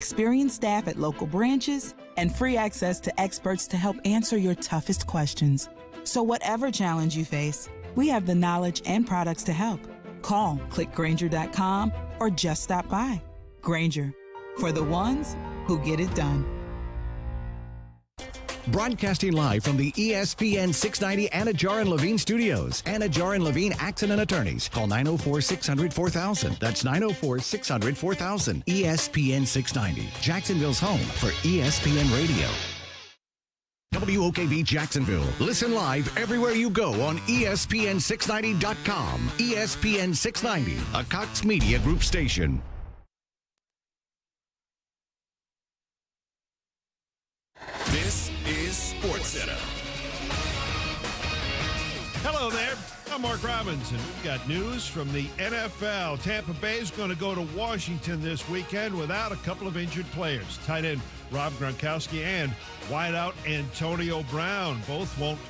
experienced staff at local branches, and free access to experts to help answer your toughest questions. So whatever challenge you face, we have the knowledge and products to help. Call, clickgrainger.com, or just stop by. Grainger, for the ones who get it done. Broadcasting live from the ESPN 690 Anajar and Levine studios. Anajar and Levine Accident Attorneys. Call 904-600-4000. That's 904-600-4000. ESPN 690. Jacksonville's home for ESPN Radio. WOKV Jacksonville. Listen live everywhere you go on ESPN690.com. ESPN 690, a Cox Media Group station. This is SportsCenter. Hello there. I'm Mark Robbins, and we've got news from the NFL. Tampa Bay is going to go to Washington this weekend without a couple of injured players. Tight end Rob Gronkowski and wideout Antonio Brown. Both won't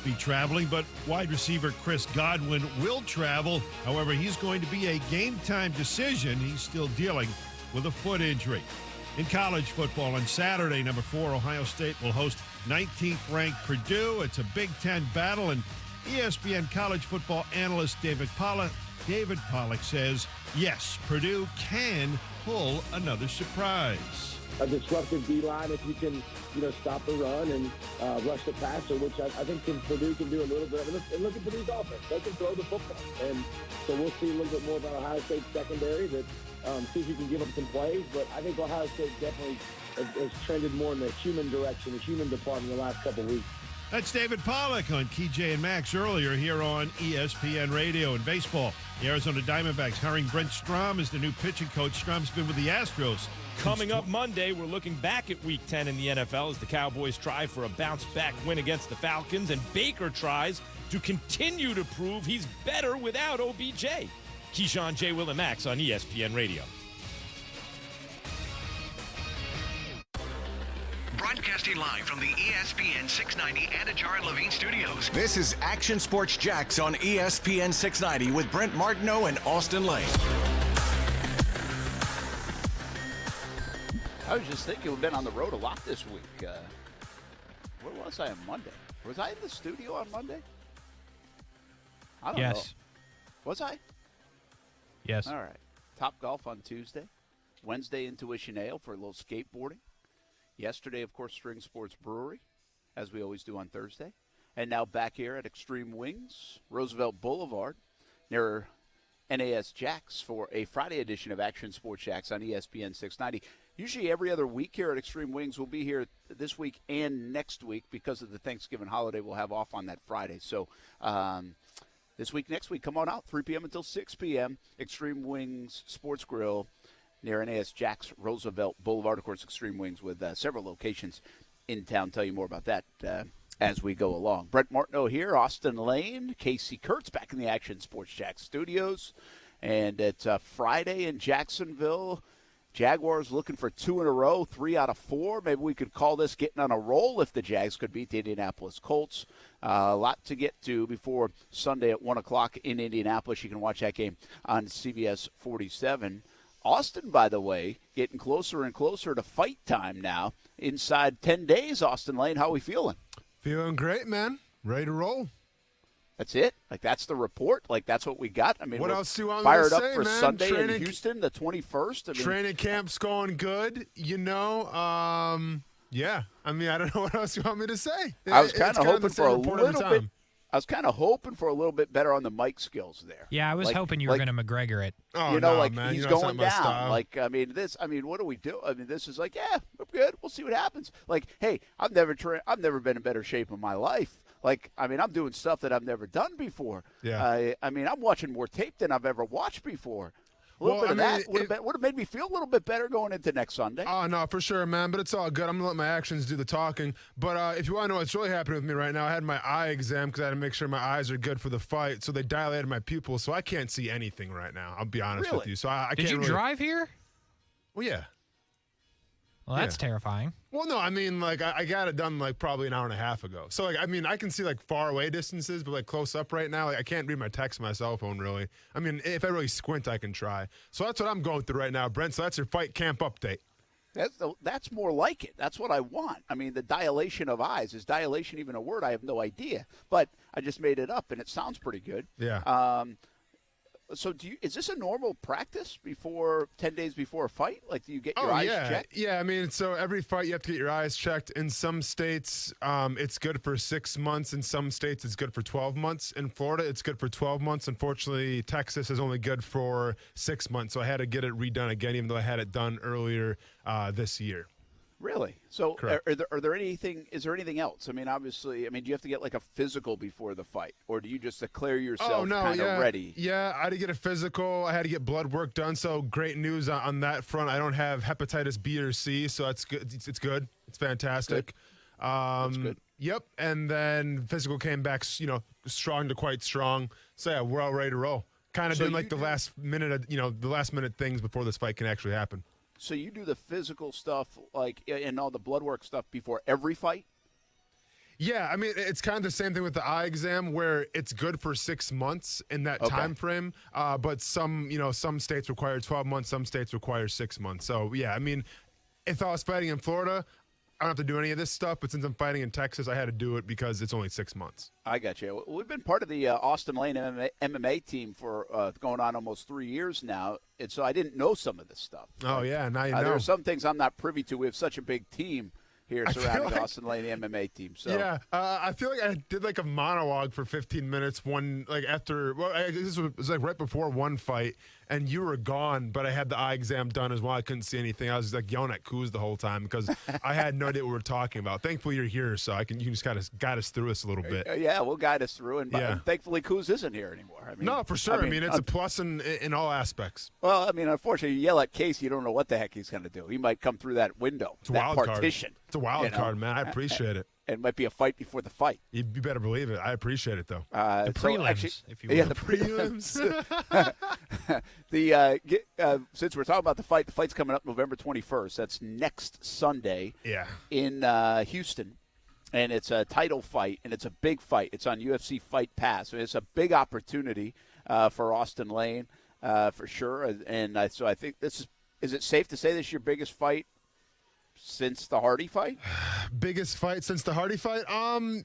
be traveling, but wide receiver Chris Godwin will travel. However, he's going to be a game-time decision. He's still dealing with a foot injury. In college football on Saturday, number 4, Ohio State will host 19th-ranked Purdue. It's a Big Ten battle, and ESPN college football analyst David Pollack says, yes, Purdue can pull another surprise. A disruptive D-line if you can, stop the run and rush the passer, which I think Purdue can do a little bit. And look at Purdue's offense. They can throw the football. And so we'll see a little bit more about Ohio State's secondary that see if you can give up some plays. But I think Ohio State definitely has trended more in the human direction, the human department in the last couple of weeks. That's David Pollack on KJ and Max earlier here on ESPN Radio. In baseball, the Arizona Diamondbacks hiring Brent Strom as the new pitching coach. Strom's been with the Astros. Coming up Monday, we're looking back at Week 10 in the NFL as the Cowboys try for a bounce-back win against the Falcons, and Baker tries to continue to prove he's better without OBJ. Keyshawn, J. Will, and Max on ESPN Radio. Broadcasting live from the ESPN 690 Anajar and Levine studios. This is Action Sports Jacks on ESPN 690 with Brent Martineau and Austin Lane. I was just thinking we've been on the road a lot this week. Where was I on Monday? Was I in the studio on Monday? I don't know. Was I? Yes. All right. Top Golf on Tuesday. Wednesday, Intuition Ale for a little skateboarding. Yesterday, of course, String Sports Brewery, as we always do on Thursday. And now back here at Extreme Wings, Roosevelt Boulevard, near NAS Jacks for a Friday edition of Action Sports Jacks on ESPN 690. Usually every other week here at Extreme Wings. We'll be here this week and next week because of the Thanksgiving holiday. We'll have off on that Friday. So this week, next week, come on out, 3 p.m. until 6 p.m., Extreme Wings Sports Grill near NAS Jacks, Roosevelt Boulevard. Of course, Extreme Wings with several locations in town. Tell you more about that as we go along. Brent Martineau here, Austin Lane, Casey Kurtz back in the Action Sports Jacks studios. And it's Friday in Jacksonville. Jaguars looking for 2 in a row, 3 out of 4. Maybe we could call this getting on a roll if the Jags could beat the Indianapolis Colts. A lot to get to before Sunday at 1 o'clock in Indianapolis. You can watch that game on CBS 47. Austin, by the way, getting closer and closer to fight time now. Inside 10 days, Austin Lane, how are we feeling? Feeling great, man. Ready to roll. That's it? Like, that's the report? Like, that's what we got? I mean, what else do you want fired me to up say, for man? Sunday in Houston, the 21st? Training camp's going good, yeah. I mean, I don't know what else you want me to say. I was kind of hoping for a little bit. I was kind of hoping for a little bit better on the mic skills there. Yeah, I was hoping you were going to McGregor it. Oh, no, man. He's going down. Like, I mean, what do we do? I mean, this is like, yeah, we're good. We'll see what happens. Like, hey, I've never been in better shape in my life. Like, I mean, I'm doing stuff that I've never done before. Yeah. I mean, I'm watching more tape than I've ever watched before. A little bit of that would have made me feel a little bit better going into next Sunday. Oh, no, for sure, man. But it's all good. I'm going to let my actions do the talking. But if you want to know what's really happening with me right now, I had my eye exam because I had to make sure my eyes are good for the fight. So they dilated my pupils, so I can't see anything right now. I'll be honest with you. So I Did can't you drive here? Well, yeah. Well, that's terrifying. Well, no, I mean, like, I got it done, like, probably an hour and a half ago. So, like, I mean, I can see, like, far away distances, but, like, close up right now, like, I can't read my text on my cell phone, really. I mean, if I really squint, I can try. So that's what I'm going through right now, Brent. So that's your fight camp update. That's more like it. That's what I want. I mean, the dilation of eyes. Is dilation even a word? I have no idea. But I just made it up, and it sounds pretty good. Yeah. So is this a normal practice 10 days before a fight? Like, do you get your eyes checked? Yeah, I mean, so every fight you have to get your eyes checked. In some states, it's good for 6 months. In some states, it's good for 12 months. In Florida, it's good for 12 months. Unfortunately, Texas is only good for 6 months. So I had to get it redone again, even though I had it done earlier this year. Really? So Correct. is there anything else? I mean, obviously, do you have to get like a physical before the fight, or do you just declare yourself kind of ready? Yeah, I had to get a physical. I had to get blood work done. So great news on that front. I don't have hepatitis B or C, so that's good. It's good. It's fantastic. Good. That's good. Yep. And then physical came back, strong to quite strong. So yeah, we're all ready to roll. Kind of doing like the last minute things before this fight can actually happen. So you do the physical stuff, and all the blood work stuff before every fight? Yeah, I mean, it's kind of the same thing with the eye exam, where it's good for 6 months in that time frame. But some states require 12 months, some states require 6 months. So yeah, I mean, if I was fighting in Florida, I don't have to do any of this stuff. But since I'm fighting in Texas, I had to do it because it's only 6 months. I got you. We've been part of the Austin Lane MMA team for going on almost 3 years now, and so I didn't know some of this stuff. Oh, yeah, now you know. There are some things I'm not privy to. We have such a big team here surrounding the Austin Lane MMA team. So yeah, I feel like I did like a monologue for 15 minutes. This was like right before one fight, and you were gone, but I had the eye exam done as well. I couldn't see anything. I was like yelling at Kuz the whole time because I had no idea what we were talking about. Thankfully, you're here, so you can just kind of guide us through this a little bit. Yeah, we'll guide us through, and thankfully Kuz isn't here anymore. No, for sure. I mean it's a plus in all aspects. Well, unfortunately, you yell at Casey, you don't know what the heck he's going to do. He might come through that window, it's a that wild partition. Card. It's a wild card, man. I appreciate it. It might be a fight before the fight. You better believe it. I appreciate it, though. The prelims, if you will. Yeah, the prelims. Since we're talking about the fight's coming up November 21st. That's next Sunday. Yeah. In Houston, and it's a title fight, and it's a big fight. It's on UFC Fight Pass. It's a big opportunity for Austin Lane, for sure. And so I think is it safe to say this is your biggest fight since the Hardy fight? Biggest fight since the Hardy fight?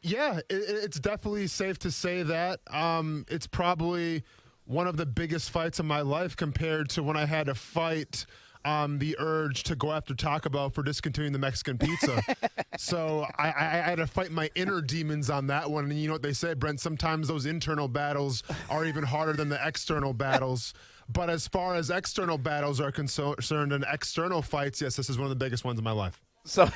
Yeah, it's definitely safe to say that. It's probably one of the biggest fights of my life compared to when I had to fight the urge to go after Taco Bell for discontinuing the Mexican pizza. So I had to fight my inner demons on that one. And you know what they say, Brent, sometimes those internal battles are even harder than the external battles. But as far as external battles are concerned and external fights, yes, this is one of the biggest ones of my life. So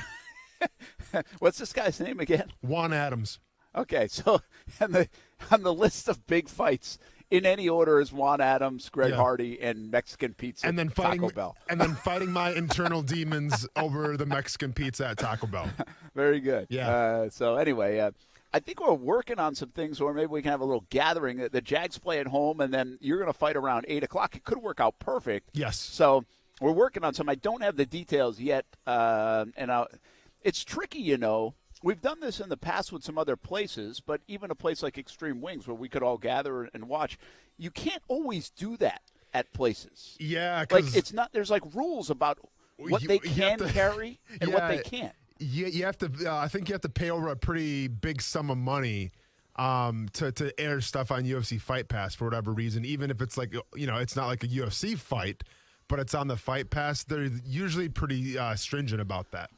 what's this guy's name again? Juan Adams. Okay, so on the list of big fights, in any order, is Juan Adams, Greg Hardy, and Mexican pizza and then Taco Bell. And then fighting my internal demons over the Mexican pizza at Taco Bell. Very good. Yeah. So anyway, I think we're working on some things, or maybe we can have a little gathering. The Jags play at home, and then you're going to fight around 8 o'clock. It could work out perfect. Yes. So we're working on some. I don't have the details yet, it's tricky, We've done this in the past with some other places, but even a place like Extreme Wings where we could all gather and watch, you can't always do that at places. Yeah. Like, it's not – there's, like, rules about what they can carry and what they can't. You have to. I think you have to pay over a pretty big sum of money to air stuff on UFC Fight Pass for whatever reason. Even if it's like it's not like a UFC fight, but it's on the Fight Pass. They're usually pretty stringent about that.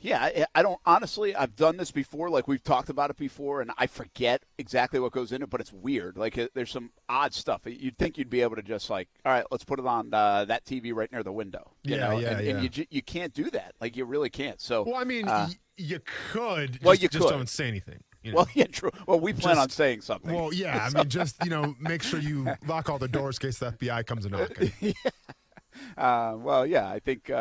Yeah, I don't honestly. I've done this before. Like, we've talked about it before, and I forget exactly what goes in it. But it's weird. Like, there's some odd stuff. You'd think you'd be able to just all right, let's put it on that TV right near the window. And you can't do that. Like, you really can't. So, well, I mean, you could. You just don't say anything. Well, yeah, true. Well, we plan on saying something. Well, yeah. I mean, just make sure you lock all the doors in case the FBI comes and knocking. Well, yeah. I think.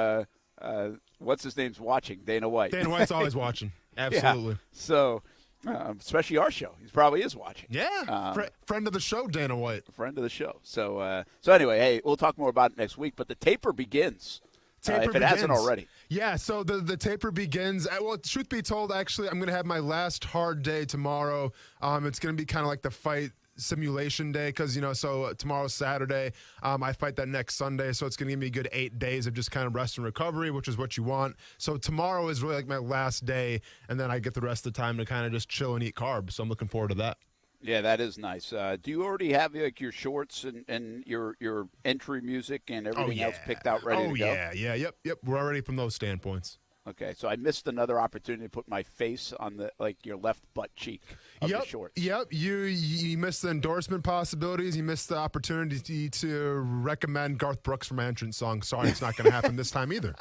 What's his name's watching? Dana White. Dana White's always watching. Absolutely. Yeah. So, especially our show. He probably is watching. Yeah. Friend of the show, Dana White. Friend of the show. So anyway, hey, we'll talk more about it next week. But the taper begins. If it hasn't already. Yeah, so the taper begins. Well, truth be told, actually, I'm going to have my last hard day tomorrow. It's going to be kind of like the fight simulation day because, so tomorrow's Saturday. I fight that next Sunday, so it's going to give me a good 8 days of just kind of rest and recovery, which is what you want. So tomorrow is really like my last day, and then I get the rest of the time to kind of just chill and eat carbs. So I'm looking forward to that. Yeah, that is nice. Do you already have like your shorts and your entry music and everything else picked out ready to go? Yep. We're already from those standpoints. Okay, so I missed another opportunity to put my face on your left butt cheek of the shorts. Yep, you missed the endorsement possibilities. You missed the opportunity to recommend Garth Brooks for my entrance song. Sorry, it's not going to happen this time either.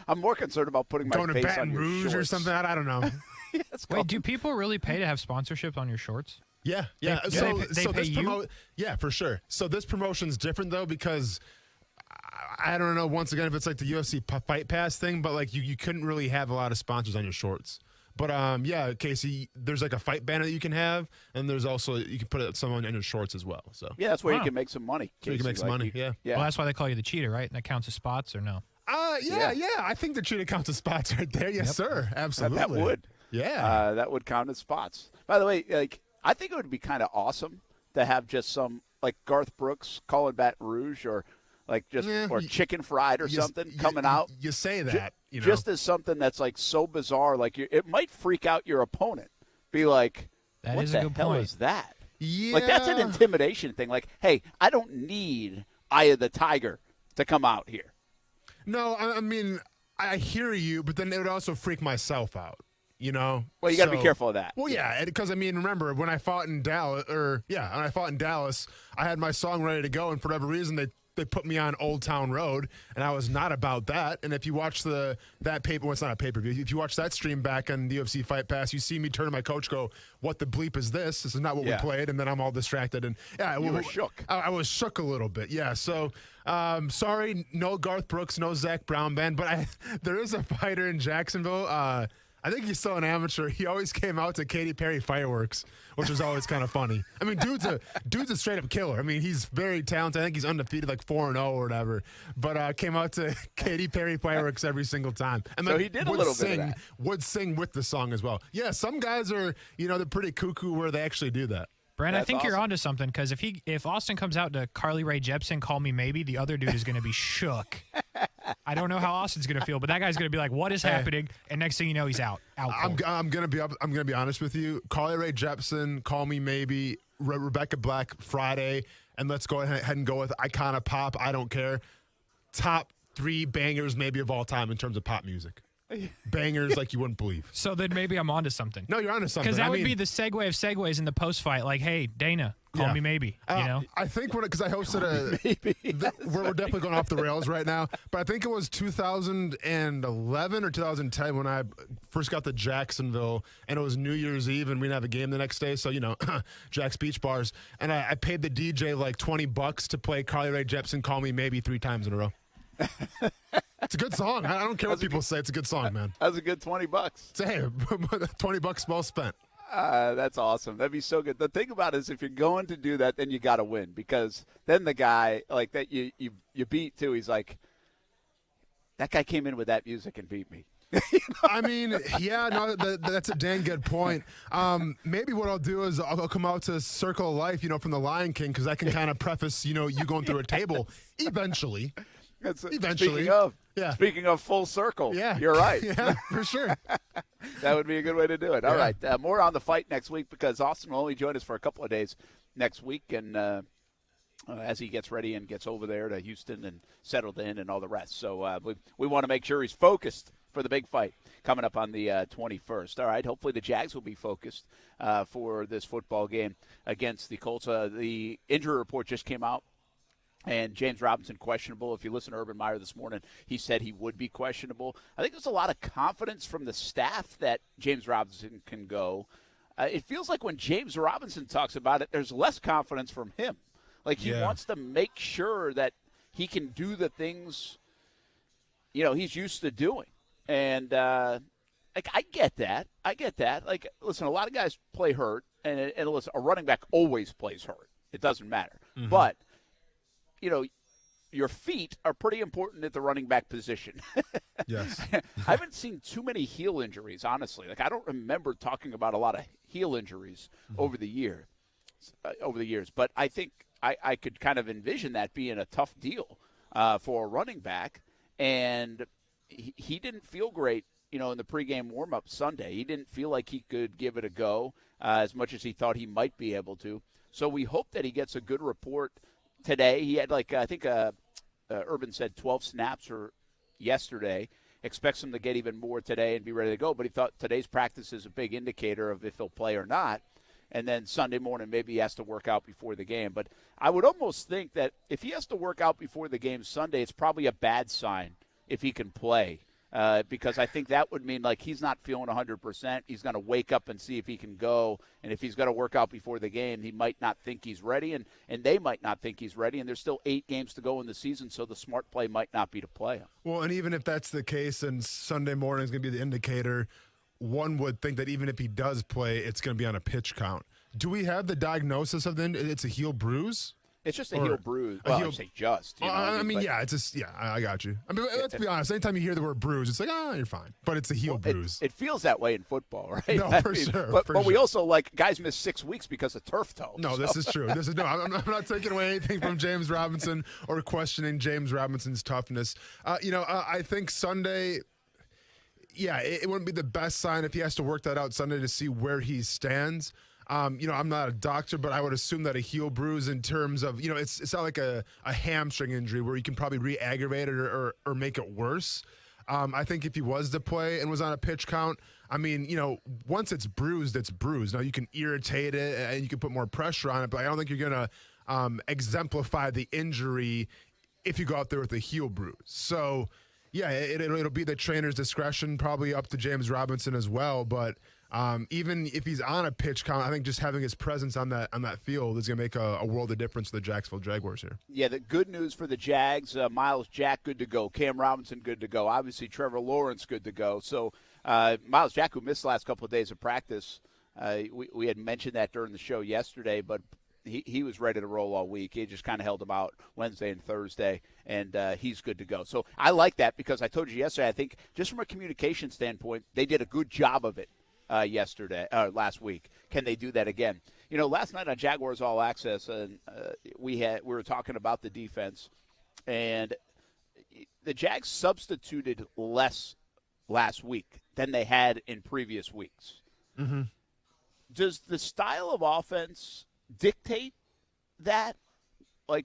I'm more concerned about putting my going face to Baton on your Rouge shorts. or something. I don't know. Wait, do people really pay to have sponsorships on your shorts? Yeah. They pay you? Yeah, for sure. So this promotion's different though because I don't know. Once again, if it's like the UFC Fight Pass thing, but like you couldn't really have a lot of sponsors on your shorts. But yeah, Casey, there's like a fight banner that you can have, and there's also you can put some on your shorts as well. So yeah, that's where you can make some money. So you can make some money. Yeah. Well, that's why they call you the cheater, right? And that counts as spots, or no? Yeah. I think the cheater counts as spots right there. Yes, sir. Absolutely. That would. Yeah. That would count as spots. By the way, like I think it would be kind of awesome to have just some like Garth Brooks calling Baton Rouge or like just or chicken fried or something coming out. You say that, just as something that's like so bizarre, like it might freak out your opponent. Be like, what the hell is that? Yeah. Like that's an intimidation thing. Like, hey, I don't need Eye of the Tiger to come out here. No, I mean, I hear you, but then it would also freak myself out. Well, you got to be careful of that. Well, yeah, because I mean, remember when I fought in Dallas, I had my song ready to go, and for whatever reason, they put me on Old Town Road, and I was not about that. And if you watch that paper, well, it's not a pay-per-view. If you watch that stream back on the UFC Fight Pass, you see me turn to my coach, go, "What the bleep is this? This is not what we played." And then I'm all distracted, and you were shook. I was shook a little bit, yeah. So. Sorry, no Garth Brooks, no Zach Brown band, but there is a fighter in Jacksonville. I think he's still an amateur. He always came out to Katy Perry fireworks, which was always kind of funny. I mean, dude's a straight up killer. I mean, he's very talented. I think he's undefeated, like 4-0 or whatever. But came out to Katy Perry fireworks every single time. And so he did a little bit of that. Would sing with the song as well. Yeah, some guys are, they're pretty cuckoo where they actually do that. Brent, I think you're onto something because if Austin comes out to Carly Rae Jepsen, Call Me Maybe, the other dude is going to be shook. I don't know how Austin's going to feel, but that guy's going to be like, "What is happening?" And next thing you know, he's out. I'm going to be honest with you. Carly Rae Jepsen, Call Me Maybe, Rebecca Black, Friday, and let's go ahead and go with Icona Pop. I don't care. Top 3 bangers maybe of all time in terms of pop music. Bangers like you wouldn't believe. So then maybe I'm onto something. No, you're onto something. Because that would be the segue of segues in the post fight. Like, hey, Dana, call me maybe. I think because I hosted we're definitely going off the rails right now. But I think it was 2011 or 2010 when I first got to Jacksonville, and it was New Year's Eve, and we didn't have a game the next day. So Jack's Beach Bars, and I paid the DJ like $20 to play Carly Rae Jepsen, Call Me Maybe 3 times in a row. It's a good song. I don't care what people say. It's a good song, man. That was a good $20. Say, hey, $20 well spent. That's awesome. That'd be so good. The thing about it is if you're going to do that, then you got to win because then the guy like that you beat too. He's like, that guy came in with that music and beat me. I mean, that's a dang good point. Maybe what I'll do is I'll come out to Circle of Life, from the Lion King, because I can kind of preface, you going through a table eventually. Eventually. Speaking of full circle, you're right. Yeah, for sure. That would be a good way to do it. All right, more on the fight next week because Austin will only join us for a couple of days next week, and as he gets ready and gets over there to Houston and settled in and all the rest. So we want to make sure he's focused for the big fight coming up on the 21st. All right, hopefully the Jags will be focused for this football game against the Colts. The injury report just came out. And James Robinson questionable. If you listen to Urban Meyer this morning, he said he would be questionable. I think there's a lot of confidence from the staff that James Robinson can go. It feels like when James Robinson talks about it, there's less confidence from him. Like he wants to make sure that he can do the things, he's used to doing. And I get that. Like, listen, a lot of guys play hurt, and listen, a running back always plays hurt. It doesn't matter. Mm-hmm. But your feet are pretty important at the running back position. Yes. I haven't seen too many heel injuries, honestly. Like, I don't remember talking about a lot of heel injuries over the year. over the years. But I think I could kind of envision that being a tough deal for a running back. And he didn't feel great, in the pregame warm-up Sunday. He didn't feel like he could give it a go as much as he thought he might be able to. So we hope that he gets a good report today. He had, I think Urban said 12 snaps yesterday. Expects him to get even more today and be ready to go. But he thought today's practice is a big indicator of if he'll play or not. And then Sunday morning, maybe he has to work out before the game. But I would almost think that if he has to work out before the game Sunday, it's probably a bad sign if he can play. Because I think that would mean he's not feeling 100%. He's going to wake up and see if he can go. And if he's going to work out before the game, he might not think he's ready, and they might not think he's ready. And there's still 8 games to go in the season, so the smart play might not be to play him. Well, and even if that's the case and Sunday morning is going to be the indicator, one would think that even if he does play, it's going to be on a pitch count. Do we have the diagnosis of it's a heel bruise? It's just a heel bruise. Well, I say just. I got you. I mean, let's be honest. Anytime you hear the word bruise, it's you're fine. But it's a heel bruise. It feels that way in football, right? No, for sure. But we also, guys miss 6 weeks because of turf toe. No, so. This is true. I'm not taking away anything from James Robinson or questioning James Robinson's toughness. I think Sunday, it wouldn't be the best sign if he has to work that out Sunday to see where he stands. I'm not a doctor, but I would assume that a heel bruise in terms of, it's not like a hamstring injury where you can probably re-aggravate it or make it worse. I think if he was to play and was on a pitch count, once it's bruised, it's bruised. Now, you can irritate it and you can put more pressure on it, but I don't think you're going to exemplify the injury if you go out there with a heel bruise. So, it'll be the trainer's discretion, probably up to James Robinson as well, but even if he's on a pitch count, I think just having his presence on that field is going to make a world of difference for the Jacksonville Jaguars here. Yeah, the good news for the Jags, Miles Jack good to go, Cam Robinson good to go, obviously Trevor Lawrence good to go. So Miles Jack, who missed the last couple of days of practice, we had mentioned that during the show yesterday, but he was ready to roll all week. He just kind of held him out Wednesday and Thursday, and he's good to go. So I like that because I told you yesterday, I think just from a communication standpoint, they did a good job of it. Last week. Can they do that again? Last night on Jaguars All Access, and we were talking about the defense, and the Jags substituted less last week than they had in previous weeks. Mm-hmm. Does the style of offense dictate that?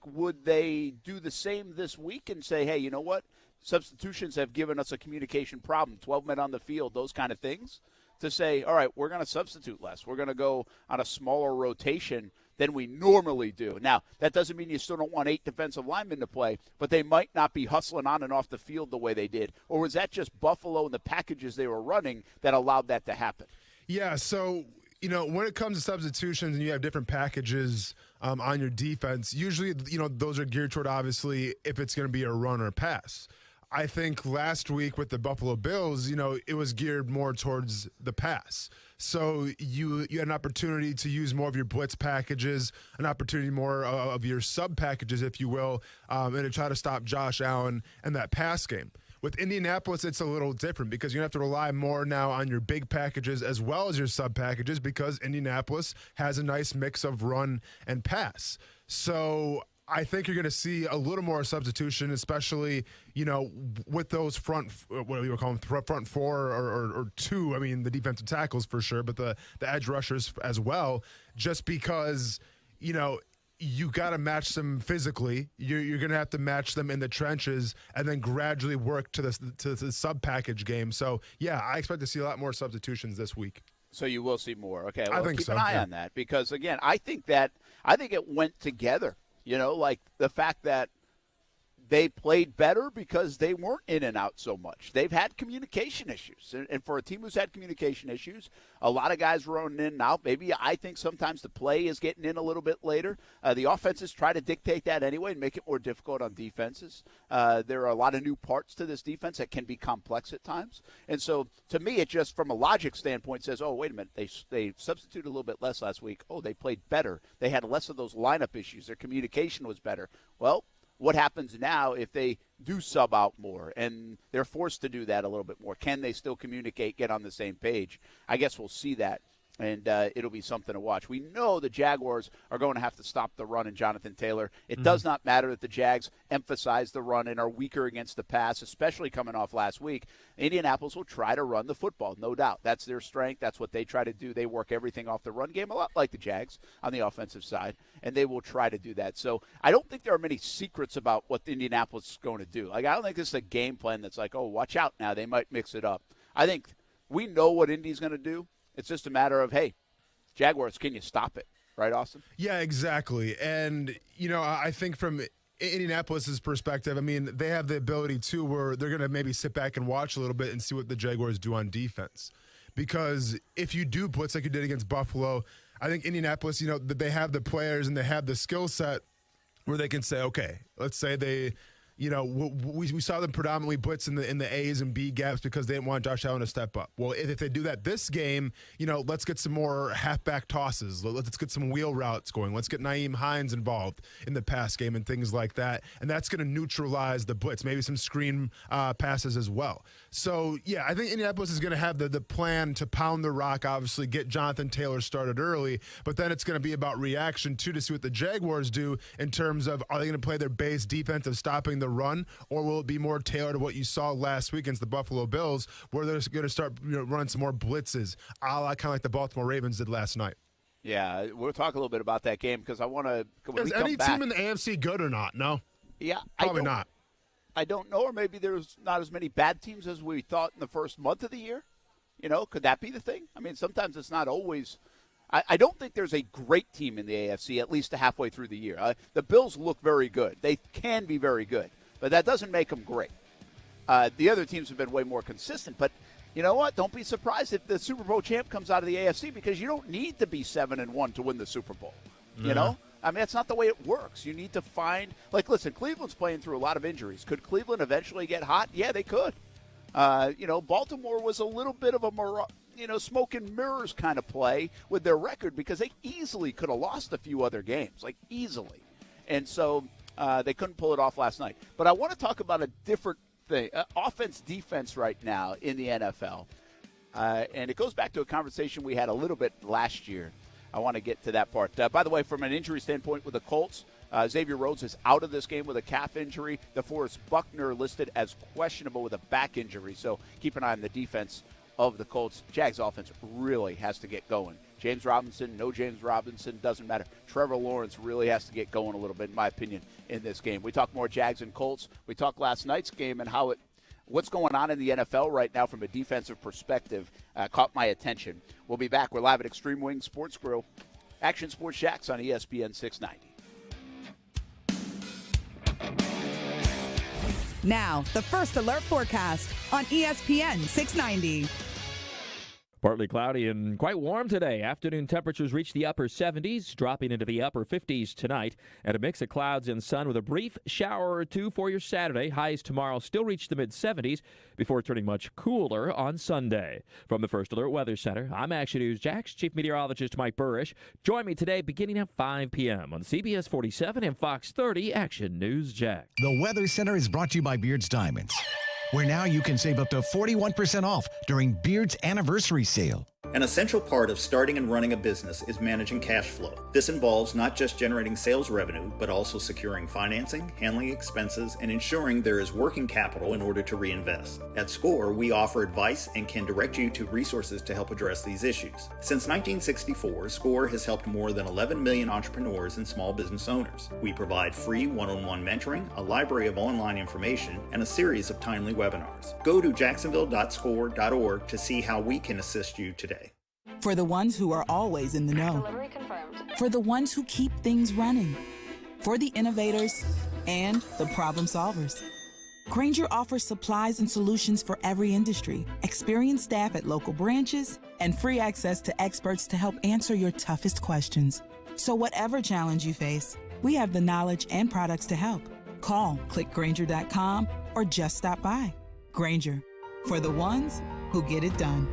Would they do the same this week and say, hey, you know what? Substitutions have given us a communication problem. 12 men on the field, those kind of things. To say, all right, we're going to substitute less. We're going to go on a smaller rotation than we normally do. Now, that doesn't mean you still don't want 8 defensive linemen to play, but they might not be hustling on and off the field the way they did. Or was that just Buffalo and the packages they were running that allowed that to happen? Yeah, so, when it comes to substitutions and you have different packages on your defense, usually, those are geared toward, obviously, if it's going to be a run or pass. I think last week with the Buffalo Bills, it was geared more towards the pass. So you had an opportunity to use more of your blitz packages, an opportunity more of your sub packages, if you will, and to try to stop Josh Allen and that pass game. With Indianapolis, it's a little different because you have to rely more now on your big packages as well as your sub packages because Indianapolis has a nice mix of run and pass. So I think you're going to see a little more substitution, especially, with those front four or two. I mean, the defensive tackles for sure, but the edge rushers as well, just because, you got to match them physically. You're going to have to match them in the trenches and then gradually work to the sub package game. So, I expect to see a lot more substitutions this week. So you will see more. Okay, well, I think keep so, an eye on that because, again, I think it went together. The fact that they played better because they weren't in and out so much. They've had communication issues. And for a team who's had communication issues, a lot of guys running in and out. Maybe I think sometimes the play is getting in a little bit later. The offenses try to dictate that anyway and make it more difficult on defenses. There are a lot of new parts to this defense that can be complex at times. And so, to me, it just, from a logic standpoint, says, oh, wait a minute, they substituted a little bit less last week. Oh, they played better. They had less of those lineup issues. Their communication was better. Well, what happens now if they do sub out more and they're forced to do that a little bit more? Can they still communicate, get on the same page? I guess we'll see that And it'll be something to watch. We know the Jaguars are going to have to stop the run in Jonathan Taylor. It does not matter that the Jags emphasize the run and are weaker against the pass, especially coming off last week. Indianapolis will try to run the football, no doubt. That's their strength. That's what they try to do. They work everything off the run game, a lot like the Jags on the offensive side, and they will try to do that. So I don't think there are many secrets about what Indianapolis is going to do. Like, I don't think this is a game plan that's like, oh, watch out now. They might mix it up. I think we know what Indy's going to do. It's just a matter of, hey, Jaguars, can you stop it? Right, Austin? Yeah, exactly. And, I think from Indianapolis' perspective, I mean, they have the ability, too, where they're going to maybe sit back and watch a little bit and see what the Jaguars do on defense. Because if you do blitz like you did against Buffalo, I think Indianapolis, they have the players and they have the skill set where they can say, okay, let's say they – we saw them predominantly blitz in the A's and B gaps because they didn't want Josh Allen to step up. Well, if they do that this game, let's get some more halfback tosses. Let's get some wheel routes going. Let's get Nyheim Hines involved in the pass game and things like that. And that's going to neutralize the blitz, maybe some screen passes as well. So, yeah, I think Indianapolis is going to have the plan to pound the rock, obviously, get Jonathan Taylor started early. But then it's going to be about reaction, too, to see what the Jaguars do in terms of, are they going to play their base defense of stopping the run, or will it be more tailored to what you saw last week against the Buffalo Bills, where they're going to start running some more blitzes, a la kind of like the Baltimore Ravens did last night? Yeah, we'll talk a little bit about that game because I want to. Is any team in the AFC good or not? No. Yeah, probably not. I don't know, or maybe there's not as many bad teams as we thought in the first month of the year. Could that be the thing? I mean, sometimes it's not always. I don't think there's a great team in the AFC, at least halfway through the year. The Bills look very good. They can be very good, but that doesn't make them great. The other teams have been way more consistent, but you know what? Don't be surprised if the Super Bowl champ comes out of the AFC because you don't need to be 7-1 to win the Super Bowl. You know? I mean, that's not the way it works. You need to find – listen, Cleveland's playing through a lot of injuries. Could Cleveland eventually get hot? Yeah, they could. Baltimore was a little bit of a smoke and mirrors kind of play with their record because they easily could have lost a few other games, like easily. And so they couldn't pull it off last night. But I want to talk about a different thing, offense, defense right now in the NFL. And it goes back to a conversation we had a little bit last year. I want to get to that part. By the way, from an injury standpoint with the Colts, Xavier Rhodes is out of this game with a calf injury. DeForest Buckner listed as questionable with a back injury. So keep an eye on the defense of the Colts. Jags offense really has to get going. James Robinson, no James Robinson, doesn't matter. Trevor Lawrence really has to get going a little bit, in my opinion, in this game. We talk more Jags and Colts. We talked last night's game and what's going on in the NFL right now from a defensive perspective caught my attention. We'll be back. We're live at Extreme Wing Sports Grill, Action Sports Shacks on ESPN 690. Now, the First Alert forecast on ESPN 690. Partly cloudy and quite warm today. Afternoon temperatures reach the upper 70s, dropping into the upper 50s tonight. And a mix of clouds and sun with a brief shower or two for your Saturday. Highs tomorrow still reach the mid-70s before turning much cooler on Sunday. From the First Alert Weather Center, I'm Action News Jax Chief Meteorologist Mike Burrish. Join me today beginning at 5 p.m. on CBS 47 and Fox 30 Action News Jax. The Weather Center is brought to you by Beard's Diamonds, where now you can save up to 41% off during Beard's anniversary sale. An essential part of starting and running a business is managing cash flow. This involves not just generating sales revenue, but also securing financing, handling expenses, and ensuring there is working capital in order to reinvest. At SCORE, we offer advice and can direct you to resources to help address these issues. Since 1964, SCORE has helped more than 11 million entrepreneurs and small business owners. We provide free one-on-one mentoring, a library of online information, and a series of timely webinars. Go to jacksonville.score.org to see how we can assist you today. For the ones who are always in the know. Delivery confirmed. For the ones who keep things running. For the innovators and the problem solvers. Grainger offers supplies and solutions for every industry, experienced staff at local branches, and free access to experts to help answer your toughest questions. So whatever challenge you face, we have the knowledge and products to help. Call, click Grainger.com, or just stop by. Grainger, for the ones who get it done.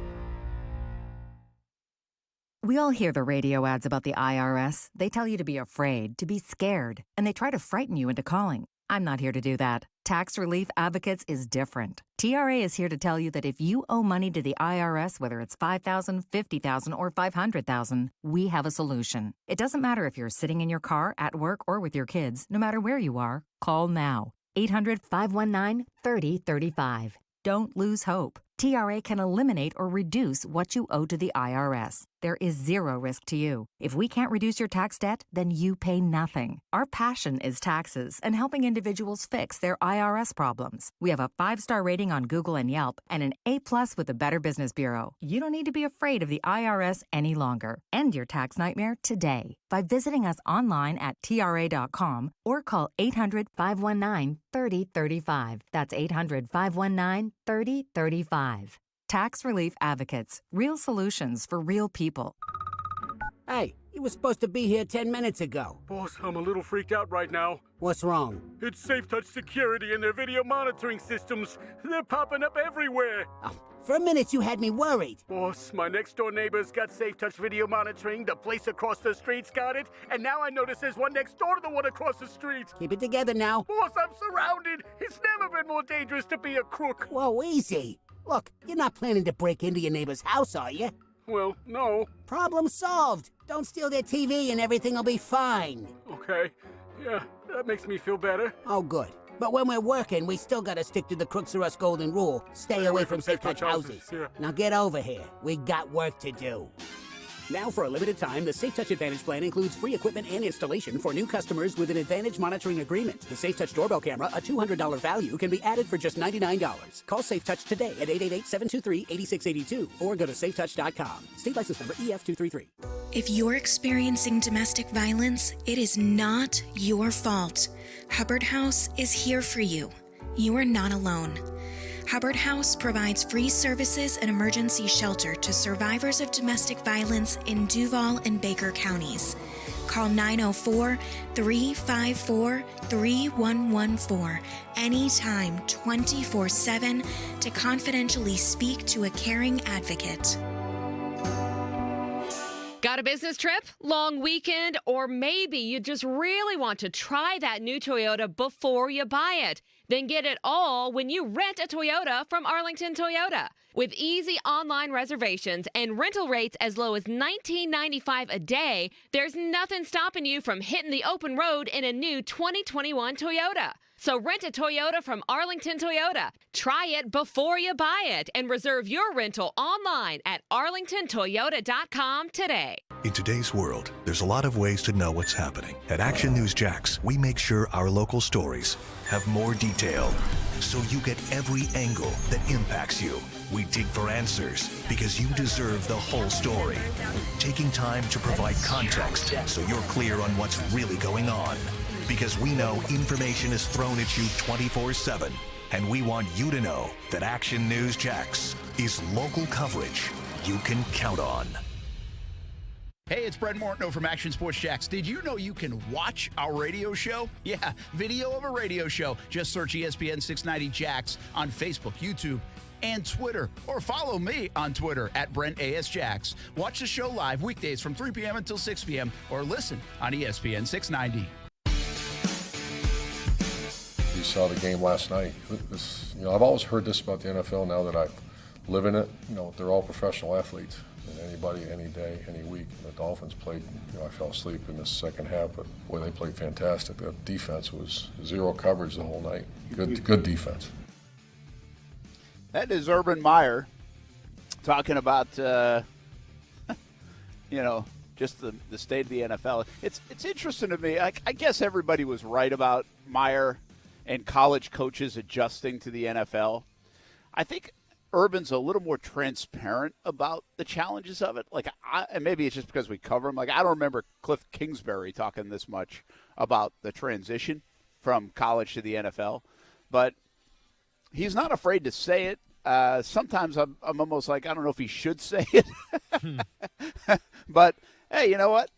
We all hear the radio ads about the IRS. They tell you to be afraid, to be scared, and they try to frighten you into calling. I'm not here to do that. Tax Relief Advocates is different. TRA is here to tell you that if you owe money to the IRS, whether it's $5,000, $50,000, or $500,000, we have a solution. It doesn't matter if you're sitting in your car, at work, or with your kids. No matter where you are, call now. 800-519-3035. Don't lose hope. TRA can eliminate or reduce what you owe to the IRS. There is zero risk to you. If we can't reduce your tax debt, then you pay nothing. Our passion is taxes and helping individuals fix their IRS problems. We have a 5-star rating on Google and Yelp and an A+ with the Better Business Bureau. You don't need to be afraid of the IRS any longer. End your tax nightmare today by visiting us online at TRA.com or call 800-519-3035. That's 800-519-3035. Tax Relief Advocates. Real solutions for real people. Hey, you were supposed to be here 10 minutes ago. Boss, I'm a little freaked out right now. What's wrong? It's Safe Touch Security and their video monitoring systems. They're popping up everywhere. Oh, for a minute you had me worried. Boss, my next door neighbor's got Safe Touch video monitoring. The place across the street's got it. And now I notice there's one next door to the one across the street. Keep it together now. Boss, I'm surrounded. It's never been more dangerous to be a crook. Whoa, easy. Look, you're not planning to break into your neighbor's house, are you? Well, no. Problem solved. Don't steal their TV and everything will be fine. Okay. Yeah, that makes me feel better. Oh, good. But when we're working, we still gotta stick to the Crooks R Us golden rule. Stay away from Safe Touch houses. Yeah. Now get over here. We got work to do. Now, for a limited time, the Safe Touch Advantage plan includes free equipment and installation for new customers with an Advantage monitoring agreement. The Safe Touch doorbell camera, a $200 value, can be added for just $99. Call Safe Touch today at 888-723-8682 or go to safetouch.com. State license number EF233. If you're experiencing domestic violence, it is not your fault. Hubbard House is here for you. You are not alone. Hubbard House provides free services and emergency shelter to survivors of domestic violence in Duval and Baker counties. Call 904-354-3114 anytime, 24/7 to confidentially speak to a caring advocate. Got a business trip, long weekend, or maybe you just really want to try that new Toyota before you buy it? Then get it all when you rent a Toyota from Arlington Toyota. With easy online reservations and rental rates as low as $19.95 a day, there's nothing stopping you from hitting the open road in a new 2021 Toyota. So rent a Toyota from Arlington Toyota. Try it before you buy it and reserve your rental online at arlingtontoyota.com today. In today's world, there's a lot of ways to know what's happening. At Action News Jax, we make sure our local stories have more detail, so you get every angle that impacts you. We dig for answers because you deserve the whole story. Taking time to provide context so you're clear on what's really going on. Because we know information is thrown at you 24/7, and we want you to know that Action News Jax is local coverage you can count on. Hey, it's Brett Mortno from Action Sports Jax. Did you know you can watch our radio show? Yeah, video of a radio show. Just search ESPN 690 Jax on Facebook, YouTube, and Twitter. Or follow me on Twitter at Brent A.S. Jax. Watch the show live weekdays from 3 p.m. until 6 p.m. or listen on ESPN 690. You saw the game last night. I've always heard this about the NFL. Now that I live in it, they're all professional athletes. And anybody, any day, any week. The Dolphins played. I fell asleep in the second half, but boy, they played fantastic. The defense was zero coverage the whole night. Good defense. That is Urban Meyer talking about, just the state of the NFL. It's interesting to me. I guess everybody was right about Meyer and college coaches adjusting to the NFL. I think Urban's a little more transparent about the challenges of it. And maybe it's just because we cover him. I don't remember Cliff Kingsbury talking this much about the transition from college to the NFL. But he's not afraid to say it. Sometimes I'm almost like, I don't know if he should say it. But, hey, you know what?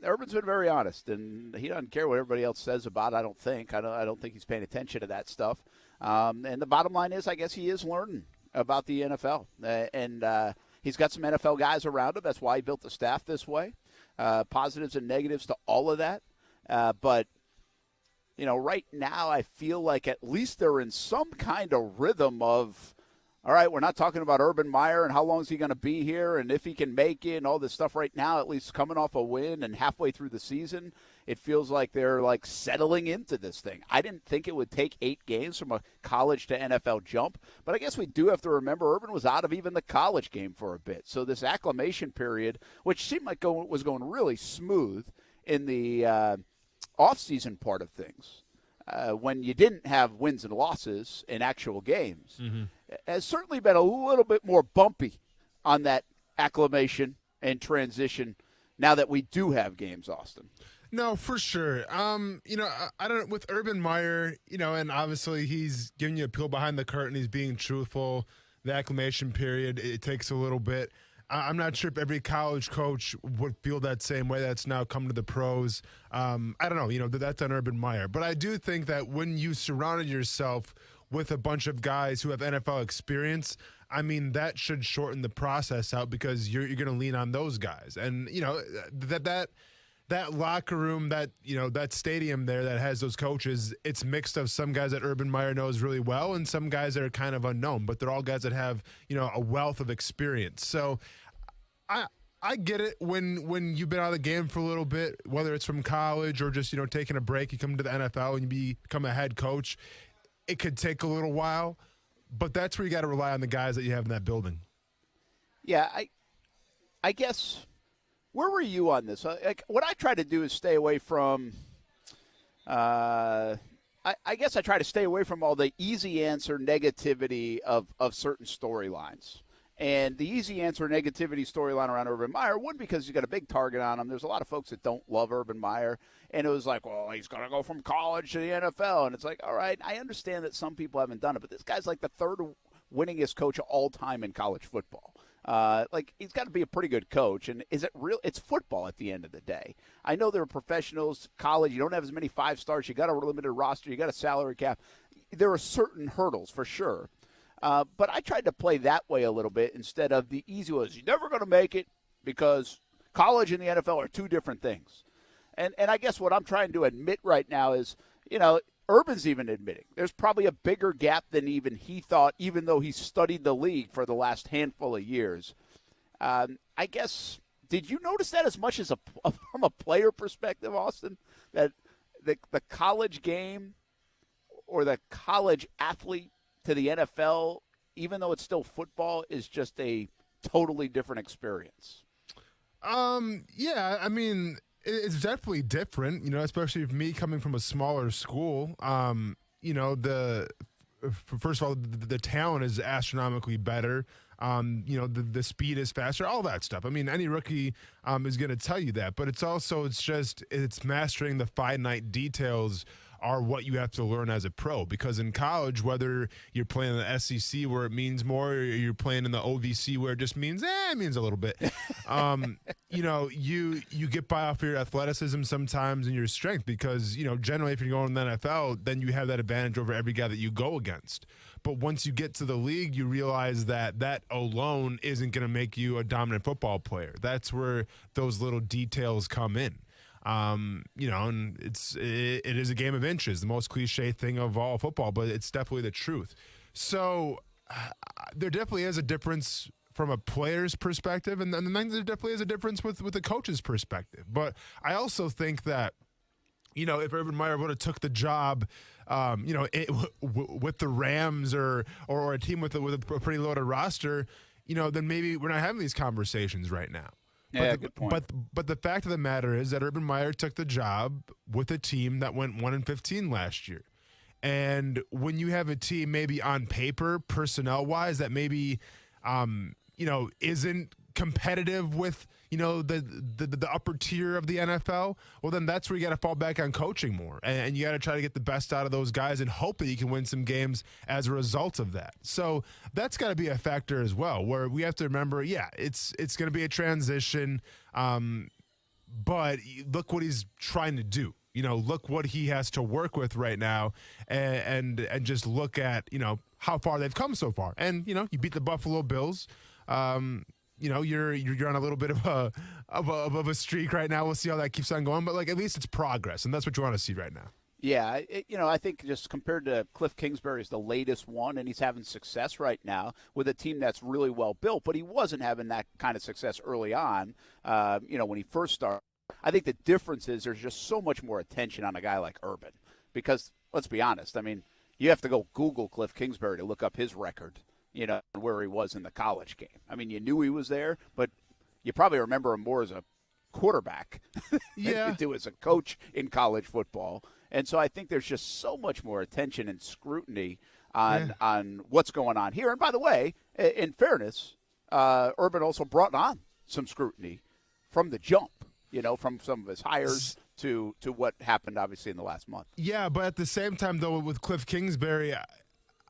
Urban's been very honest, and he doesn't care what everybody else says about it, I don't think. I don't think he's paying attention to that stuff. And the bottom line is, I guess he is learning about the NFL. And he's got some NFL guys around him. That's why he built the staff this way. Positives and negatives to all of that. But right now I feel like at least they're in some kind of rhythm of, all right, we're not talking about Urban Meyer and how long is he going to be here and if he can make it and all this stuff right now, at least coming off a win and halfway through the season. It feels like they're like settling into this thing. I didn't think it would take 8 games from a college to NFL jump, but I guess we do have to remember Urban was out of even the college game for a bit. So this acclimation period, which seemed like was going really smooth in the off-season part of things, when you didn't have wins and losses in actual games, has certainly been a little bit more bumpy on that acclimation and transition now that we do have games, Austin. No, for sure. I don't, with Urban Meyer, and obviously he's giving you a peel behind the curtain. He's being truthful. The acclimation period, it takes a little bit. I'm not sure if every college coach would feel that same way that's now come to the pros. I don't know, that's on Urban Meyer. But I do think that when you surrounded yourself with a bunch of guys who have NFL experience, I mean, that should shorten the process out because you're going to lean on those guys. And, that locker room, that stadium there that has those coaches, it's mixed of some guys that Urban Meyer knows really well and some guys that are kind of unknown, but they're all guys that have, a wealth of experience. So I get it when you've been out of the game for a little bit, whether it's from college or just, taking a break, you come to the NFL and you become a head coach. It could take a little while, but that's where you got to rely on the guys that you have in that building. Yeah, I guess. Where were you on this? What I try to do is stay away from I guess I try to stay away from all the easy answer negativity of certain storylines. And the easy answer negativity storyline around Urban Meyer, one, because he's got a big target on him. There's a lot of folks that don't love Urban Meyer. And it was like, well, he's going to go from college to the NFL. And it's like, all right, I understand that some people haven't done it, but this guy's like the third winningest coach of all time in college football. He's got to be a pretty good coach. And is it real? It's football at the end of the day. I know there are professionals, college. You don't have as many 5 stars. You got a limited roster. You got a salary cap. There are certain hurdles for sure. But I tried to play that way a little bit instead of the easy was you're never going to make it because college and the NFL are 2 different things. And I guess what I'm trying to admit right now is, Urban's even admitting there's probably a bigger gap than even he thought, even though he studied the league for the last handful of years. I guess, did you notice that as much as from a player perspective, Austin, that the college game or the college athlete to the NFL, even though it's still football, is just a totally different experience? Yeah, I mean, it's definitely different, especially for me coming from a smaller school. First of all, the talent is astronomically better. The speed is faster, all that stuff. I mean, any rookie is going to tell you that, but it's mastering the finite details are what you have to learn as a pro, because in college, whether you're playing in the SEC where it means more or you're playing in the OVC where it just means it means a little bit, you get by off your athleticism sometimes and your strength, because generally if you're going to the NFL, then you have that advantage over every guy that you go against. But once you get to the league, you realize that alone isn't going to make you a dominant football player. That's where those little details come in. And it is a game of inches, the most cliche thing of all football, but it's definitely the truth. So there definitely is a difference from a player's perspective, and then there definitely is a difference with the coach's perspective. But I also think that, if Urban Meyer would have took the job, with the Rams or a team with a pretty loaded roster, then maybe we're not having these conversations right now. Yeah, good point. But the fact of the matter is that Urban Meyer took the job with a team that went 1-15 last year. And when you have a team maybe on paper, personnel-wise, that maybe, isn't competitive with, the upper tier of the NFL, well, then that's where you got to fall back on coaching more. And you got to try to get the best out of those guys and hope that you can win some games as a result of that. So that's got to be a factor as well, where we have to remember, it's going to be a transition, but look what he's trying to do. Look what he has to work with right now, and just look at, how far they've come so far. And, you beat the Buffalo Bills. You're on a little bit of a streak right now. We'll see how that keeps on going, but at least it's progress, and that's what you want to see right now. Yeah, I think just compared to Cliff Kingsbury's the latest one, and he's having success right now with a team that's really well built, but he wasn't having that kind of success early on, when he first started. I think the difference is there's just so much more attention on a guy like Urban because, let's be honest, I mean, you have to go Google Cliff Kingsbury to look up his record, where he was in the college game. I mean, you knew he was there, but you probably remember him more as a quarterback than you do as a coach in college football. And so I think there's just so much more attention and scrutiny on what's going on here. And by the way, in fairness, Urban also brought on some scrutiny from the jump, from some of his hires to what happened, obviously, in the last month. Yeah, but at the same time, though, with Cliff Kingsbury,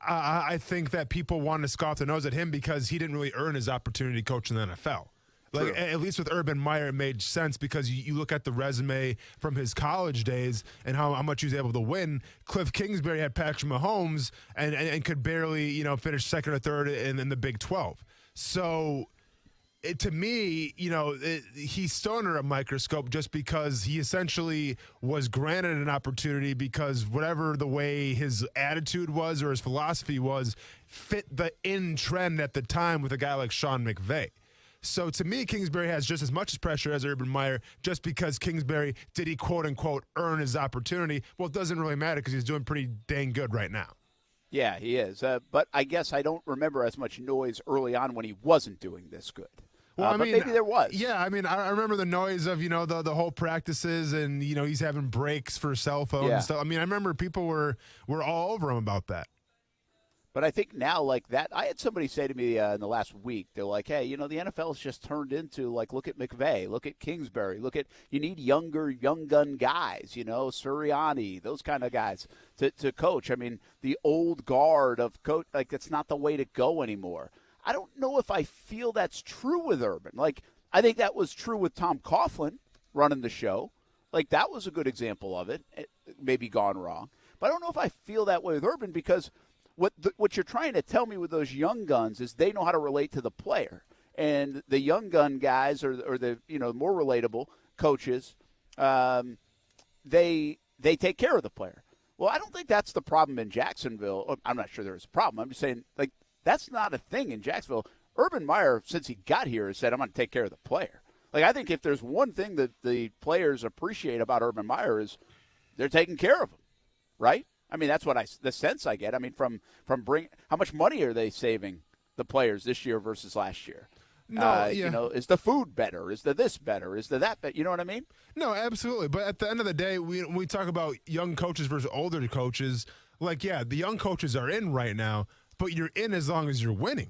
I think that people want to scoff their nose at him because he didn't really earn his opportunity to coach in the NFL. Like, at least with Urban Meyer, it made sense because you look at the resume from his college days and how much he was able to win. Cliff Kingsbury had Patrick Mahomes and could barely, finish second or third in the Big 12. So, to me, he's still under a microscope just because he essentially was granted an opportunity because whatever the way his attitude was or his philosophy was fit the in trend at the time with a guy like Sean McVay. So to me, Kingsbury has just as much pressure as Urban Meyer just because Kingsbury, did he quote-unquote earn his opportunity? Well, it doesn't really matter because he's doing pretty dang good right now. Yeah, he is. But I guess I don't remember as much noise early on when he wasn't doing this good. Well, I mean, maybe there was. Yeah, I mean, I remember the noise of, the whole practices and, he's having breaks for cell phone and stuff. I mean, I remember people were all over him about that. But I think now, like that, I had somebody say to me in the last week, they're like, hey, the NFL has just turned into, like, look at McVay, look at Kingsbury, you need young gun guys, Sirianni, those kind of guys to coach. I mean, the old guard of coach, like, that's not the way to go anymore. I don't know if I feel that's true with Urban. Like, I think that was true with Tom Coughlin running the show. Like, that was a good example of it. It maybe gone wrong. But I don't know if I feel that way with Urban because what you're trying to tell me with those young guns is they know how to relate to the player. And the young gun guys or the more relatable coaches, they take care of the player. Well, I don't think that's the problem in Jacksonville. I'm not sure there's a problem. I'm just saying, like, that's not a thing in Jacksonville. Urban Meyer, since he got here, has said, I'm going to take care of the player. Like, I think if there's one thing that the players appreciate about Urban Meyer is they're taking care of him, right? I mean, that's what the sense I get. I mean, from how much money are they saving the players this year versus last year? No, is the food better? Is the this better? Is the that better? You know what I mean? No, absolutely. But at the end of the day, when we talk about young coaches versus older coaches, like, yeah, the young coaches are in right now, but you're in as long as you're winning.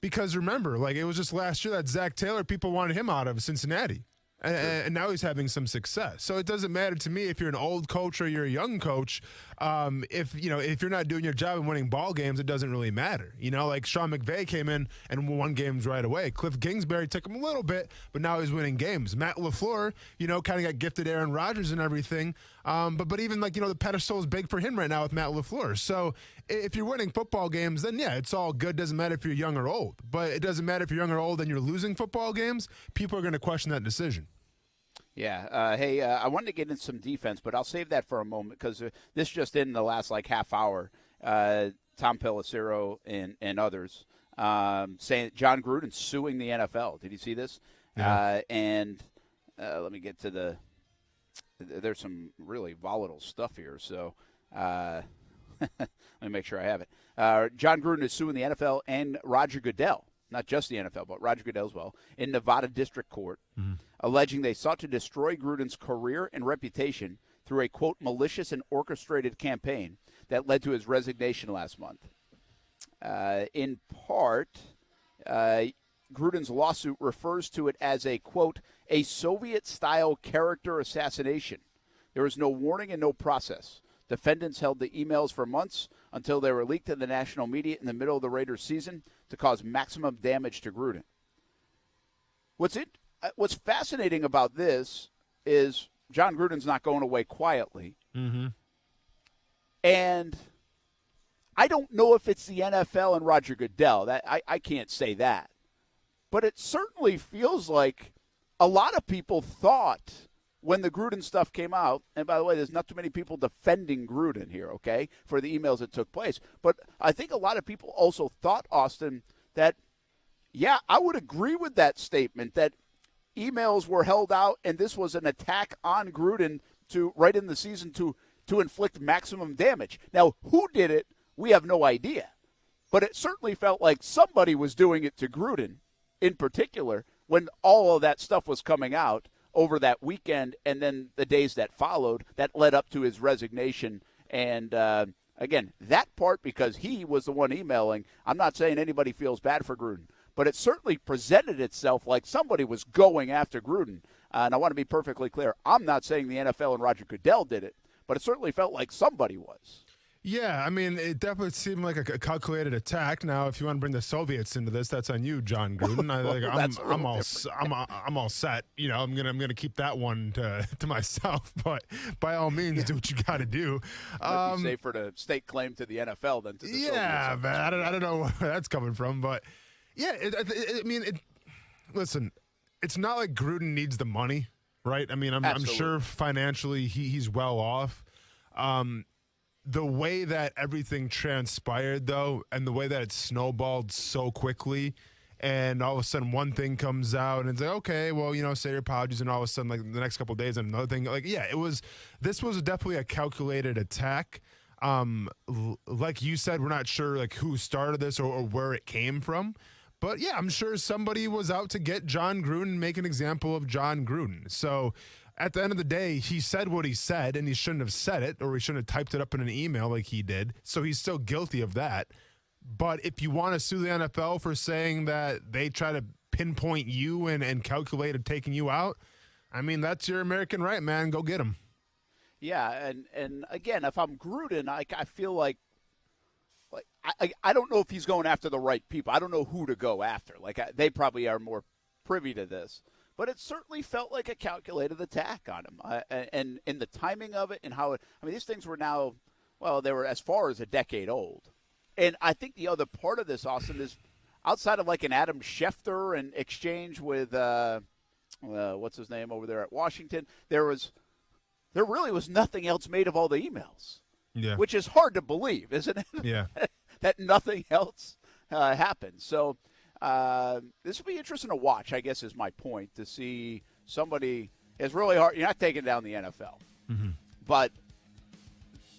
Because remember, like, it was just last year that Zach Taylor, people wanted him out of Cincinnati. And now he's having some success. So it doesn't matter to me if you're an old coach or you're a young coach. If you're not doing your job and winning ball games, it doesn't really matter. Like Sean McVay came in and won games right away. Cliff Kingsbury took him a little bit, but now he's winning games. Matt LaFleur, kind of got gifted Aaron Rodgers and everything. But even the pedestal is big for him right now with Matt LaFleur. So if you're winning football games, then yeah, it's all good. Doesn't matter if you're young or old. But it doesn't matter if you're young or old and you're losing football games. People are going to question that decision. Yeah. I wanted to get into some defense, but I'll save that for a moment because this just in the last half hour. Tom Pelissero and others saying John Gruden suing the NFL. Did you see this? Yeah. Let me get to there's some really volatile stuff here. So let me make sure I have it. John Gruden is suing the NFL and Roger Goodell. Not just the NFL, but Roger Goodell as well, in Nevada District Court, alleging they sought to destroy Gruden's career and reputation through a, quote, malicious and orchestrated campaign that led to his resignation last month. In part, Gruden's lawsuit refers to it as a, quote, a Soviet-style character assassination. There was no warning and no process. Defendants held the emails for months until they were leaked to the national media in the middle of the Raiders' season to cause maximum damage to Gruden. What's fascinating about this is John Gruden's not going away quietly. Mm-hmm. And I don't know if it's the NFL and Roger Goodell. I can't say that. But it certainly feels like a lot of people thought when the Gruden stuff came out, and by the way, there's not too many people defending Gruden here, okay, for the emails that took place. But I think a lot of people also thought, Austin, that, yeah, I would agree with that statement, that emails were held out and this was an attack on Gruden to right in the season to inflict maximum damage. Now, who did it, we have no idea. But it certainly felt like somebody was doing it to Gruden in particular when all of that stuff was coming out over that weekend and then the days that followed that led up to his resignation. And, again, that part, because he was the one emailing, I'm not saying anybody feels bad for Gruden, but it certainly presented itself like somebody was going after Gruden. And I want to be perfectly clear, I'm not saying the NFL and Roger Goodell did it, but it certainly felt like somebody was. Yeah, I mean, it definitely seemed like a calculated attack. Now, if you want to bring the Soviets into this, that's on you, John Gruden. I'm all set. You know, I'm gonna keep that one to myself. But by all means, do what you got to do. Might be safer to stake claim to the NFL than to the Soviets. Yeah, man. I don't know where that's coming from, but yeah, listen, it's not like Gruden needs the money, right? I mean, I'm sure financially he's well off. The way that everything transpired, though, and the way that it snowballed so quickly, and all of a sudden one thing comes out, and it's like, okay, well, you know, say your apologies, and all of a sudden, like the next couple of days, and another thing, like, yeah, this was definitely a calculated attack. Like you said, we're not sure like who started this or where it came from, but yeah, I'm sure somebody was out to get John Gruden and make an example of John Gruden. So at the end of the day, he said what he said, and he shouldn't have said it, or he shouldn't have typed it up in an email like he did. So he's still guilty of that. But if you want to sue the NFL for saying that they try to pinpoint you and calculated taking you out, I mean, that's your American right, man. Go get him. Yeah, and again, if I'm Gruden, I feel like I don't know if he's going after the right people. I don't know who to go after. They probably are more privy to this. But it certainly felt like a calculated attack on him. And in the timing of it and how it – I mean, these things were now – well, they were as far as a decade old. And I think the other part of this, Austin, is outside of like an Adam Schefter and exchange with what's his name over there at Washington, there really was nothing else made of all the emails. Yeah. Which is hard to believe, isn't it? Yeah. That nothing else happened. So – this will be interesting to watch, I guess, is my point, to see somebody. It's really hard. You're not taking down the NFL. Mm-hmm. But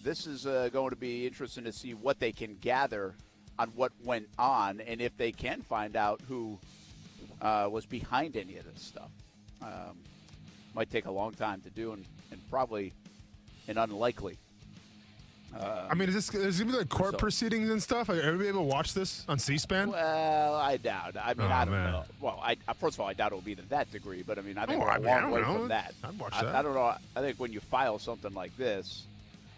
this is going to be interesting to see what they can gather on what went on and if they can find out who was behind any of this stuff. Might take a long time to do and probably an unlikely. I mean, there's going to be like court proceedings and stuff? Are everybody able to watch this on C-SPAN? Well, I doubt. I mean, I don't know. Well, first of all, I doubt it will be to that degree, but I mean, I think we're a long way from that. I'd watch that. I don't know. I think when you file something like this,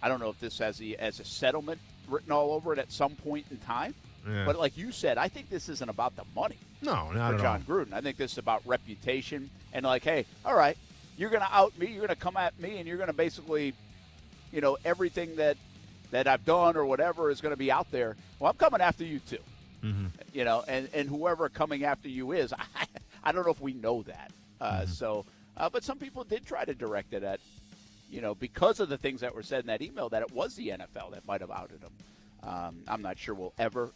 I don't know if this has a settlement written all over it at some point in time. Yeah. But like you said, I think this isn't about the money. No, not for John Gruden. I think this is about reputation and like, hey, all right, you're going to out me, you're going to come at me, and you're going to basically, you know, everything that I've done or whatever is going to be out there. Well, I'm coming after you too. Mm-hmm. You know, and whoever coming after you is, I don't know if we know that. But some people did try to direct it at, you know, because of the things that were said in that email, that it was the NFL that might have outed him. I'm not sure we'll ever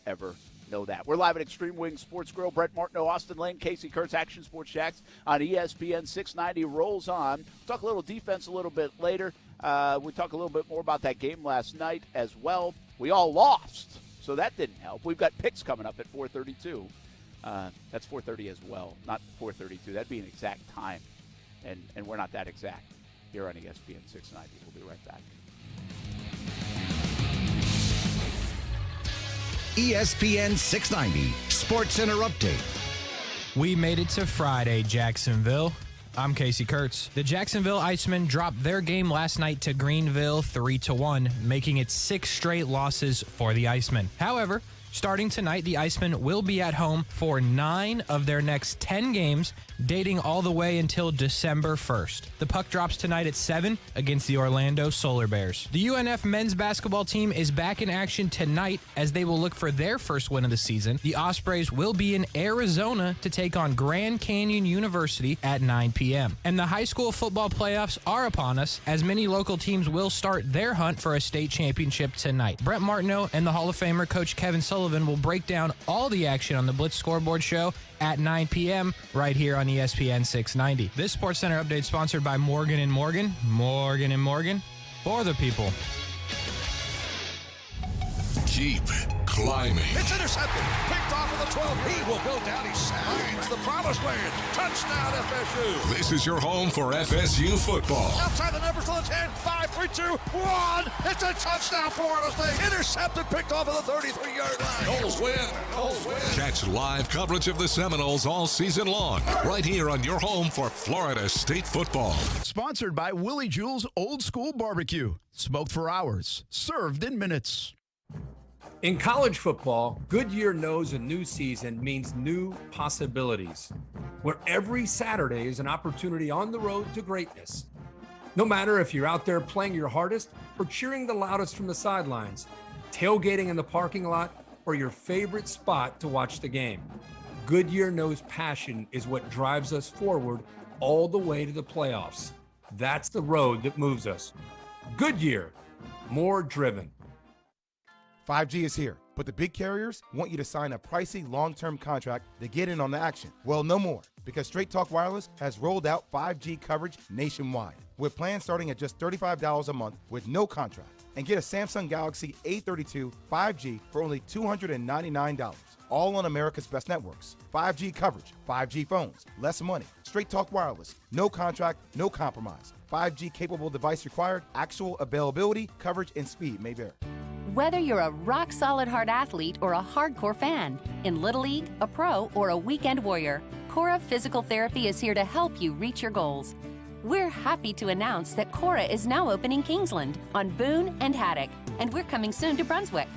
know that. We're live at Extreme Wing Sports Grill. Brett Martineau, Austin Lane, Casey Kurtz, Action Sports Jacks on ESPN 690 rolls on. We'll talk a little defense a little bit later. We talk a little bit more about that game last night as well. We all lost, so that didn't help. We've got picks coming up at 4:32. That's 4:30 as well, not 4:32. That'd be an exact time, and we're not that exact here on ESPN 690. We'll be right back. ESPN 690 Sports Center Update. We made it to Friday, Jacksonville. I'm Casey Kurtz. The Jacksonville Icemen dropped their game last night to Greenville 3-1, making it 6 straight losses for the Icemen. However, Starting tonight, the Icemen will be at home for 9 of their next 10 games, dating all the way until December 1st. The puck drops tonight at 7 against the Orlando Solar Bears. The UNF men's basketball team is back in action tonight as they will look for their first win of the season. The Ospreys will be in Arizona to take on Grand Canyon University at 9 p.m. And the high school football playoffs are upon us as many local teams will start their hunt for a state championship tonight. Brent Martineau and the Hall of Famer Coach Kevin Sullivan will break down all the action on the Blitz Scoreboard Show at 9 p.m. right here on ESPN 690. This SportsCenter update sponsored by Morgan & Morgan. Morgan & Morgan for the people. Keep climbing. It's intercepted. Picked off of the 12. He will go down. He finds the promised land. Touchdown, FSU. This is your home for FSU football. Outside the numbers to the 10. 5, 3, 2, 1. It's a touchdown, Florida State. Intercepted. Picked off of the 33-yard line. Noles win. Noles win. Catch live coverage of the Seminoles all season long, right here on your home for Florida State football. Sponsored by Willie Jewell's Old School Barbecue. Smoked for hours. Served in minutes. In college football, Goodyear knows a new season means new possibilities, where every Saturday is an opportunity on the road to greatness. No matter if you're out there playing your hardest or cheering the loudest from the sidelines, tailgating in the parking lot, or your favorite spot to watch the game, Goodyear knows passion is what drives us forward all the way to the playoffs. That's the road that moves us. Goodyear, more driven. 5G is here, but the big carriers want you to sign a pricey long-term contract to get in on the action. Well, no more, because Straight Talk Wireless has rolled out 5G coverage nationwide, with plans starting at just $35 a month with no contract. And get a Samsung Galaxy A32 5G for only $299, all on America's best networks. 5G coverage, 5G phones, less money. Straight Talk Wireless, no contract, no compromise. 5G capable device required, actual availability, coverage, and speed may vary. Whether you're a rock-solid hard athlete or a hardcore fan, in Little League, a pro, or a weekend warrior, Cora Physical Therapy is here to help you reach your goals. We're happy to announce that Cora is now open in Kingsland, on Boone and Haddock, and we're coming soon to Brunswick.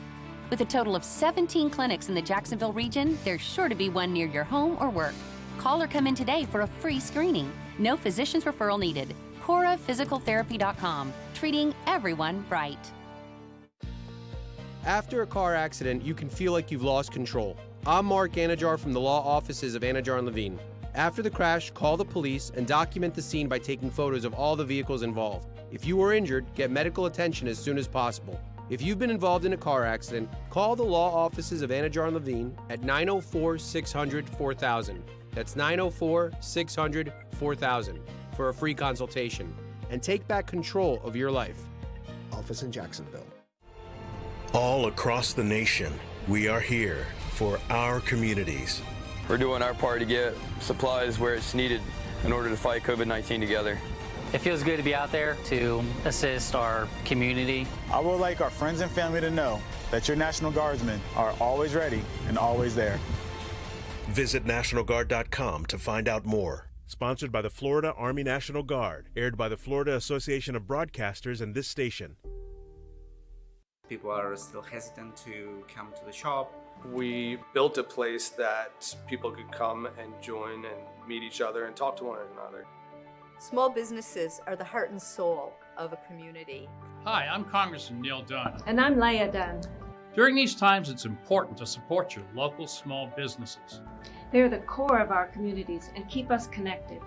With a total of 17 clinics in the Jacksonville region, there's sure to be one near your home or work. Call or come in today for a free screening. No physician's referral needed. CoraPhysicalTherapy.com, treating everyone right. After a car accident, you can feel like you've lost control. I'm Mark Anajar from the law offices of Anajar & Levine. After the crash, call the police and document the scene by taking photos of all the vehicles involved. If you were injured, get medical attention as soon as possible. If you've been involved in a car accident, call the law offices of Anajar & Levine at 904-600-4000. That's 904-600-4000 for a free consultation. And take back control of your life. Office in Jacksonville. All across the nation, we are here for our communities. We're doing our part to get supplies where it's needed in order to fight COVID-19 together. It feels good to be out there to assist our community. I would like our friends and family to know that your National Guardsmen are always ready and always there. Visit NationalGuard.com to find out more. Sponsored by the Florida Army National Guard. Aired by the Florida Association of Broadcasters and this station. People are still hesitant to come to the shop. We built a place that people could come and join and meet each other and talk to one another. Small businesses are the heart and soul of a community. Hi, I'm Congressman Neil Dunn. And I'm Leah Dunn. During these times, it's important to support your local small businesses. They're the core of our communities and keep us connected.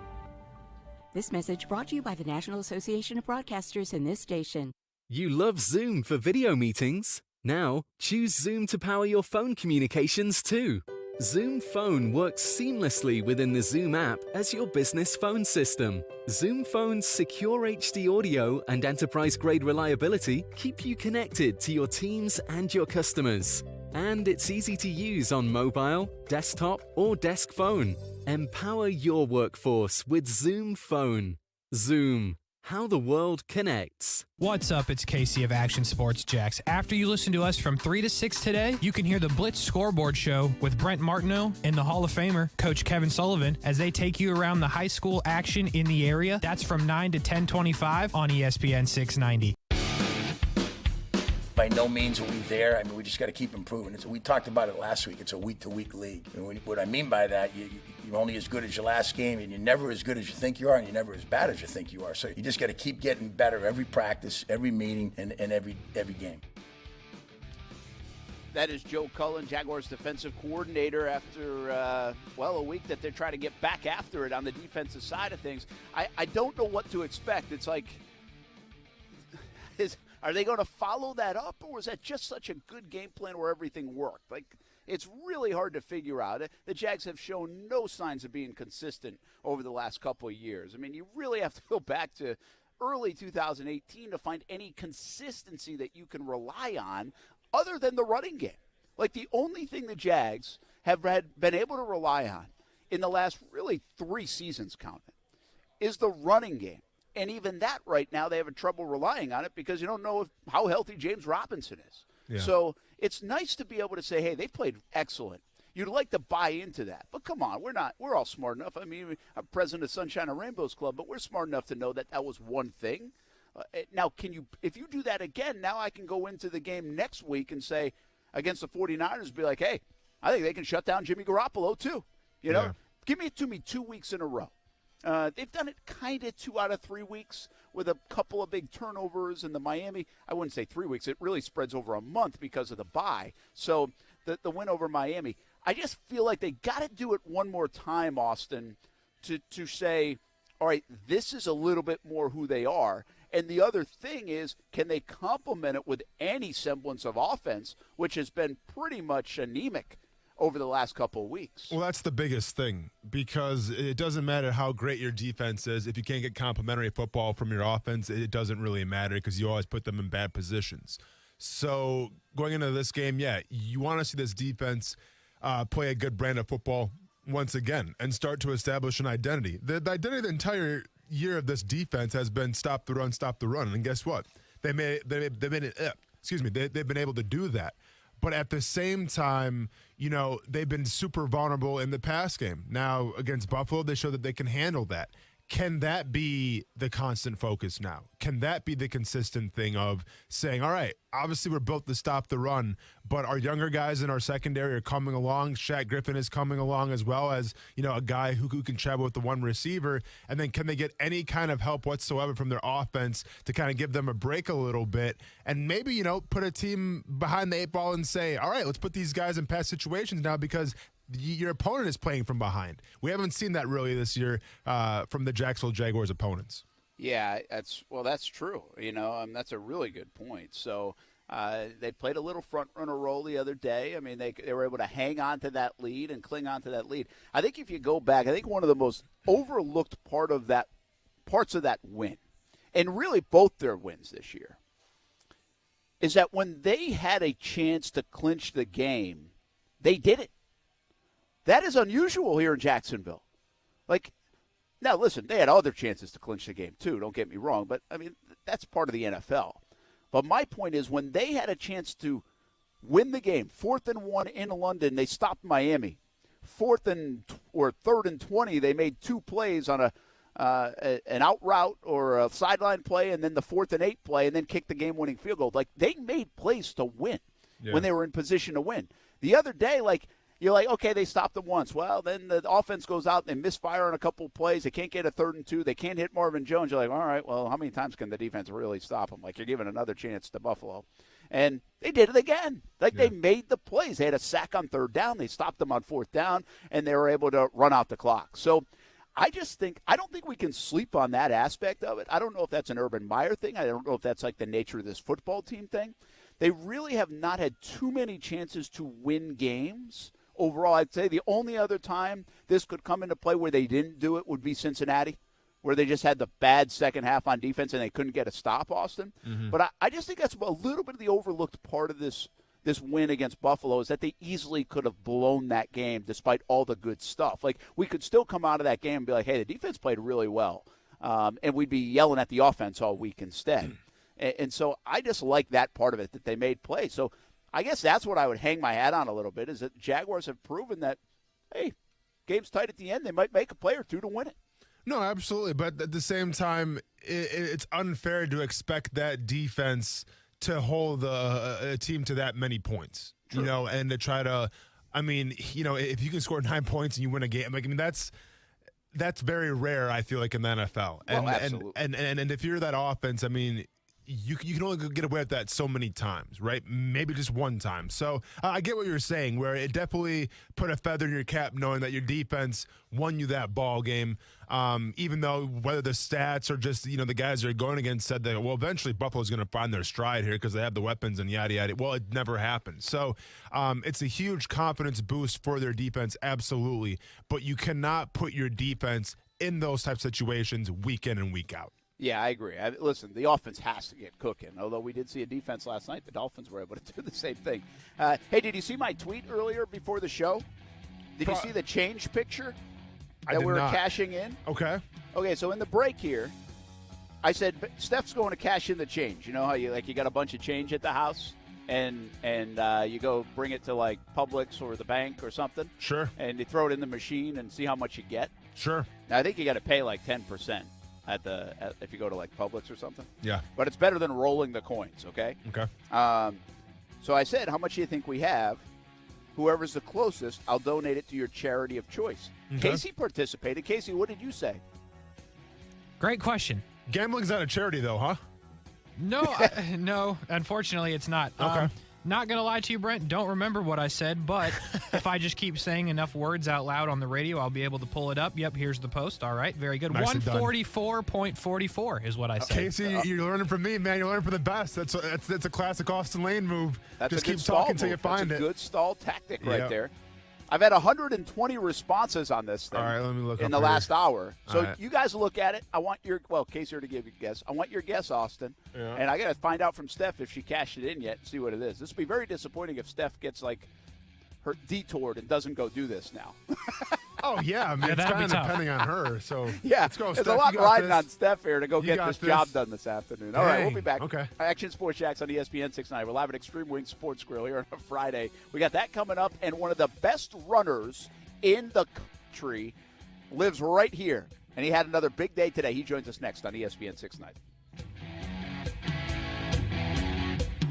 This message brought to you by the National Association of Broadcasters and this station. You love Zoom for video meetings? Now, choose Zoom to power your phone communications too. Zoom Phone works seamlessly within the Zoom app as your business phone system. Zoom Phone's secure HD audio and enterprise-grade reliability keep you connected to your teams and your customers. And it's easy to use on mobile, desktop, or desk phone. Empower your workforce with Zoom Phone. Zoom. How the world connects. What's up? It's Casey of Action Sports Jacks. After you listen to us from 3 to 6 today, you can hear the Blitz Scoreboard Show with Brent Martineau and the Hall of Famer, Coach Kevin Sullivan, as they take you around the high school action in the area. That's from 9 to 10:25 on ESPN 690. By no means are we there. I mean, we just got to keep improving. We talked about it last week. It's a week-to-week league. And what I mean by that, you're only as good as your last game, and you're never as good as you think you are, and you're never as bad as you think you are. So you just got to keep getting better every practice, every meeting, and every game. That is Joe Cullen, Jaguars defensive coordinator, after, a week that they're trying to get back after it on the defensive side of things. I don't know what to expect. It's like, are they going to follow that up, or was that just such a good game plan where everything worked? Like, it's really hard to figure out. The Jags have shown no signs of being consistent over the last couple of years. I mean, you really have to go back to early 2018 to find any consistency that you can rely on other than the running game. Like, the only thing the Jags have been able to rely on in the last really 3 seasons counted is the running game. And even that right now, they have trouble relying on it because you don't know how healthy James Robinson is. Yeah. So it's nice to be able to say, hey, they played excellent. You'd like to buy into that. But come on, we're all smart enough. I mean, I'm president of Sunshine and Rainbows Club, but we're smart enough to know that was one thing. Now, if you do that again, now I can go into the game next week and say, against the 49ers, be like, hey, I think they can shut down Jimmy Garoppolo too. You know, give it to me 2 weeks in a row. They've done it kind of 2 out of 3 weeks with a couple of big turnovers in the Miami. I wouldn't say 3 weeks. It really spreads over a month because of the bye. So the win over Miami, I just feel like they got to do it one more time, Austin, to say, all right, this is a little bit more who they are. And the other thing is, can they complement it with any semblance of offense, which has been pretty much anemic over the last couple of weeks? Well, that's the biggest thing, because it doesn't matter how great your defense is. If you can't get complimentary football from your offense, it doesn't really matter because you always put them in bad positions. So going into this game, you want to see this defense play a good brand of football once again and start to establish an identity. The identity of the entire year of this defense has been stop the run. And guess what? They've been able to do that. But at the same time, they've been super vulnerable in the pass game. Now, against Buffalo, they show that they can handle that. Can that be the constant focus now? Can that be the consistent thing of saying, all right, obviously we're built to stop the run, but our younger guys in our secondary are coming along. Shaq Griffin is coming along, as well as, a guy who can travel with the one receiver. And then can they get any kind of help whatsoever from their offense to kind of give them a break a little bit? And maybe, put a team behind the 8 ball and say, all right, let's put these guys in pass situations now because your opponent is playing from behind. We haven't seen that really this year from the Jacksonville Jaguars opponents. Yeah, that's true. That's a really good point. So they played a little front runner role the other day. I mean, they were able to hang on to that lead and cling on to that lead. I think if you go back, I think one of the most overlooked parts of that win, and really both their wins this year, is that when they had a chance to clinch the game, they did it. That is unusual here in Jacksonville. Now listen, they had other chances to clinch the game too, don't get me wrong, but I mean, that's part of the NFL. But my point is, when they had a chance to win the game, 4th and 1 in London, they stopped Miami. 3rd and 20, they made 2 plays on an out route or a sideline play, and then the 4th and 8 play, and then kicked the game-winning field goal. They made plays to win when they were in position to win. The other day, you're like, okay, they stopped them once. Well, then the offense goes out and they misfire on a couple of plays. They can't get a 3rd and 2. They can't hit Marvin Jones. You're like, all right, well, how many times can the defense really stop them? You're giving another chance to Buffalo. And they did it again. They made the plays. They had a sack on 3rd down. They stopped them on 4th down, and they were able to run out the clock. So I don't think we can sleep on that aspect of it. I don't know if that's an Urban Meyer thing. I don't know if that's the nature of this football team thing. They really have not had too many chances to win games. Overall, I'd say the only other time this could come into play where they didn't do it would be Cincinnati, where they just had the bad second half on defense and they couldn't get a stop, Austin. Mm-hmm. But I just think that's a little bit of the overlooked part of this win against Buffalo, is that they easily could have blown that game despite all the good stuff. We could still come out of that game and be like, hey, the defense played really well, and we'd be yelling at the offense all week instead. And so I just like that part of it, that they made plays. So I guess that's what I would hang my hat on a little bit, is that Jaguars have proven that, hey, game's tight at the end. They might make a play or two to win it. No, absolutely. But at the same time, it's unfair to expect that defense to hold a team to that many points, you know, and to try to, I mean, you know, if you can score 9 points and you win a game, like, I mean, that's very rare, I feel like, in the NFL. And, absolutely. And if you're that offense, I mean, you can only get away with that so many times, right? Maybe just one time. So I get what you're saying, where it definitely put a feather in your cap knowing that your defense won you that ball game, even though whether the stats or just, you know, the guys they're going against said that, well, eventually Buffalo's going to find their stride here because they have the weapons and yada, yada. Well, it never happened. So it's a huge confidence boost for their defense, absolutely. But you cannot put your defense in those type of situations week in and week out. Yeah, I agree. Listen, the offense has to get cooking. Although we did see a defense last night, the Dolphins were able to do the same thing. Hey, did you see my tweet earlier before the show? Did you see the change picture that we were cashing in? Okay. Okay, so in the break here, I said, Steph's going to cash in the change. You know how you got a bunch of change at the house? And you go bring it to, like, Publix or the bank or something? Sure. And you throw it in the machine and see how much you get? Sure. Now, I think you got to pay, like, 10%. If you go to, like, Publix or something. Yeah. But it's better than rolling the coins, okay? Okay. So I said, how much do you think we have? Whoever's the closest, I'll donate it to your charity of choice. Okay. Casey participated. Casey, what did you say? Great question. Gambling's not a charity, though, huh? No, no. Unfortunately, it's not. Okay. Not going to lie to you, Brent. Don't remember what I said, but if I just keep saying enough words out loud on the radio, I'll be able to pull it up. Yep, here's the post. All right, very good. 144.44 is what I said. Casey, you're learning from me, man. You're learning from the best. That's a classic Austin Lane move. That's just a good keep talking stall until you move. find That's it. a good stall tactic right there. I've had 120 responses on this thing. All right, let me look in up the here. last hour. So right. you guys look at it. I want your Casey to give you a guess. I want your guess, Austin. Yeah. And I got to find out from Steph if she cashed it in yet and see what it is. This would be very disappointing if Steph gets like her detoured and doesn't go do this now. Oh yeah, I mean, it's kind of depending on her. So yeah, let's go. There's Steph, a lot you got riding this. on Steph here to go You get this got job done this afternoon. All right, we'll be back. Okay. Action Sports Jacks on ESPN 690. We're live at Extreme Wing Sports Grill here on a Friday. We got that coming up, and one of the best runners in the country lives right here, and he had another big day today. He joins us next on ESPN 690.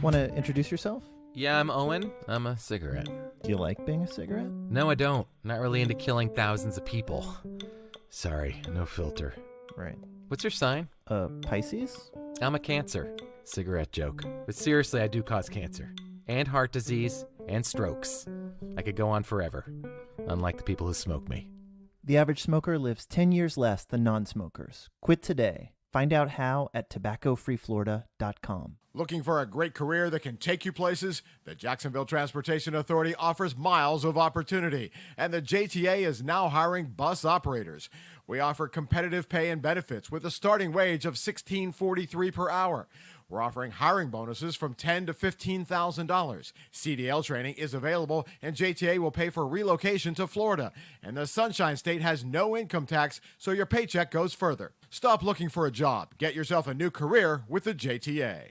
Want to introduce yourself? Yeah, I'm Owen. I'm a cigarette. Do you like being a cigarette? No, I don't. Not really into killing thousands of people. Sorry, no filter. Right. What's your sign? Pisces? I'm a Cancer. Cigarette joke. But seriously, I do cause cancer. And heart disease. And strokes. I could go on forever. Unlike the people who smoke me. The average smoker lives 10 years less than non-smokers. Quit today. Find out how at tobaccofreeflorida.com. Looking for a great career that can take you places? The Jacksonville Transportation Authority offers miles of opportunity, and the JTA is now hiring bus operators. We offer competitive pay and benefits with a starting wage of $16.43 per hour. We're offering hiring bonuses from $10,000 to $15,000. CDL training is available, and JTA will pay for relocation to Florida. And the Sunshine State has no income tax, so your paycheck goes further. Stop looking for a job. Get yourself a new career with the JTA.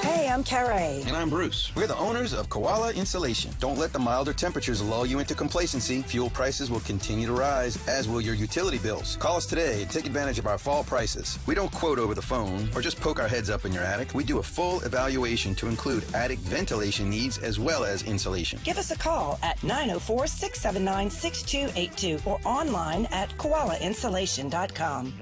Hey, I'm Carrie. And I'm Bruce. We're the owners of Koala Insulation. Don't let the milder temperatures lull you into complacency. Fuel prices will continue to rise, as will your utility bills. Call us today and take advantage of our fall prices. We don't quote over the phone or just poke our heads up in your attic. We do a full evaluation to include attic ventilation needs as well as insulation. Give us a call at 904-679-6282 or online at koalainsulation.com.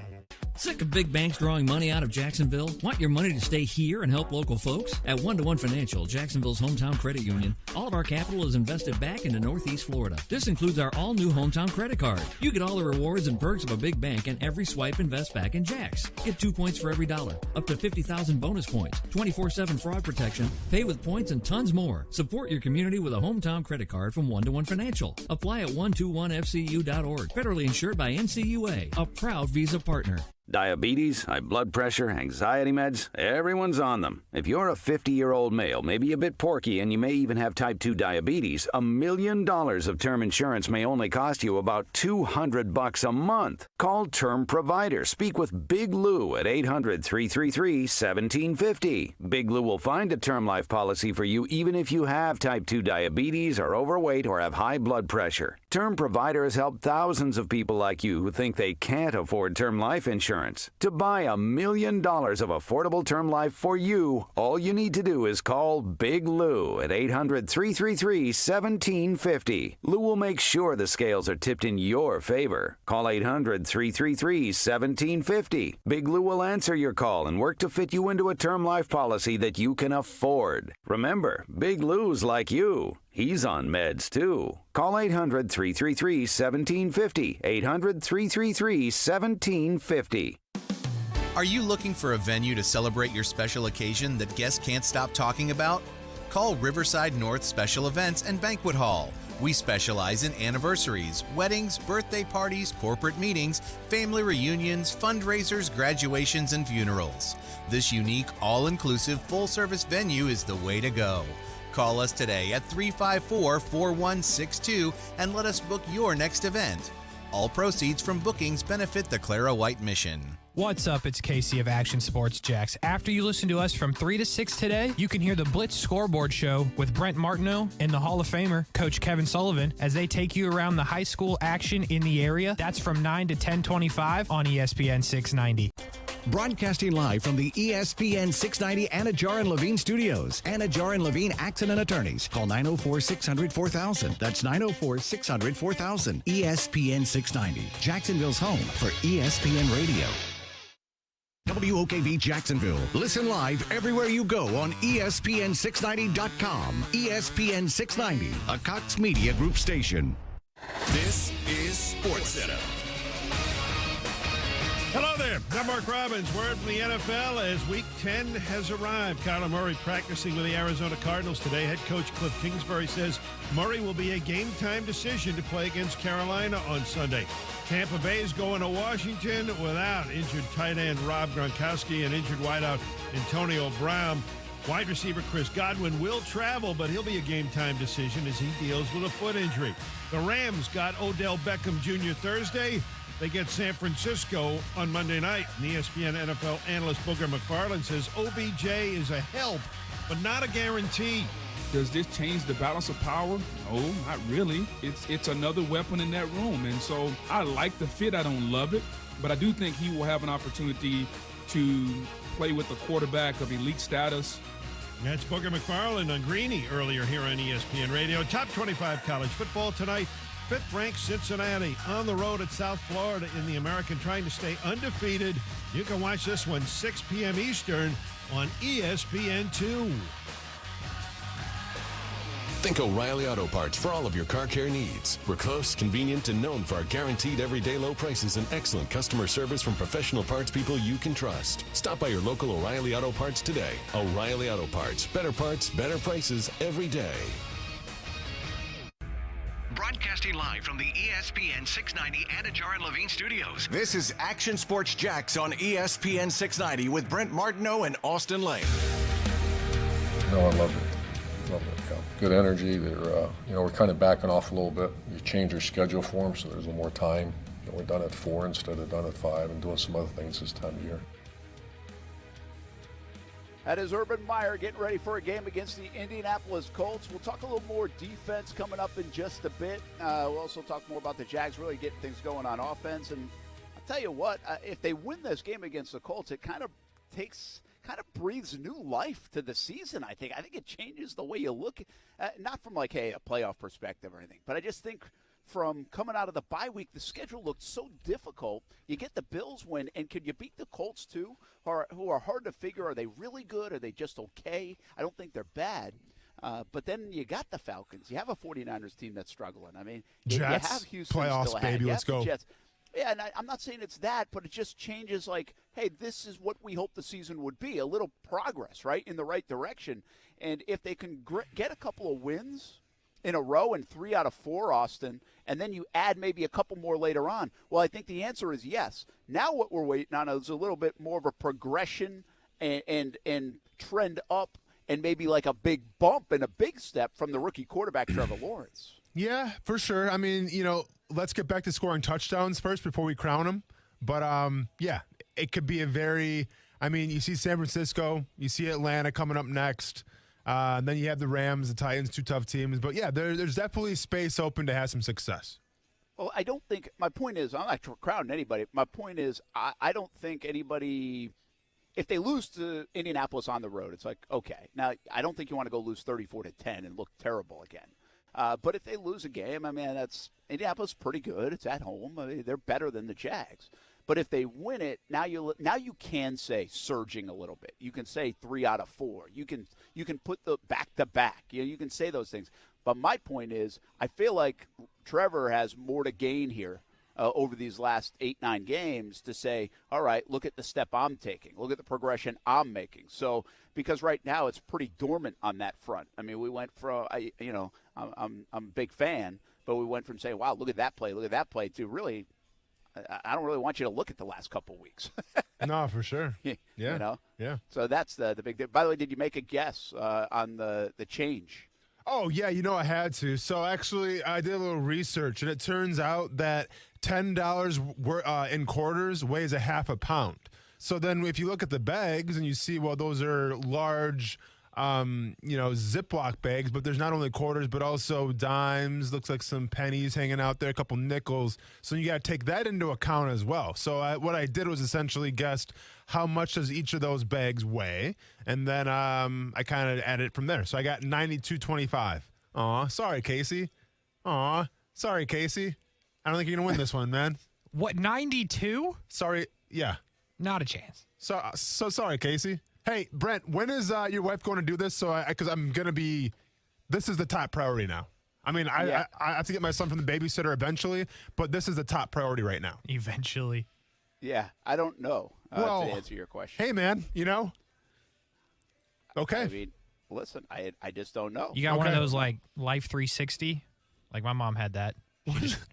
Sick of big banks drawing money out of Jacksonville? Want your money to stay here and help local folks? At 1-to-1 Financial, Jacksonville's hometown credit union, all of our capital is invested back into Northeast Florida. This includes our all-new hometown credit card. You get all the rewards and perks of a big bank, and every swipe invests back in Jax. Get 2 points for every $1, up to 50,000 bonus points, 24/7 fraud protection, pay with points, and tons more. Support your community with a hometown credit card from 1-to-1 Financial. Apply at 121fcu.org. Federally insured by NCUA, a proud Visa partner. Diabetes, high blood pressure, anxiety meds, everyone's on them. If you're a 50-year-old male, maybe a bit porky, and you may even have type 2 diabetes, $1 million of term insurance may only cost you about $200 a month. Call Term Provider. Speak with Big Lou at 800-333-1750. Big Lou will find a term life policy for you even if you have type 2 diabetes, are overweight, or have high blood pressure. Term Provider has helped thousands of people like you who think they can't afford term life insurance. To buy $1 million of affordable term life for you, all you need to do is call Big Lou at 800-333-1750. Lou will make sure the scales are tipped in your favor. Call 800-333-1750. Big Lou will answer your call and work to fit you into a term life policy that you can afford. Remember, Big Lou's like you. He's on meds, too. Call 800-333-1750. 800-333-1750. Are you looking for a venue to celebrate your special occasion that guests can't stop talking about? Call Riverside North Special Events and Banquet Hall. We specialize in anniversaries, weddings, birthday parties, corporate meetings, family reunions, fundraisers, graduations, and funerals. This unique, all-inclusive, full-service venue is the way to go. Call us today at 354-4162 and let us book your next event. All proceeds from bookings benefit the Clara White Mission. What's up? It's Casey of Action Sports Jacks. After you listen to us from 3 to 6 today, you can hear the Blitz Scoreboard Show with Brent Martineau and the Hall of Famer, Coach Kevin Sullivan, as they take you around the high school action in the area. That's from 9 to 10:25 on ESPN 690. Broadcasting live from the ESPN 690 Anajar and Levine studios. Anajar and Levine Accident Attorneys. Call 904-600-4000. That's 904-600-4000. ESPN 690. Jacksonville's home for ESPN Radio. WOKV Jacksonville. Listen live everywhere you go on ESPN690.com. ESPN 690, a Cox Media Group station. This is SportsCenter. Hello there. I'm Mark Robbins. Word from the NFL as Week 10 has arrived. Kyler Murray practicing with the Arizona Cardinals today. Head coach Cliff Kingsbury says Murray will be a game-time decision to play against Carolina on Sunday. Tampa Bay is going to Washington without injured tight end Rob Gronkowski and injured wideout Antonio Brown. Wide receiver Chris Godwin will travel, but he'll be a game-time decision as he deals with a foot injury. The Rams got Odell Beckham Jr. Thursday. They get San Francisco on Monday night. And ESPN NFL analyst Booger McFarland says OBJ is a help, but not a guarantee. Does this change the balance of power? No, not really. It's another weapon in that room. And so I like the fit. I don't love it. But I do think he will have an opportunity to play with a quarterback of elite status. That's Booger McFarland on Greeny earlier here on ESPN Radio. Top 25 college football tonight. Fifth-ranked Cincinnati on the road at South Florida in the American, trying to stay undefeated. You can watch this one 6 p.m. Eastern on ESPN2. Think O'Reilly Auto Parts for all of your car care needs. We're close, convenient, and known for our guaranteed everyday low prices and excellent customer service from professional parts people you can trust. Stop by your local O'Reilly Auto Parts today. O'Reilly Auto Parts. Better parts, better prices every day. Broadcasting live from the ESPN 690 Anajar and Levine studios. This is Action Sports Jacks on ESPN 690 with Brent Martineau and Austin Lane. No, I love it. Love it. Yeah. Good energy. They're, we're kind of backing off a little bit. You change your schedule for them, so there's a little more time. We're done at 4 instead of done at 5, and doing some other things this time of year. That is Urban Meyer getting ready for a game against the Indianapolis Colts. We'll talk a little more defense coming up in just a bit. We'll also talk more about the Jags really getting things going on offense. And I'll tell you what, if they win this game against the Colts, it kind of breathes new life to the season, I think. I think it changes the way you look, not from like, hey, a playoff perspective or anything, but I just think from coming out of the bye week, the schedule looked so difficult. You get the Bills win, and could you beat the Colts too, who are hard to figure? Are they really good? Are they just okay? I don't think they're bad. But then you got the Falcons. You have a 49ers team that's struggling. I mean, Jets, you have Houston playoffs, still ahead. baby, let's go. Jets. Yeah, and I'm not saying it's that, but it just changes like, hey, this is what we hope the season would be, a little progress, right, in the right direction. And if they can get a couple of wins in a row and 3 out of 4, Austin, and then you add maybe a couple more later on, well, I think the answer is yes. Now what we're waiting on is a little bit more of a progression and trend up and maybe like a big bump and a big step from the rookie quarterback, Trevor Lawrence. Yeah, for sure. I mean, let's get back to scoring touchdowns first before we crown them. But, yeah, it could be you see San Francisco, you see Atlanta coming up next. And then you have the Rams, the Titans, 2 tough teams. But, yeah, there's definitely space open to have some success. Well, I don't think – my point is, I'm not crowding anybody. My point is I don't think anybody – if they lose to Indianapolis on the road, it's like, okay. Now, I don't think you want to go lose 34-10 and look terrible again. But if they lose a game, I mean, Indianapolis is pretty good. It's at home. I mean, they're better than the Jags. But if they win it, now you can say surging a little bit. You can say 3 out of 4. You can put the back-to-back. You can say those things. But my point is, I feel like Trevor has more to gain here over these last 8-9 games to say, all right, look at the step I'm taking. Look at the progression I'm making. So because right now it's pretty dormant on that front. I mean, we went from, I'm a big fan, but we went from saying, wow, look at that play, to really, I don't really want you to look at the last couple of weeks. No, for sure. Yeah. You know? Yeah. So that's the big thing. By the way, did you make a guess on the change? Oh, yeah, I had to. So, actually, I did a little research, and it turns out that $10 in quarters weighs a half a pound. So then if you look at the bags and you see, well, those are large, Ziploc bags, but there's not only quarters but also dimes, looks like some pennies hanging out there, a couple nickels. So you got to take that into account as well. So what I did was essentially guessed how much does each of those bags weigh, and then I kind of added it from there. So I got 92.25. Aw, sorry, Casey. Aw, sorry, Casey. I don't think you're going to win this one, man. What, 92? Sorry, yeah. Not a chance. So sorry, Casey. Hey, Brent, when is your wife going to do this? So, because I'm going to be, this is the top priority now. I mean, I have to get my son from the babysitter eventually, but this is the top priority right now. Eventually. Yeah, I don't know to answer your question. Hey, man, Okay. I mean, listen, I just don't know. You got one of those, like, Life 360? Like, my mom had that.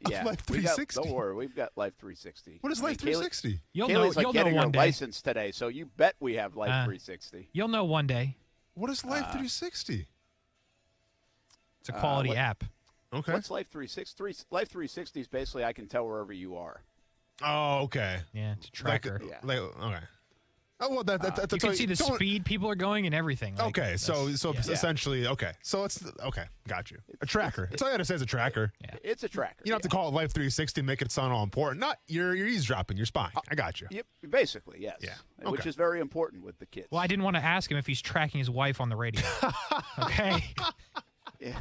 Yeah, Life 360? Don't worry, we've got Life 360. What is Life 360? Kaylee's getting her license today, so you bet we have Life 360. You'll know one day. What is Life 360? It's a quality app. Okay. What's Life 360? Life 360 is basically I can tell wherever you are. Oh, okay. Yeah, it's a tracker. Okay. Oh, well, that's you can see the speed people are going and everything. Like, okay, so essentially, okay. So it's, got you. A tracker. That's all I got to say is a tracker. Yeah. It's a tracker. You don't have to call it Life 360 and make it sound all important. Not, you're eavesdropping, you're spying. I got you. Yep, basically, yes. Yeah. Which is very important with the kids. Well, I didn't want to ask him if he's tracking his wife on the radio. Okay. Yeah.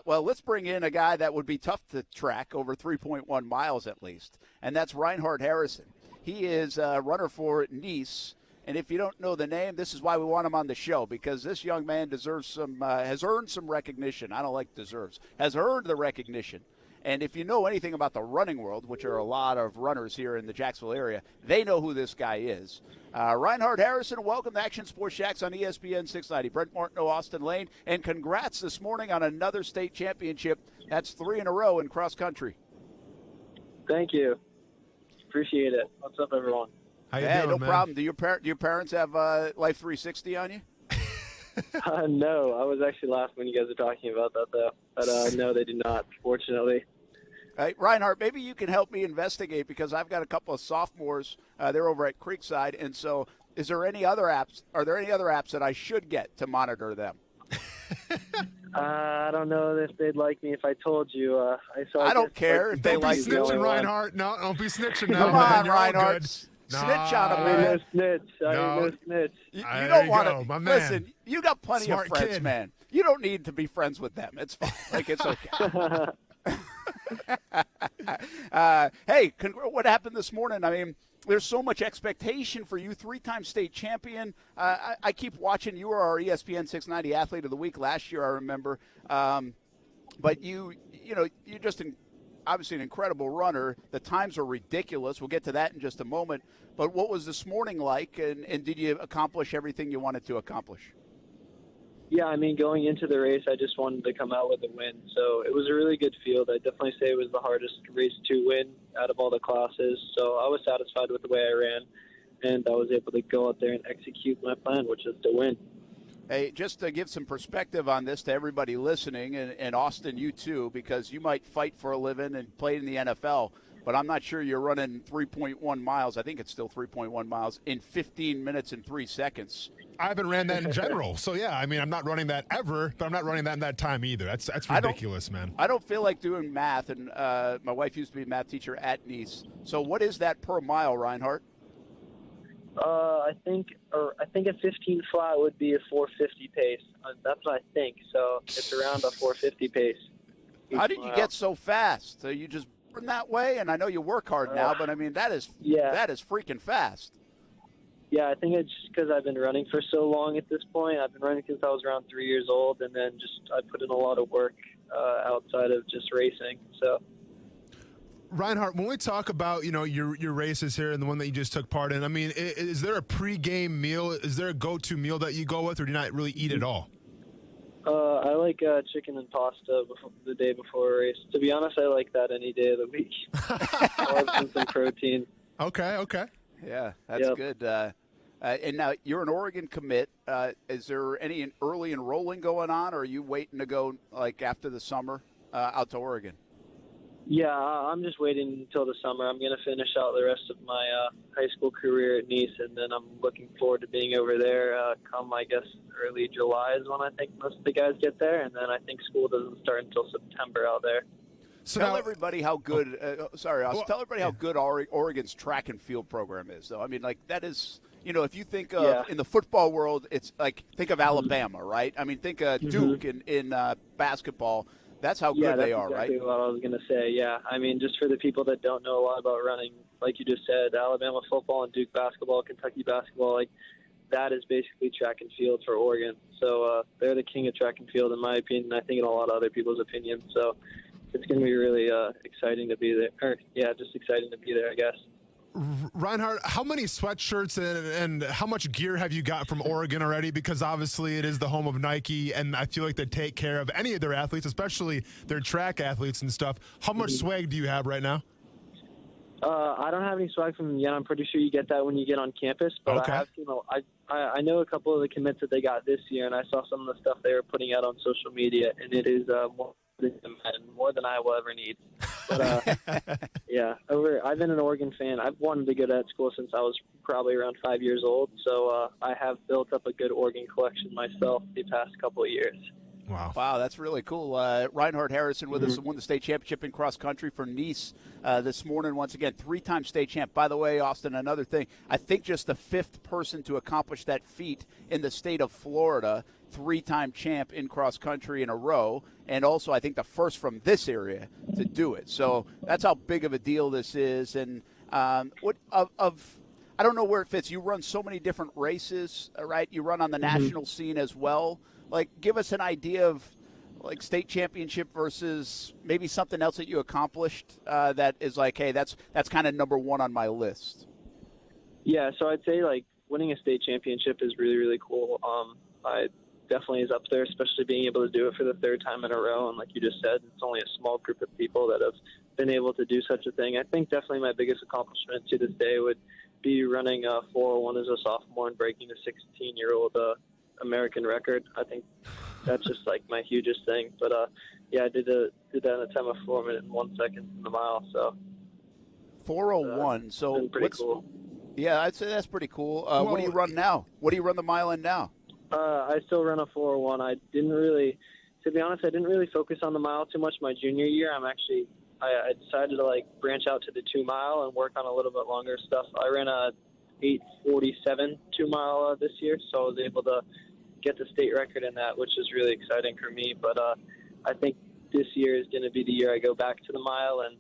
Well, let's bring in a guy that would be tough to track over 3.1 miles at least, and that's Reinhard Harrison. He is a runner for Nice, and if you don't know the name, this is why we want him on the show, because this young man deserves has earned some recognition. I don't like deserves. Has earned the recognition. And if you know anything about the running world, which are a lot of runners here in the Jacksonville area, they know who this guy is. Reinhard Harrison, welcome to Action Sports Jacks on ESPN 690. Brent Martineau, Austin Lane, and congrats this morning on another state championship. That's 3 in a row in cross country. Thank you. Appreciate it. What's up, everyone? How you doing, no man? problem. Do your parents have Life 360 on you? No, I was actually laughing when you guys were talking about that, though. But no, they do not, fortunately. Reinhard, maybe you can help me investigate, because I've got a couple of sophomores. They're over at Creekside, and so is there any other apps? Are there any other apps that I should get to monitor them? I don't know if they'd like me if I told you. I don't care if they like you. Don't be snitching, Reinhardt. No, don't be snitching now. Come on, man. Reinhardt. Snitch on him, man. I ain't no snitch. You don't want to. Listen, you got plenty Smart of friends, kid. man. You don't need to be friends with them. It's fine. Like, it's okay. Hey, what happened this morning? I mean, there's so much expectation for you, 3-time state champion. I keep watching. You were our ESPN 690 Athlete of the Week last year, I remember. But you're just obviously an incredible runner. The times are ridiculous. We'll get to that in just a moment. But what was this morning like, and did you accomplish everything you wanted to accomplish? Yeah, I mean, going into the race, I just wanted to come out with a win. So it was a really good field. I'd definitely say it was the hardest race to win out of all the classes. So I was satisfied with the way I ran, and I was able to go out there and execute my plan, which is to win. Hey, just to give some perspective on this to everybody listening, and Austin, you too, because you might fight for a living and play in the NFL. but I'm not sure you're running 3.1 miles. I think it's still 3.1 miles in 15 minutes and 3 seconds. I haven't ran that in general. So, yeah, I mean, I'm not running that ever, but I'm not running that in that time either. That's ridiculous, man. I don't feel like doing math, and my wife used to be a math teacher at Nice. So what is that per mile, Reinhardt? I think a 15 flat would be a 450 pace. That's what I think. So it's around a 450 pace. How did you get so fast? So you just run that way? And I know you work hard now, but I mean that is freaking fast. Yeah, I think it's just because I've been running for so long at this point. I've been running since I was around 3 years old, and then I put in a lot of work outside of just racing. So. Reinhardt, when we talk about, your races here and the one that you just took part in, I mean, is there a pre-game meal? Is there a go-to meal that you go with, or do you not really eat at all? I like chicken and pasta the day before a race. To be honest, I like that any day of the week. I love some protein. Okay. Yeah, that's good. And now you're an Oregon commit. Is there any early enrolling going on, or are you waiting to go like after the summer out to Oregon? Yeah, I'm just waiting until the summer. I'm going to finish out the rest of my high school career at Nice, and then I'm looking forward to being over there come, I guess, early July is when I think most of the guys get there, and then I think school doesn't start until September out there. So tell everybody how good tell everybody how good Oregon's track and field program is, though. I mean, like, that is, if you think of in the football world, it's like, think of Alabama, right? I mean, think of Duke in basketball. That's how good they are, right? That's exactly what I was going to say, yeah. I mean, just for the people that don't know a lot about running, like you just said, Alabama football and Duke basketball, Kentucky basketball, like, that is basically track and field for Oregon. So they're the king of track and field, in my opinion, I think in a lot of other people's opinions. So it's going to be really exciting to be there. Just exciting to be there, I guess. Reinhardt, how many sweatshirts and how much gear have you got from Oregon already? Because obviously it is the home of Nike, and I feel like they take care of any of their athletes, especially their track athletes and stuff. How much swag do you have right now? I don't have any swag from them yet. I'm pretty sure you get that when you get on campus. But okay. I have seen I know a couple of the commits that they got this year, and I saw some of the stuff they were putting out on social media, and it is more than I will ever need. But I've been an Oregon fan. I've wanted to go to that school since I was probably around 5 years old. So I have built up a good Oregon collection myself the past couple of years. Wow, that's really cool. Reinhardt Harrison with us, won the state championship in cross country for Nice this morning. Once again, 3-time state champ. By the way, Austin, another thing, I think just the 5th person to accomplish that feat in the state of Florida, 3-time champ in cross country in a row, and also I think the first from this area to do it. So that's how big of a deal this is. And I don't know where it fits. You run so many different races, right? You run on the national scene as well. Like, give us an idea of, like, state championship versus maybe something else that you accomplished that is like, hey, that's kind of number one on my list. Yeah, so I'd say, like, winning a state championship is really, really cool. I definitely is up there, especially being able to do it for the 3rd time in a row. And like you just said, it's only a small group of people that have been able to do such a thing. I think definitely my biggest accomplishment to this day would be running 401 as a sophomore and breaking the 16-year-old American record. I think that's just like my hugest thing. But I did that in a time of 4 minutes and 1 second in the mile. So 401. So pretty cool. Yeah, I'd say that's pretty cool. What do you run now? What do you run the mile in now? I still run a 401. To be honest, I didn't really focus on the mile too much my junior year. I decided to like branch out to the 2 mile and work on a little bit longer stuff. I ran a 8:47 2 mile this year, so I was able to get the state record in that, which is really exciting for me. But I think this year is going to be the year I go back to the mile and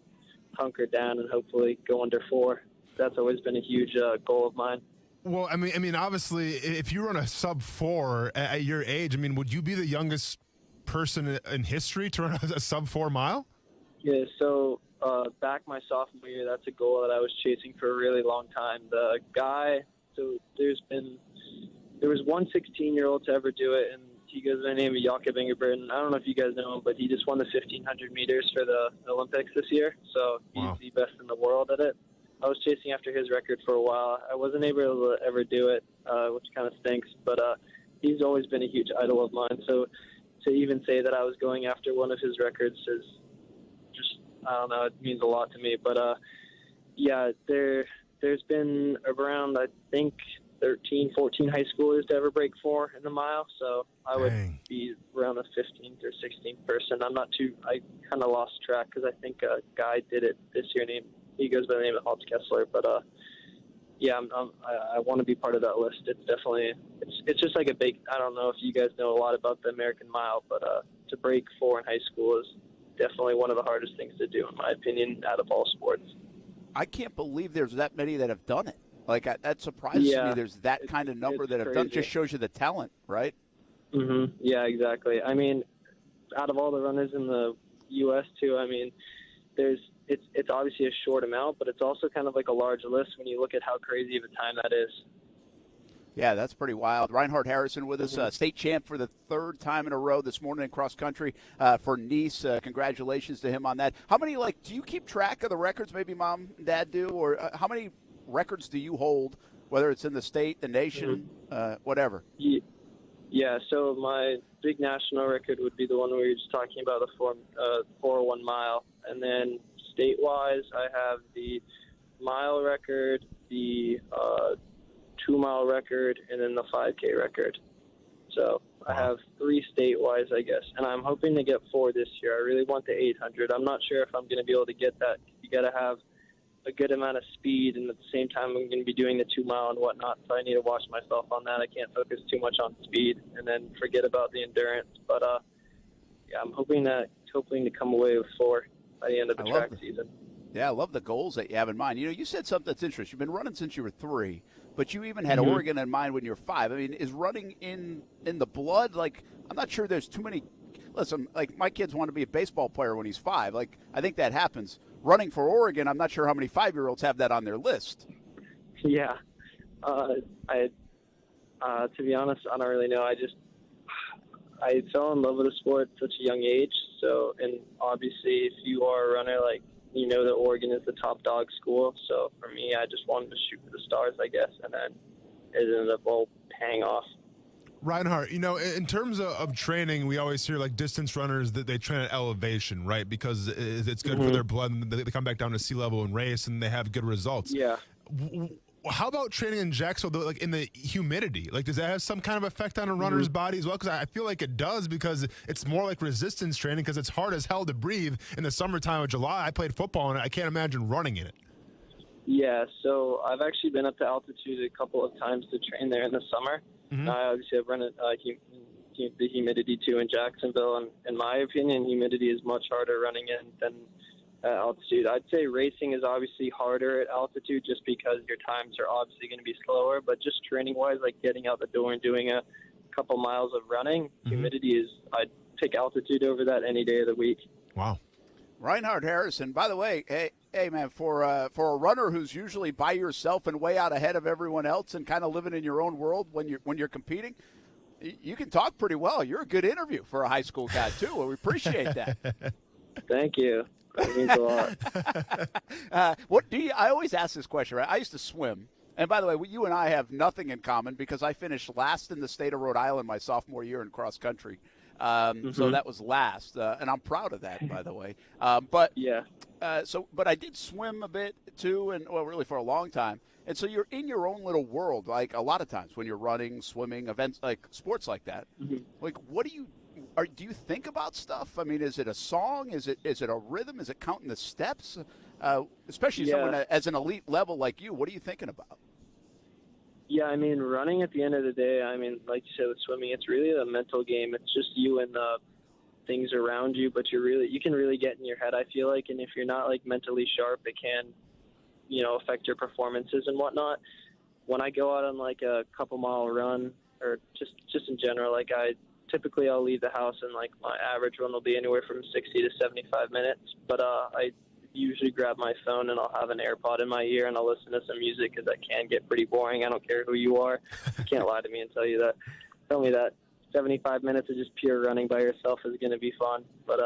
hunker down and hopefully go under 4. That's always been a huge goal of mine. Well, I mean, obviously, if you run a sub-4 at your age, I mean, would you be the youngest person in history to run a sub-4 mile? Yeah, so back my sophomore year, that's a goal that I was chasing for a really long time. There was one 16-year-old to ever do it, and he goes by the name of Jakob Ingebrigtsen. I don't know if you guys know him, but he just won the 1,500 meters for the Olympics this year, so he's the best in the world at it. I was chasing after his record for a while. I wasn't able to ever do it, which kind of stinks, but he's always been a huge idol of mine. So to even say that I was going after one of his records is just, I don't know, it means a lot to me. But yeah, there's been around, I think, 13, 14 high schoolers to ever break 4 in the mile. So I would be around the 15th or 16th person. I kind of lost track because I think a guy did it this year. He goes by the name of Hans Kessler. But yeah, I want to be part of that list. It's definitely, it's just like a big, I don't know if you guys know a lot about the American mile, but to break 4 in high school is definitely one of the hardest things to do, in my opinion, out of all sports. I can't believe there's that many that have done it. Like, that surprises me. There's that kind of number that have done it. Just shows you the talent, right? Mm-hmm. Yeah, exactly. I mean, out of all the runners in the U.S. too, I mean, it's obviously a short amount, but it's also kind of like a large list when you look at how crazy of a time that is. Yeah, that's pretty wild. Reinhard Harrison with us, state champ for the 3rd time in a row this morning in cross country for Nice. Congratulations to him on that. How many, do you keep track of the records? Maybe mom and dad do, or how many records do you hold, whether it's in the state, the nation, whatever? Yeah, so my big national record would be the one we were just talking about, the 401 mile. And then state-wise, I have the mile record, the 2-mile record, and then the 5K record. So I have 3 state-wise, I guess. And I'm hoping to get 4 this year. I really want the 800. I'm not sure if I'm going to be able to get that. You got to have a good amount of speed, and at the same time I'm going to be doing the 2-mile and whatnot, so I need to watch myself on that. I can't focus too much on speed and then forget about the endurance. But yeah, I'm hoping to come away with 4 by the end of the track season. Yeah, I love the goals that you have in mind. You know, you said something that's interesting. You've been running since you were 3, but you even had Oregon in mind when you were 5. I mean, is running in the blood? Like, I'm not sure there's too many. Listen, like, my kids want to be a baseball player when he's 5. Like, I think that happens. Running for Oregon, I'm not sure how many 5-year-olds have that on their list. Yeah. To be honest, I don't really know. I fell in love with the sport at such a young age. So, and obviously if you are a runner, like, you know that Oregon is the top dog school. So for me, I just wanted to shoot for the stars, I guess. And then it ended up all paying off. Reinhard, you know, in terms of training, we always hear like distance runners that they train at elevation, right? Because it's good for their blood, and they come back down to sea level and race, and they have good results. Yeah. How about training in Jacksonville, like in the humidity? Like, does that have some kind of effect on a runner's body as well? Because I feel like it does, because it's more like resistance training, because it's hard as hell to breathe in the summertime of July. I played football, and I can't imagine running in it. Yeah, so I've actually been up to altitude a couple of times to train there in the summer. I obviously have run it, the humidity too in Jacksonville, and in my opinion, humidity is much harder running in than at altitude. I'd say racing is obviously harder at altitude just because your times are obviously going to be slower, but just training-wise, like getting out the door and doing a couple miles of running, humidity is, I'd pick altitude over that any day of the week. Wow. Reinhard Harrison, by the way, hey man, for a runner who's usually by yourself and way out ahead of everyone else and kind of living in your own world when you're competing, you can talk pretty well. You're a good interview for a high school guy too. We appreciate that. Thank you. That means a lot. I always ask this question, right? I used to swim. And by the way, you and I have nothing in common because I finished last in the state of Rhode Island my sophomore year in cross country. So that was last, and I'm proud of that, by the way. But I did swim a bit too, and really for a long time. And so you're in your own little world, like a lot of times when you're running, swimming, events like sports like that. Like, what do you think about stuff? I mean, is it a song? Is it a rhythm? Is it counting the steps? Especially someone as an elite level like you, what are you thinking about? Yeah, I mean, running at the end of the day, I mean, like you said with swimming, it's really a mental game. It's just you and the things around you, but you can really get in your head, I feel like, and if you're not, like, mentally sharp, it can, affect your performances and whatnot. When I go out on, like, a couple-mile run, or just in general, like, I'll leave the house and, like, my average run will be anywhere from 60 to 75 minutes, but I usually grab my phone and I'll have an AirPod in my ear and I'll listen to some music because that can get pretty boring. I don't care who you are. You can't lie to me and tell me that 75 minutes of just pure running by yourself is going to be fun. But,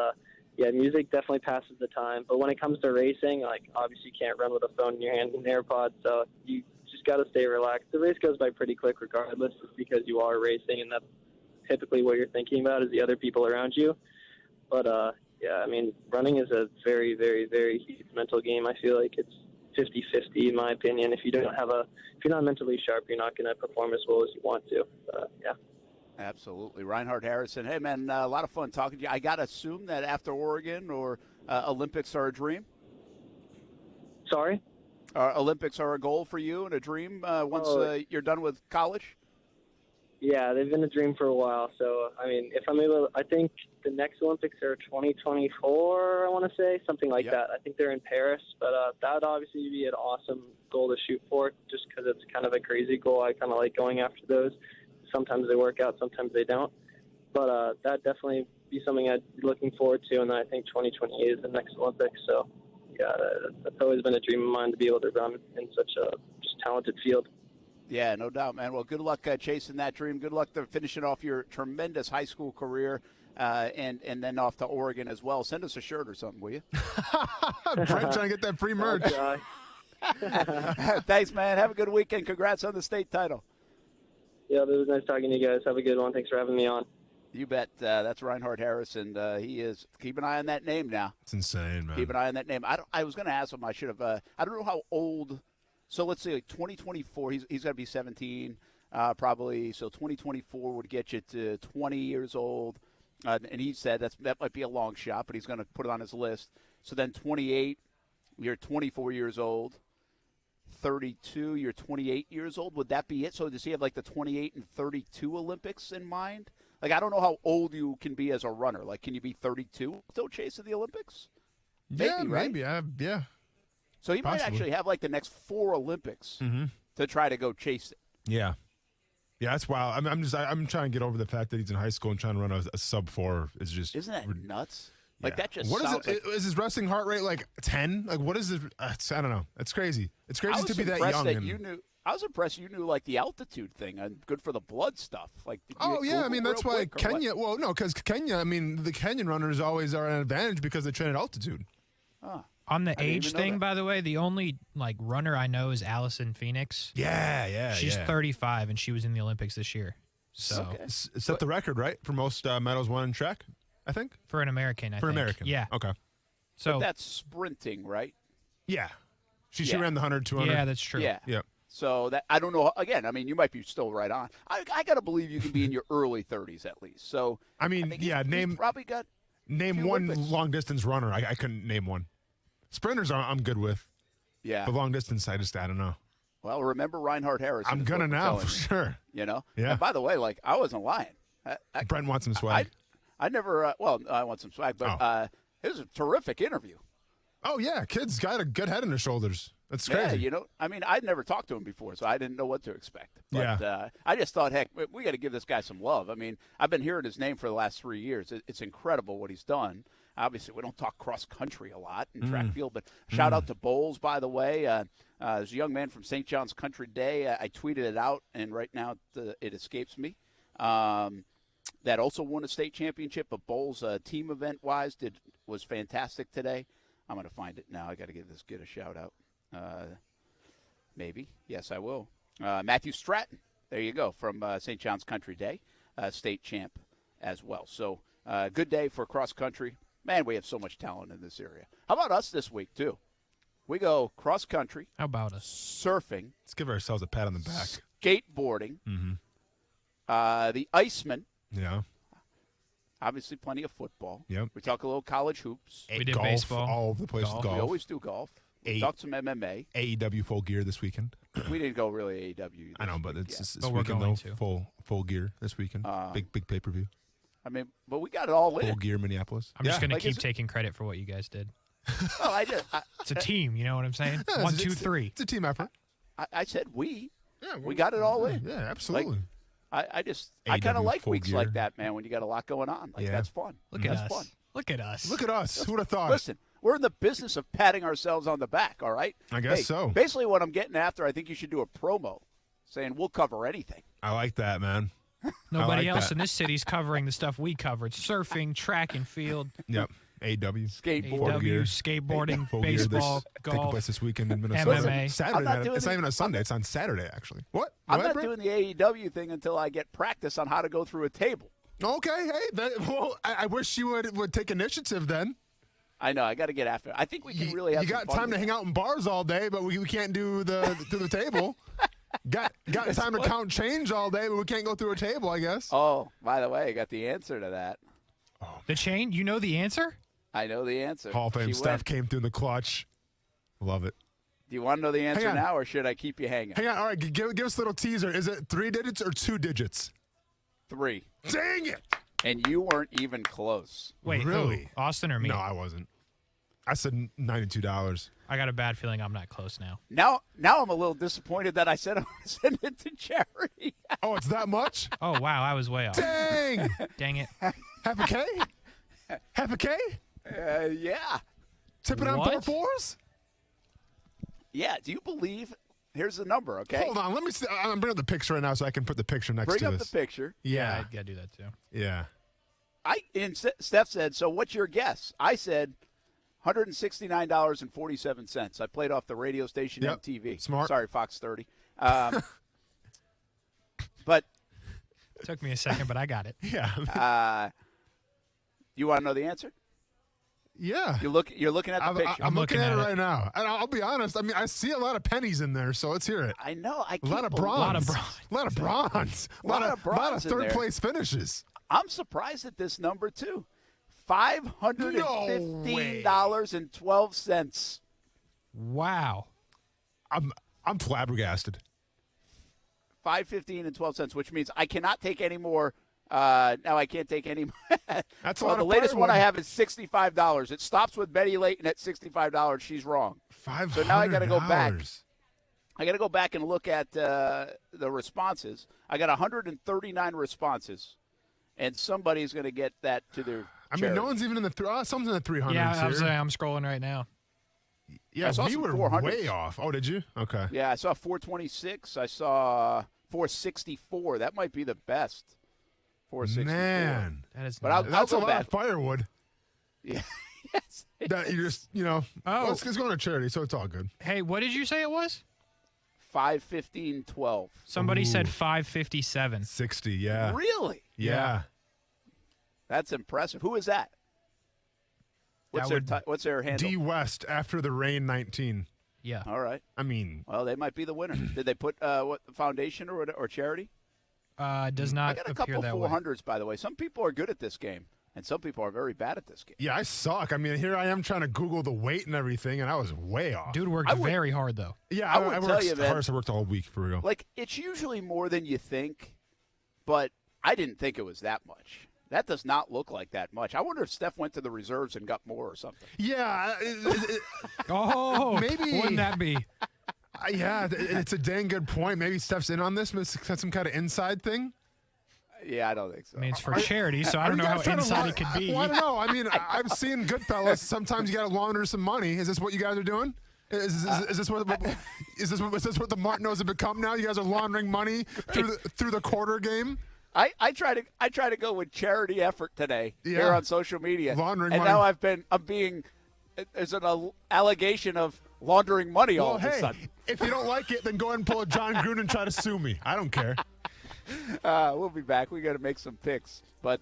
music definitely passes the time. But when it comes to racing, like, obviously you can't run with a phone in your hand and an AirPod, so you just got to stay relaxed. The race goes by pretty quick regardless, just because you are racing, and that's typically what you're thinking about is the other people around you. But, yeah, I mean, running is a very, very, very huge mental game. I feel like it's 50-50 in my opinion. If you're not mentally sharp, you're not going to perform as well as you want to. Yeah. Absolutely. Reinhard Harrison. Hey, man, a lot of fun talking to you. I got to assume that after Oregon or Olympics are a dream? Sorry? Olympics are a goal for you and a dream once you're done with college? Yeah, they've been a dream for a while. So, I mean, if I'm able, I think the next Olympics are 2024, I want to say, something like that. I think they're in Paris, but that would obviously be an awesome goal to shoot for just because it's kind of a crazy goal. I kind of like going after those. Sometimes they work out, sometimes they don't. But that definitely be something I'd be looking forward to, and then I think 2028 is the next Olympics. So, yeah, that's always been a dream of mine to be able to run in such a just talented field. Yeah, no doubt, man. Well, good luck chasing that dream. Good luck to finishing off your tremendous high school career and then off to Oregon as well. Send us a shirt or something, will you? Brent trying to get that free merch. Thanks, man. Have a good weekend. Congrats on the state title. Yeah, it was nice talking to you guys. Have a good one. Thanks for having me on. You bet. That's Reinhard Harrison. He is. Keep an eye on that name now. It's insane, man. Keep an eye on that name. I was going to ask him. I should have. I don't know how old. So let's say 2024. He's got to be 17, probably. So 2024 would get you to 20 years old. And he said that might be a long shot, but he's going to put it on his list. So then 28, you're 24 years old. 32, you're 28 years old. Would that be it? So does he have like the 28 and 32 Olympics in mind? Like, I don't know how old you can be as a runner. Like, can you be 32 still chasing the Olympics? Maybe. Yeah. So he might actually have like the next 4 Olympics to try to go chase it. Yeah. Yeah, that's wild. I'm trying to get over the fact that he's in high school and trying to run a sub-4 is just. Isn't that nuts? Yeah. Like that just. What is sounds it? like, is his resting heart rate like 10? Like what is it? I don't know. It's crazy. It's crazy to be that young. I was impressed you knew like the altitude thing and good for the blood stuff. Like. I mean that's why Kenya. Well, no, because Kenya. I mean the Kenyan runners always are an advantage because they train at altitude. On the age thing, by the way, the only like runner I know is Allison Phoenix. Yeah. She's 35 and she was in the Olympics this year. So set the record right for most medals won in track. I think for an American. For American, yeah. Okay. So that's sprinting, right? Yeah. She ran the 100, 200. Yeah, that's true. Yeah. Yep. So that I don't know. Again, I mean, you might be still right on. I got to believe you can be in your early 30s at least. So I mean, he's probably got name one long distance runner. I couldn't name one. Sprinters I'm good with. Yeah. But long distance, I don't know. Well, remember Reinhard Harrison. I'm gonna now for sure. You know. Yeah. And by the way, like I wasn't lying. Brent wants some swag. I never. I want some swag, but it was a terrific interview. Oh yeah, kid's got a good head on his shoulders. That's crazy. Yeah, I mean, I'd never talked to him before, so I didn't know what to expect. But I just thought, heck, we got to give this guy some love. I mean, I've been hearing his name for the last 3 years. It's incredible what he's done. Obviously, we don't talk cross country a lot in track field, but shout out to Bowles, by the way. There's a young man from St. John's Country Day. I tweeted it out, and right now it escapes me. That also won a state championship, but Bowles, team event-wise, was fantastic today. I'm going to find it now. I got to give this kid a shout-out. Maybe. Yes, I will. Matthew Stratton. There you go, from St. John's Country Day, state champ as well. So good day for cross-country. Man, we have so much talent in this area. How about us this week, too? We go cross-country. How about us? Surfing. Let's give ourselves a pat on the back. Skateboarding. The Iceman. Yeah. Obviously, plenty of football. Yep. We talk a little college hoops. We did golf, baseball. All over the place with golf. We always do golf. We talked some MMA. AEW full gear this weekend. We didn't go really AEW. I know, but it's this But we're weekend going though. Full gear this weekend. Big pay-per-view. I mean, but we got it all in. Full gear Minneapolis. I'm just going to keep taking credit for what you guys did. Oh, I did. It's a team, you know what I'm saying? Yeah, 1, 2, 3. It's a team effort. I said we. Yeah, we got it all in. Yeah, absolutely. I kind of like weeks gear. like that, man, when you got a lot going on. Like, that's fun. Look at us. Fun. Look at us. Look at us. Who would have thought? Listen, we're in the business of patting ourselves on the back, all right? I guess so. Basically, what I'm getting after, I think you should do a promo saying we'll cover anything. I like that, man. Nobody else in this city's covering the stuff we covered. Surfing, track and field. Yep. AW. Skateboarding, full baseball, gear taking golf. place this weekend in Minnesota. MMA. Saturday. It's not even a Sunday. It's on Saturday, actually. What? I'm not doing the AEW thing until I get practice on how to go through a table. Okay, hey, I wish you would take initiative then. I know. I got to get after it. I think we can really have You got some fun time to hang out in bars all day, but we can't do the table. Got time to count change all day, but we can't go through a table, I guess. Oh, by the way, I got the answer to that. The chain? You know the answer? I know the answer. Hall of Fame Steph came through in the clutch. Love it. Do you want to know the answer now, or should I keep you hanging? Hang on. All right, give us a little teaser. Is it 3 digits or 2 digits? 3. Dang it! And you weren't even close. Wait, really? Who? Austin or me? No, I wasn't. I said $92. I got a bad feeling I'm not close now. Now I'm a little disappointed that I said I'm going to send it to charity. Oh, it's that much? Oh, wow, I was way off. Dang! Dang it. Half a K? Half a K? Yeah. Tipping on 4-4s? Yeah. Do you believe? Here's the number, okay? Hold on. Let me see. I'm bringing up the picture right now so I can put the picture next to this. Bring up the picture. Yeah. I got to do that too. Yeah. And Steph said, so what's your guess? I said $169.47. I played off the radio station MTV. Smart. Sorry, Fox 30. But it took me a second, but I got it. Yeah. You want to know the answer? Yeah. You're looking at the picture. I'm looking at it right now. And I'll be honest. I mean, I see a lot of pennies in there, so let's hear it. I know. A lot of bronze. A lot of bronze. A lot of third-place finishes. I'm surprised at this number, too. $515.12. Wow. I'm flabbergasted. $515.12, which means I cannot take any more. Now I can't take any more. That's a lot the of latest one I firewood. have is $65. It stops with Betty Layton at $65. She's wrong. $500. So now I got to go back. I got to go back and look at the responses. I got 139 responses, and somebody's going to get that to their charity. No one's even in the someone's in the 300s. Yeah, I'm scrolling right now. Yeah, I saw we some were 400s. way off. Oh, did you? Okay. Yeah, I saw 426. I saw 464. That might be the best. 464. Man, that is. But that's I'll a go lot back. of firewood. Yeah. Yes. That you just well, it's going to charity, so it's all good. Hey, what did you say it was? 515.12. Somebody said 557. 60. Yeah. Really? Yeah. That's impressive. Who is that? What's their handle? D West after the rain 19. Yeah. All right. I mean, well, they might be the winner. Did they put what foundation or charity? Does not I got a appear couple that way. 400s, by the way. Some people are good at this game, and some people are very bad at this game. Yeah, I suck. I mean, here I am trying to Google the weight and everything, and I was way off. Dude worked very hard, though. Yeah, I I would worked tell you, man, hardest I worked all week, for real. Like, it's usually more than you think, but I didn't think it was that much. That does not look like that much. I wonder if Steph went to the reserves and got more or something. Yeah. Maybe. Wouldn't that be? Yeah, it's a dang good point. Maybe Steph's in on this. Maybe it's some kind of inside thing. Yeah, I don't think so. I mean, it's for charity, so I don't know how inside it could be. Well, I don't know. I mean, I've seen Goodfellas. Sometimes you got to launder some money. Is this what you guys are doing? Is this what the Martinos have become now? You guys are laundering money through the quarter game. I try to go with charity effort today here on social media, laundering and money. now I'm being there's an allegation of laundering money all of a sudden. If you don't like it, then go ahead and pull a John Gruden and try to sue me. I don't care. We'll be back. We got to make some picks, but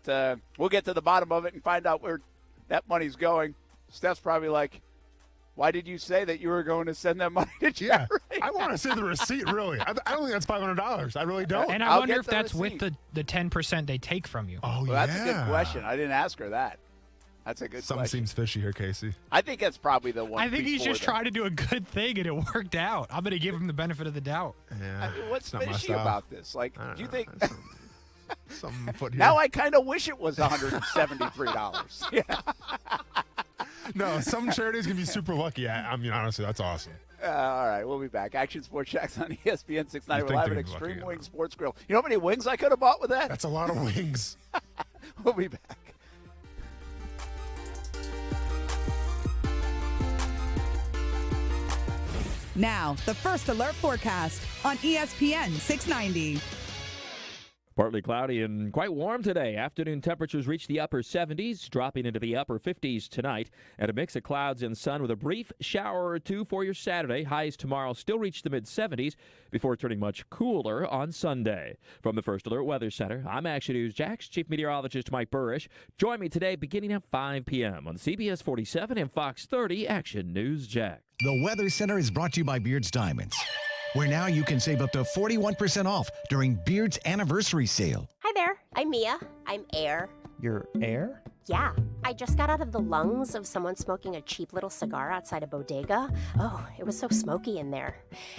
we'll get to the bottom of it and find out where that money's going. Steph's probably like, why did you say that you were going to send that money to charity? Yeah, I want to see the receipt, really. I don't think that's $500. I really don't. And I wonder if that's receipt. With the 10% they take from you. Oh, well, that's a good question. I didn't ask her that. That's a good Something question. seems fishy here, Casey. I think that's probably the one. I think he's just trying to do a good thing, and it worked out. I'm going to give him the benefit of the doubt. Yeah. I mean, what's fishy about this? Like, do you think? Something put here. Now I kind of wish it was $173. Yeah. No, some charities can be super lucky. I mean, honestly, that's awesome. All right, we'll be back. Action Sports Jacks on ESPN 690. We're live at Extreme Wing Sports Grill. You know how many wings I could have bought with that? That's a lot of wings. We'll be back. Now, the First Alert forecast on ESPN 690. Partly cloudy and quite warm today. Afternoon temperatures reach the upper 70s, dropping into the upper 50s tonight. And a mix of clouds and sun with a brief shower or two for your Saturday. Highs tomorrow still reach the mid-70s before turning much cooler on Sunday. From the First Alert Weather Center, I'm Action News Jax Chief Meteorologist Mike Burrish. Join me today beginning at 5 p.m. on CBS 47 and Fox 30 Action News Jax. The Weather Center is brought to you by Beard's Diamonds, where now you can save up to 41% off during Beard's anniversary sale. Hi there, I'm Mia. I'm Air. You're Air? Yeah, I just got out of the lungs of someone smoking a cheap little cigar outside a bodega. Oh, it was so smoky in there.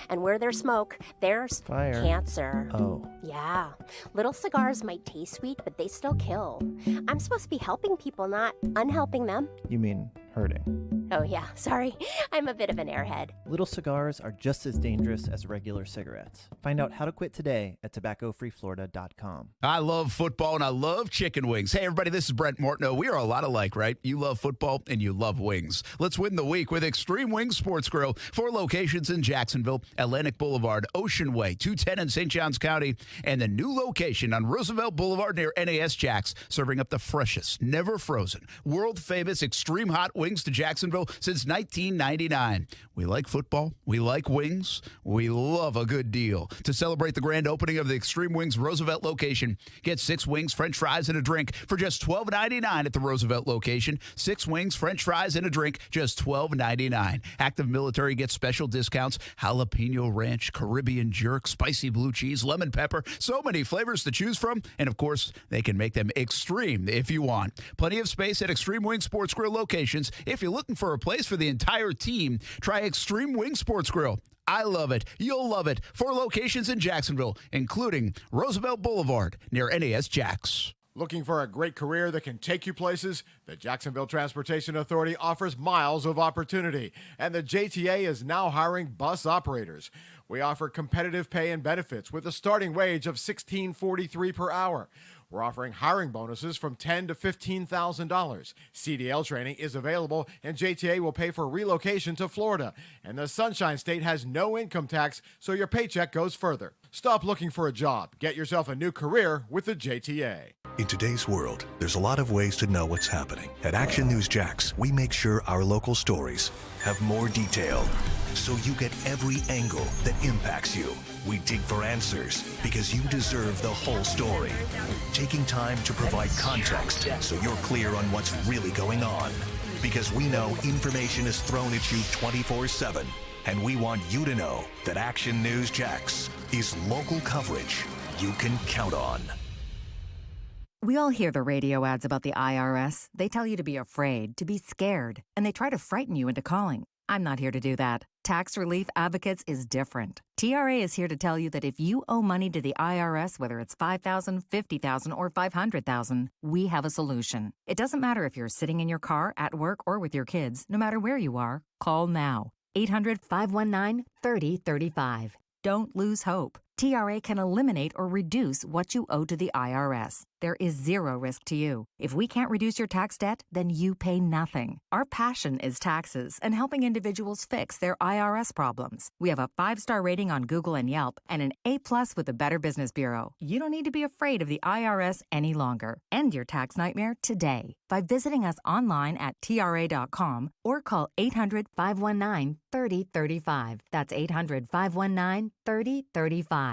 And where there's smoke, there's fire. Cancer. Oh. Yeah, little cigars might taste sweet, but they still kill. I'm supposed to be helping people, not unhelping them. You mean hurting? Oh yeah, sorry. I'm a bit of an airhead. Little cigars are just as dangerous as regular cigarettes. Find out how to quit today at tobaccofreeflorida.com. I love football and I love chicken wings. Hey, everybody, this is Brent Mortno. We are a lot alike, right? You love football and you love wings. Let's win the week with Extreme Wings Sports Grill. 4 locations in Jacksonville, Atlantic Boulevard, Ocean Way, 210 in St. Johns County, and the new location on Roosevelt Boulevard near NAS Jax, serving up the freshest, never frozen, world-famous extreme hot wings to Jacksonville since 1999. We like football. We like wings. We love a good deal. To celebrate the grand opening of the Extreme Wings Roosevelt location, get 6 wings, french fries, and a drink for just $12.99 at the Roosevelt location. 6 wings, french fries, and a drink, just $12.99. Active military gets special discounts. Jalapeno ranch, Caribbean jerk, spicy blue cheese, lemon pepper. So many flavors to choose from. And, of course, they can make them extreme if you want. Plenty of space at Extreme Wings Sports Grill locations. If you're looking for a place for the entire team, try Extreme Wing Sports Grill. I love it. You'll love it. 4 locations in Jacksonville, including Roosevelt Boulevard near NAS Jax. Looking for a great career that can take you places? The Jacksonville Transportation Authority offers miles of opportunity, and the JTA is now hiring bus operators. We offer competitive pay and benefits with a starting wage of $16.43 per hour. We're offering hiring bonuses from $10,000 to $15,000. CDL training is available, and JTA will pay for relocation to Florida. And the Sunshine State has no income tax, so your paycheck goes further. Stop looking for a job. Get yourself a new career with the JTA. In today's world, there's a lot of ways to know what's happening. At Action News Jax, we make sure our local stories have more detail, so you get every angle that impacts you. We dig for answers because you deserve the whole story. Taking time to provide context so you're clear on what's really going on. Because we know information is thrown at you 24/7. And we want you to know that Action News Jax is local coverage you can count on. We all hear the radio ads about the IRS. They tell you to be afraid, to be scared, and they try to frighten you into calling. I'm not here to do that. Tax Relief Advocates is different. TRA is here to tell you that if you owe money to the IRS, whether it's $5,000, $50,000, or $500,000, we have a solution. It doesn't matter if you're sitting in your car, at work, or with your kids. No matter where you are, call now. 800-519-3035. Don't lose hope. TRA can eliminate or reduce what you owe to the IRS. There is zero risk to you. If we can't reduce your tax debt, then you pay nothing. Our passion is taxes and helping individuals fix their IRS problems. We have a 5-star rating on Google and Yelp and an A+ with the Better Business Bureau. You don't need to be afraid of the IRS any longer. End your tax nightmare today by visiting us online at TRA.com or call 800-519-3035. That's 800-519-3035.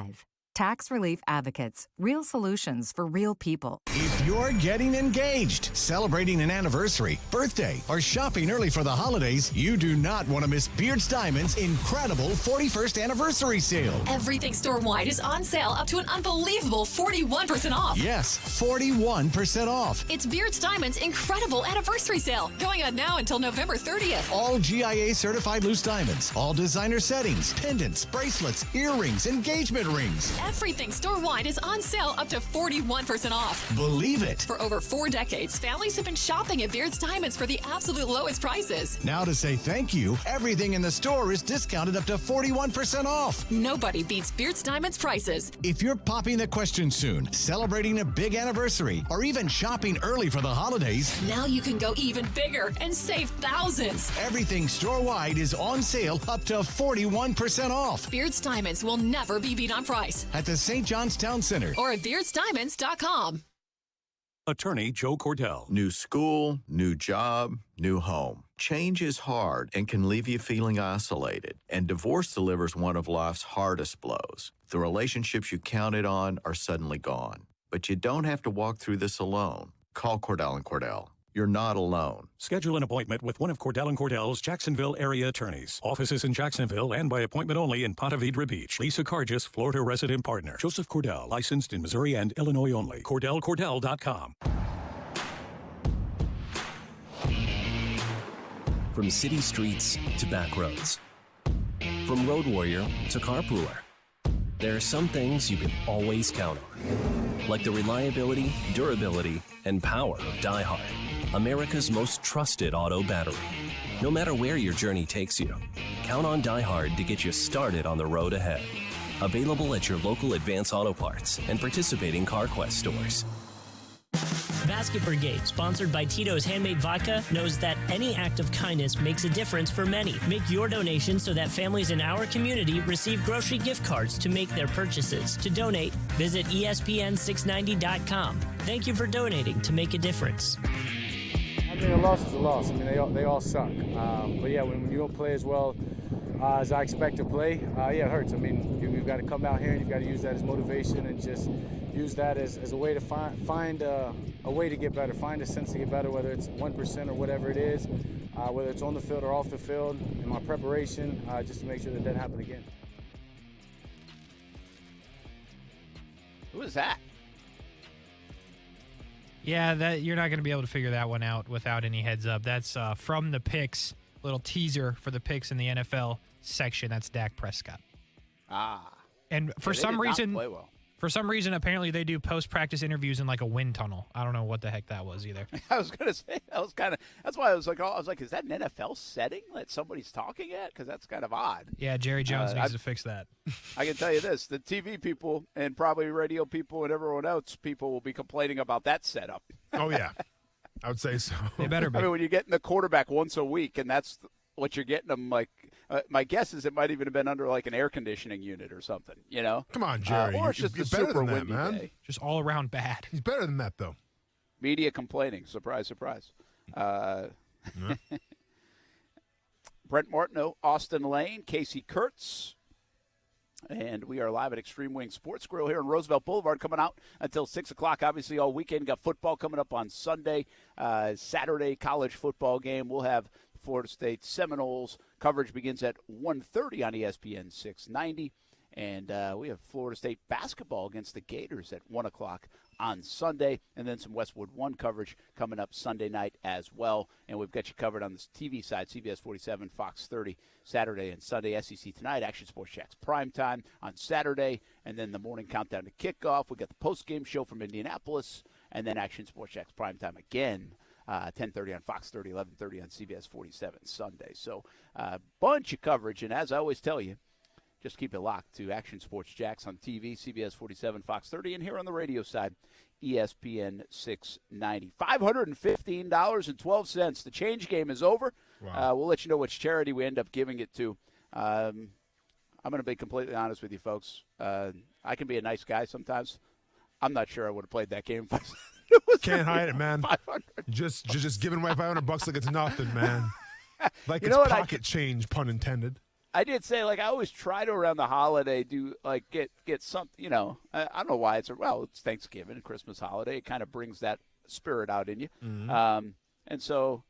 Tax Relief Advocates. Real solutions for real people. If you're getting engaged, celebrating an anniversary, birthday, or shopping early for the holidays, you do not want to miss Beard's Diamonds' incredible 41st anniversary sale. Everything store-wide is on sale up to an unbelievable 41% off. Yes, 41% off. It's Beard's Diamonds' incredible anniversary sale, going on now until November 30th. All GIA certified loose diamonds, all designer settings, pendants, bracelets, earrings, engagement rings. Everything store-wide is on sale up to 41% off. Believe it. For over 4 decades, families have been shopping at Beard's Diamonds for the absolute lowest prices. Now to say thank you, everything in the store is discounted up to 41% off. Nobody beats Beard's Diamonds prices. If you're popping the question soon, celebrating a big anniversary, or even shopping early for the holidays, now you can go even bigger and save thousands. Everything store-wide is on sale up to 41% off. Beard's Diamonds will never be beat on price. at the St. John's Town Center. Or at BeardsDiamonds.com. Attorney Joe Cordell. New school, new job, new home. Change is hard and can leave you feeling isolated. And divorce delivers one of life's hardest blows. The relationships you counted on are suddenly gone. But you don't have to walk through this alone. Call Cordell & Cordell. You're not alone. Schedule an appointment with one of Cordell & Cordell's Jacksonville area attorneys. Offices in Jacksonville and by appointment only in Ponte Vedra Beach. Lisa Cargis, Florida resident partner. Joseph Cordell, licensed in Missouri and Illinois only. CordellCordell.com. From city streets to back roads. From road warrior to carpooler. There are some things you can always count on. Like the reliability, durability, and power of Die Hard. America's most trusted auto battery. No matter where your journey takes you, count on Die Hard to get you started on the road ahead. Available at your local Advance Auto Parts and participating CarQuest stores. Basket Brigade, sponsored by Tito's Handmade Vodka, knows that any act of kindness makes a difference for many. Make your donation so that families in our community receive grocery gift cards to make their purchases. To donate, visit ESPN690.com. Thank you for donating to make a difference. I mean, a loss is a loss. I mean, they all suck. But yeah, when you don't play as well as I expect to play, yeah, it hurts. I mean, you've got to come out here and you've got to use that as motivation and just use that as a way to find a way to get better, find a sense to get better, whether it's 1% or whatever it is, whether it's on the field or off the field, in my preparation, just to make sure that doesn't happen again. Who is that? Yeah, that you're not going to be able to figure that one out without any heads up. That's from the picks, little teaser for the picks in the NFL section. That's Dak Prescott. And for some reason, apparently they do post-practice interviews in like a wind tunnel. I don't know what the heck that was either. I was gonna say that's why I was like, is that an NFL setting that somebody's talking at? Because that's kind of odd. Yeah, Jerry Jones needs to fix that. I can tell you this: the TV people and probably radio people and everyone else people will be complaining about that setup. Oh yeah, I would say so. They better be. I mean, when you're getting the quarterback once a week, and that's what you're getting them like. My guess is it might even have been under like an air conditioning unit or something, you know? Come on, Jerry. Or it's just you're a better super than that, windy man. day. Just all around bad. He's better than that, though. Media complaining. Surprise, surprise. Brent Martineau, Austin Lane, Casey Kurtz. And we are live at Extreme Wing Sports Grill here on Roosevelt Boulevard, coming out until 6 o'clock. Obviously, all weekend. Got football coming up on Sunday. Saturday, college football game. We'll have Florida State Seminoles. Coverage begins at 1:30 on ESPN 690. And we have Florida State basketball against the Gators at 1 o'clock on Sunday. And then some Westwood 1 coverage coming up Sunday night as well. And we've got you covered on the TV side, CBS 47, Fox 30, Saturday and Sunday. SEC Tonight, Action Sports Jax primetime on Saturday. And then the morning countdown to kickoff. We got the post-game show from Indianapolis. And then Action Sports Jax primetime again. 10:30 on Fox 30, 11:30 on CBS 47 Sunday. So bunch of coverage. And as I always tell you, just keep it locked to Action Sports Jax on TV, CBS 47, Fox 30, and here on the radio side, ESPN 690. $515.12. The change game is over. Wow. We'll let you know which charity we end up giving it to. I'm going to be completely honest with you, folks. I can be a nice guy sometimes. I'm not sure I would have played that game if I Can't hide it, man. Just giving away $500 like it's nothing, man. Like You it's know what, pocket change, pun intended. I did say, like, I always try to around the holiday do like get something, you know. I don't know why it's Thanksgiving, Christmas holiday. It kind of brings that spirit out in you. Mm-hmm. And so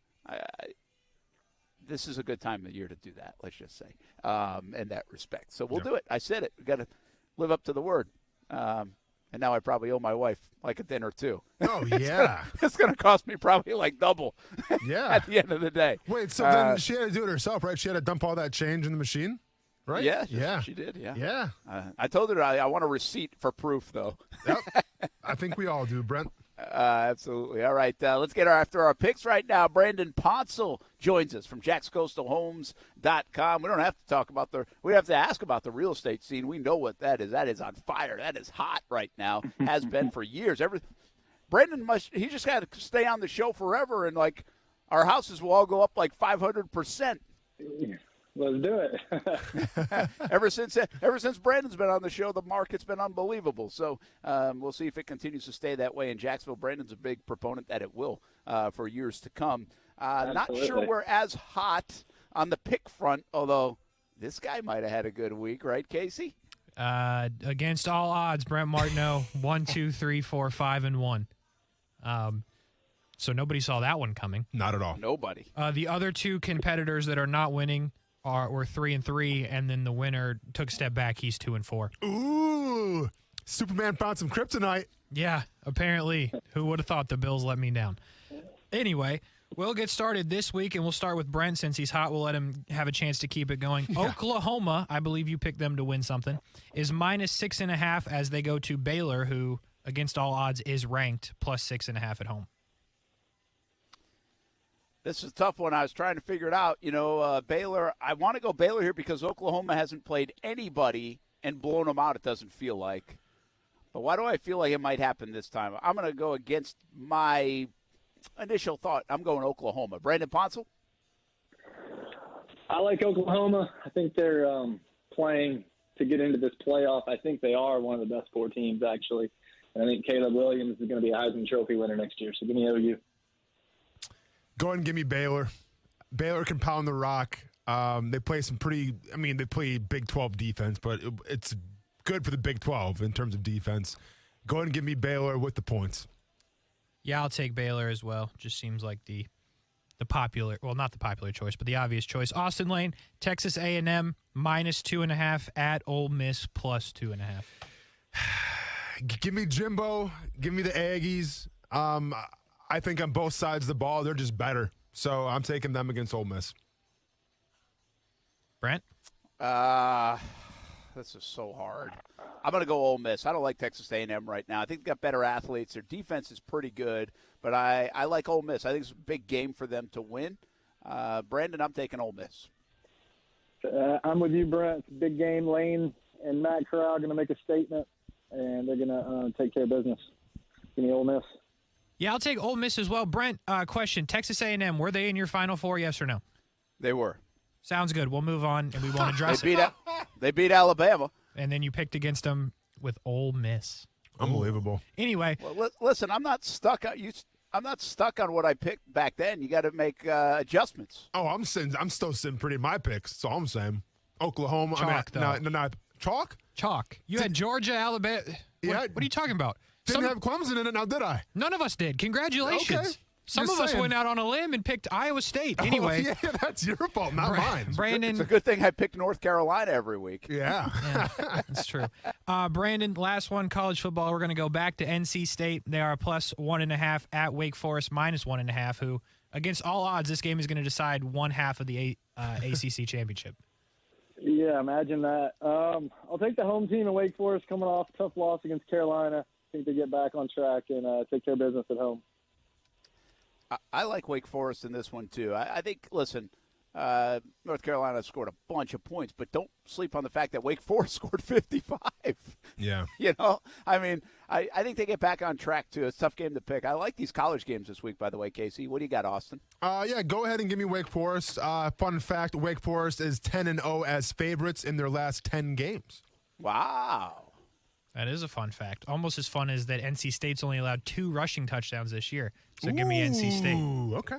this is a good time of year to do that, let's just say, in that respect. So we'll do it. I said it. We've got to live up to the word. And now I probably owe my wife like a dinner too. Oh, yeah. It's going to cost me probably like double Yeah. at the end of the day. Wait, so then she had to do it herself, right? She had to dump all that change in the machine, right? Yeah, she did, yeah. Yeah. I told her I want a receipt for proof, though. Yep. I think we all do, Brent. Absolutely. All right, let's get after our picks right now. Brandon Ponsel joins us from JacksCoastalHomes.com. We don't have to talk about we have to ask about the real estate scene. We know what that is. That is on fire. That is hot right now. Has been for years. Brandon he just got to stay on the show forever, and like our houses will all go up like 500%. Let's do it. Ever since Brandon's been on the show, the market's been unbelievable. So we'll see if it continues to stay that way in Jacksonville. Brandon's a big proponent that it will for years to come. Not sure we're as hot on the pick front, although this guy might have had a good week, right, Casey? Against all odds, Brent Martineau, 1, 2, 3, 4, 5, and 1. So nobody saw that one coming. Not at all. Nobody. The other two competitors that are not winning were 3 and 3, and then the winner took a step back. He's 2 and 4. Ooh, Superman found some kryptonite. Yeah, apparently. Who would have thought the Bills let me down? Anyway, we'll get started this week, and we'll start with Brent since he's hot. We'll let him have a chance to keep it going. Yeah. Oklahoma, I believe you picked them to win something, is -6.5 as they go to Baylor, who, against all odds, is ranked +6.5 at home. This is a tough one. I was trying to figure it out. Baylor, I want to go Baylor here because Oklahoma hasn't played anybody and blown them out, it doesn't feel like. But why do I feel like it might happen this time? I'm going to go against my initial thought. I'm going Oklahoma. Brandon Ponsel? I like Oklahoma. I think they're playing to get into this playoff. I think they are one of the best 4 teams, actually. And I think Caleb Williams is going to be a Heisman Trophy winner next year. So give me OU. Go ahead and give me Baylor. Baylor can pound the rock. They play they play Big 12 defense, but it's good for the Big 12 in terms of defense. Go ahead and give me Baylor with the points. Yeah, I'll take Baylor as well. Just seems like the popular, well, not the popular choice, but the obvious choice. Austin Lane, Texas A&M, -2.5 at Ole Miss +2.5. Give me Jimbo. Give me the Aggies. I think on both sides of the ball, they're just better. So I'm taking them against Ole Miss. Brent? This is so hard. I'm going to go Ole Miss. I don't like Texas A&M right now. I think they've got better athletes. Their defense is pretty good, but I like Ole Miss. I think it's a big game for them to win. Brandon, I'm taking Ole Miss. I'm with you, Brent. It's a big game. Lane and Matt Corral are going to make a statement, and they're going to take care of business. Give me Ole Miss. Yeah, I'll take Ole Miss as well. Brent, question. Texas A&M, were they in your Final Four, yes or no? They were. Sounds good. We'll move on, and we won't address it. They beat Alabama. And then you picked against them with Ole Miss. Unbelievable. Anyway. Well, listen, I'm not stuck on what I picked back then. You got to make adjustments. Oh, I'm still sitting pretty in my picks. That's all I'm saying. Oklahoma. Chalk, though. No. Chalk? Chalk. You had Georgia, Alabama. Yeah. What are you talking about? Didn't have Clemson in it now, did I? None of us did. Congratulations. Okay. Some of us went out on a limb and picked Iowa State. Anyway. Oh, yeah, that's your fault, not mine. Brandon. It's a good thing I picked North Carolina every week. Yeah. That's true. Brandon, last one, college football. We're going to go back to NC State. They are +1.5 at Wake Forest, -1.5, who, against all odds, this game is going to decide one half of the ACC championship. Yeah, imagine that. I'll take the home team at Wake Forest coming off a tough loss against Carolina. I think they get back on track and take care of business at home. I like Wake Forest in this one, too. I think, listen, North Carolina scored a bunch of points, but don't sleep on the fact that Wake Forest scored 55. Yeah. I mean, I think they get back on track, too. It's a tough game to pick. I like these college games this week, by the way, Casey. What do you got, Austin? Yeah, go ahead and give me Wake Forest. Fun fact, Wake Forest is 10-0 as favorites in their last 10 games. Wow. That is a fun fact. Almost as fun as that NC State's only allowed 2 rushing touchdowns this year. So give me NC State. Okay.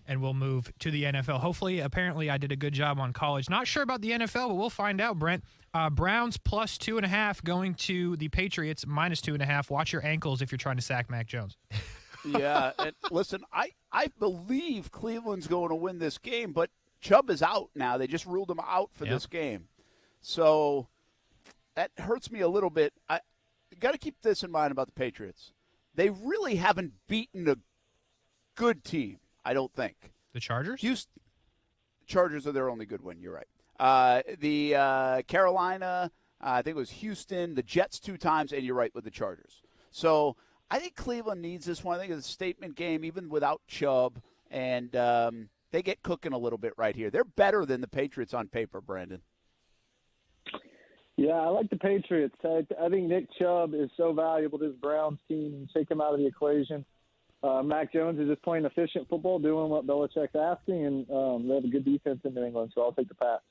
And we'll move to the NFL. Hopefully, apparently, I did a good job on college. Not sure about the NFL, but we'll find out, Brent. Browns +2.5 going to the Patriots -2.5. Watch your ankles if you're trying to sack Mac Jones. Yeah, and listen, I believe Cleveland's going to win this game, but Chubb is out now. They just ruled him out for this game. So that hurts me a little bit. I got to keep this in mind about the Patriots. They really haven't beaten a good team, I don't think. The Chargers? Chargers are their only good win, you're right. The Carolina, I think it was Houston, the Jets 2 times, and you're right with the Chargers. So I think Cleveland needs this one. I think it's a statement game, even without Chubb, and they get cooking a little bit right here. They're better than the Patriots on paper, Brandon. Yeah, I like the Patriots. I think Nick Chubb is so valuable to this Browns team. Take him out of the equation. Mac Jones is just playing efficient football, doing what Belichick's asking, and they have a good defense in New England, so I'll take the Pats.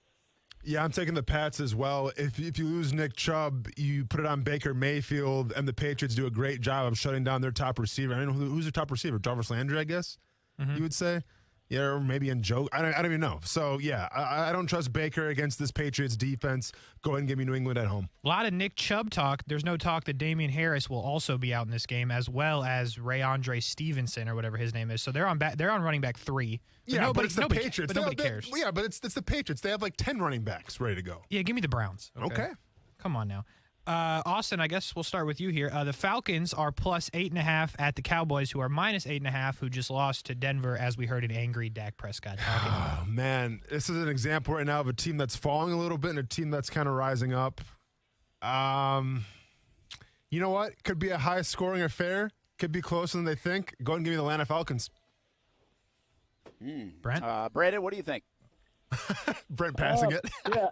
Yeah, I'm taking the Pats as well. If you lose Nick Chubb, you put it on Baker Mayfield, and the Patriots do a great job of shutting down their top receiver. I don't know who's their top receiver. Jarvis Landry, I guess you would say. Yeah, or maybe in Joe. I don't even know. So, yeah, I don't trust Baker against this Patriots defense. Go ahead and give me New England at home. A lot of Nick Chubb talk. There's no talk that Damian Harris will also be out in this game, as well as Ray-Andre Stevenson or whatever his name is. So they're on running back 3. Yeah, but it's the Patriots. But nobody cares. Yeah, but it's the Patriots. They have like 10 running backs ready to go. Yeah, give me the Browns. Okay. Come on now. Austin, I guess we'll start with you here. The Falcons are plus 8.5 at the Cowboys, who are minus 8.5, who just lost to Denver, as we heard an angry Dak Prescott talking about. Oh, man. This is an example right now of a team that's falling a little bit and a team that's kind of rising up. You know what? Could be a high-scoring affair. Could be closer than they think. Go ahead and give me the Atlanta Falcons. Brent? Brandon, what do you think? Brent passing it. Yeah.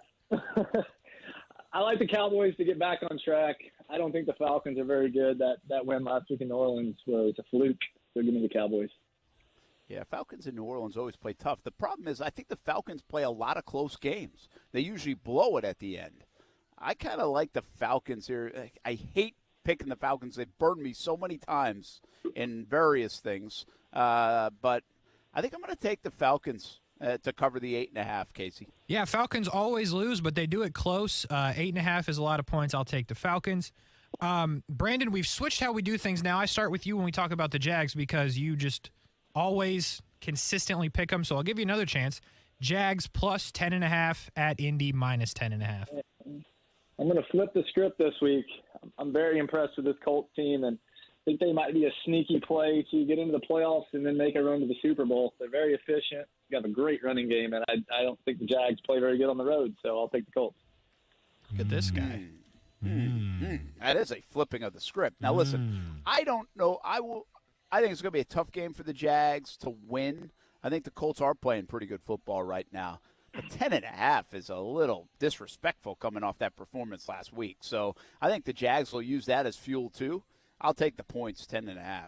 I like the Cowboys to get back on track. I don't think the Falcons are very good. That win last week in New Orleans was a fluke. So give me the Cowboys. Yeah, Falcons in New Orleans always play tough. The problem is I think the Falcons play a lot of close games. They usually blow it at the end. I kind of like the Falcons here. I hate picking the Falcons. They've burned me so many times in various things. But I think I'm going to take the Falcons to cover the 8.5, Casey. Yeah, Falcons always lose, but they do it close. 8.5 is a lot of points. I'll take the Falcons. Brandon, we've switched how we do things now. I start with you when we talk about the Jags because you just always consistently pick them. So I'll give you another chance. Jags plus 10.5 at Indy minus 10.5. I'm going to flip the script this week. I'm very impressed with this Colts team, and I think they might be a sneaky play to get into the playoffs and then make a run to the Super Bowl. They're very efficient. They have a great running game, and I don't think the Jags play very good on the road, so I'll take the Colts. Look at this guy. That is a flipping of the script. Now, listen, I don't know. I think it's going to be a tough game for the Jags to win. I think the Colts are playing pretty good football right now. But 10.5 is a little disrespectful coming off that performance last week. So I think the Jags will use that as fuel, too. I'll take the points, 10.5.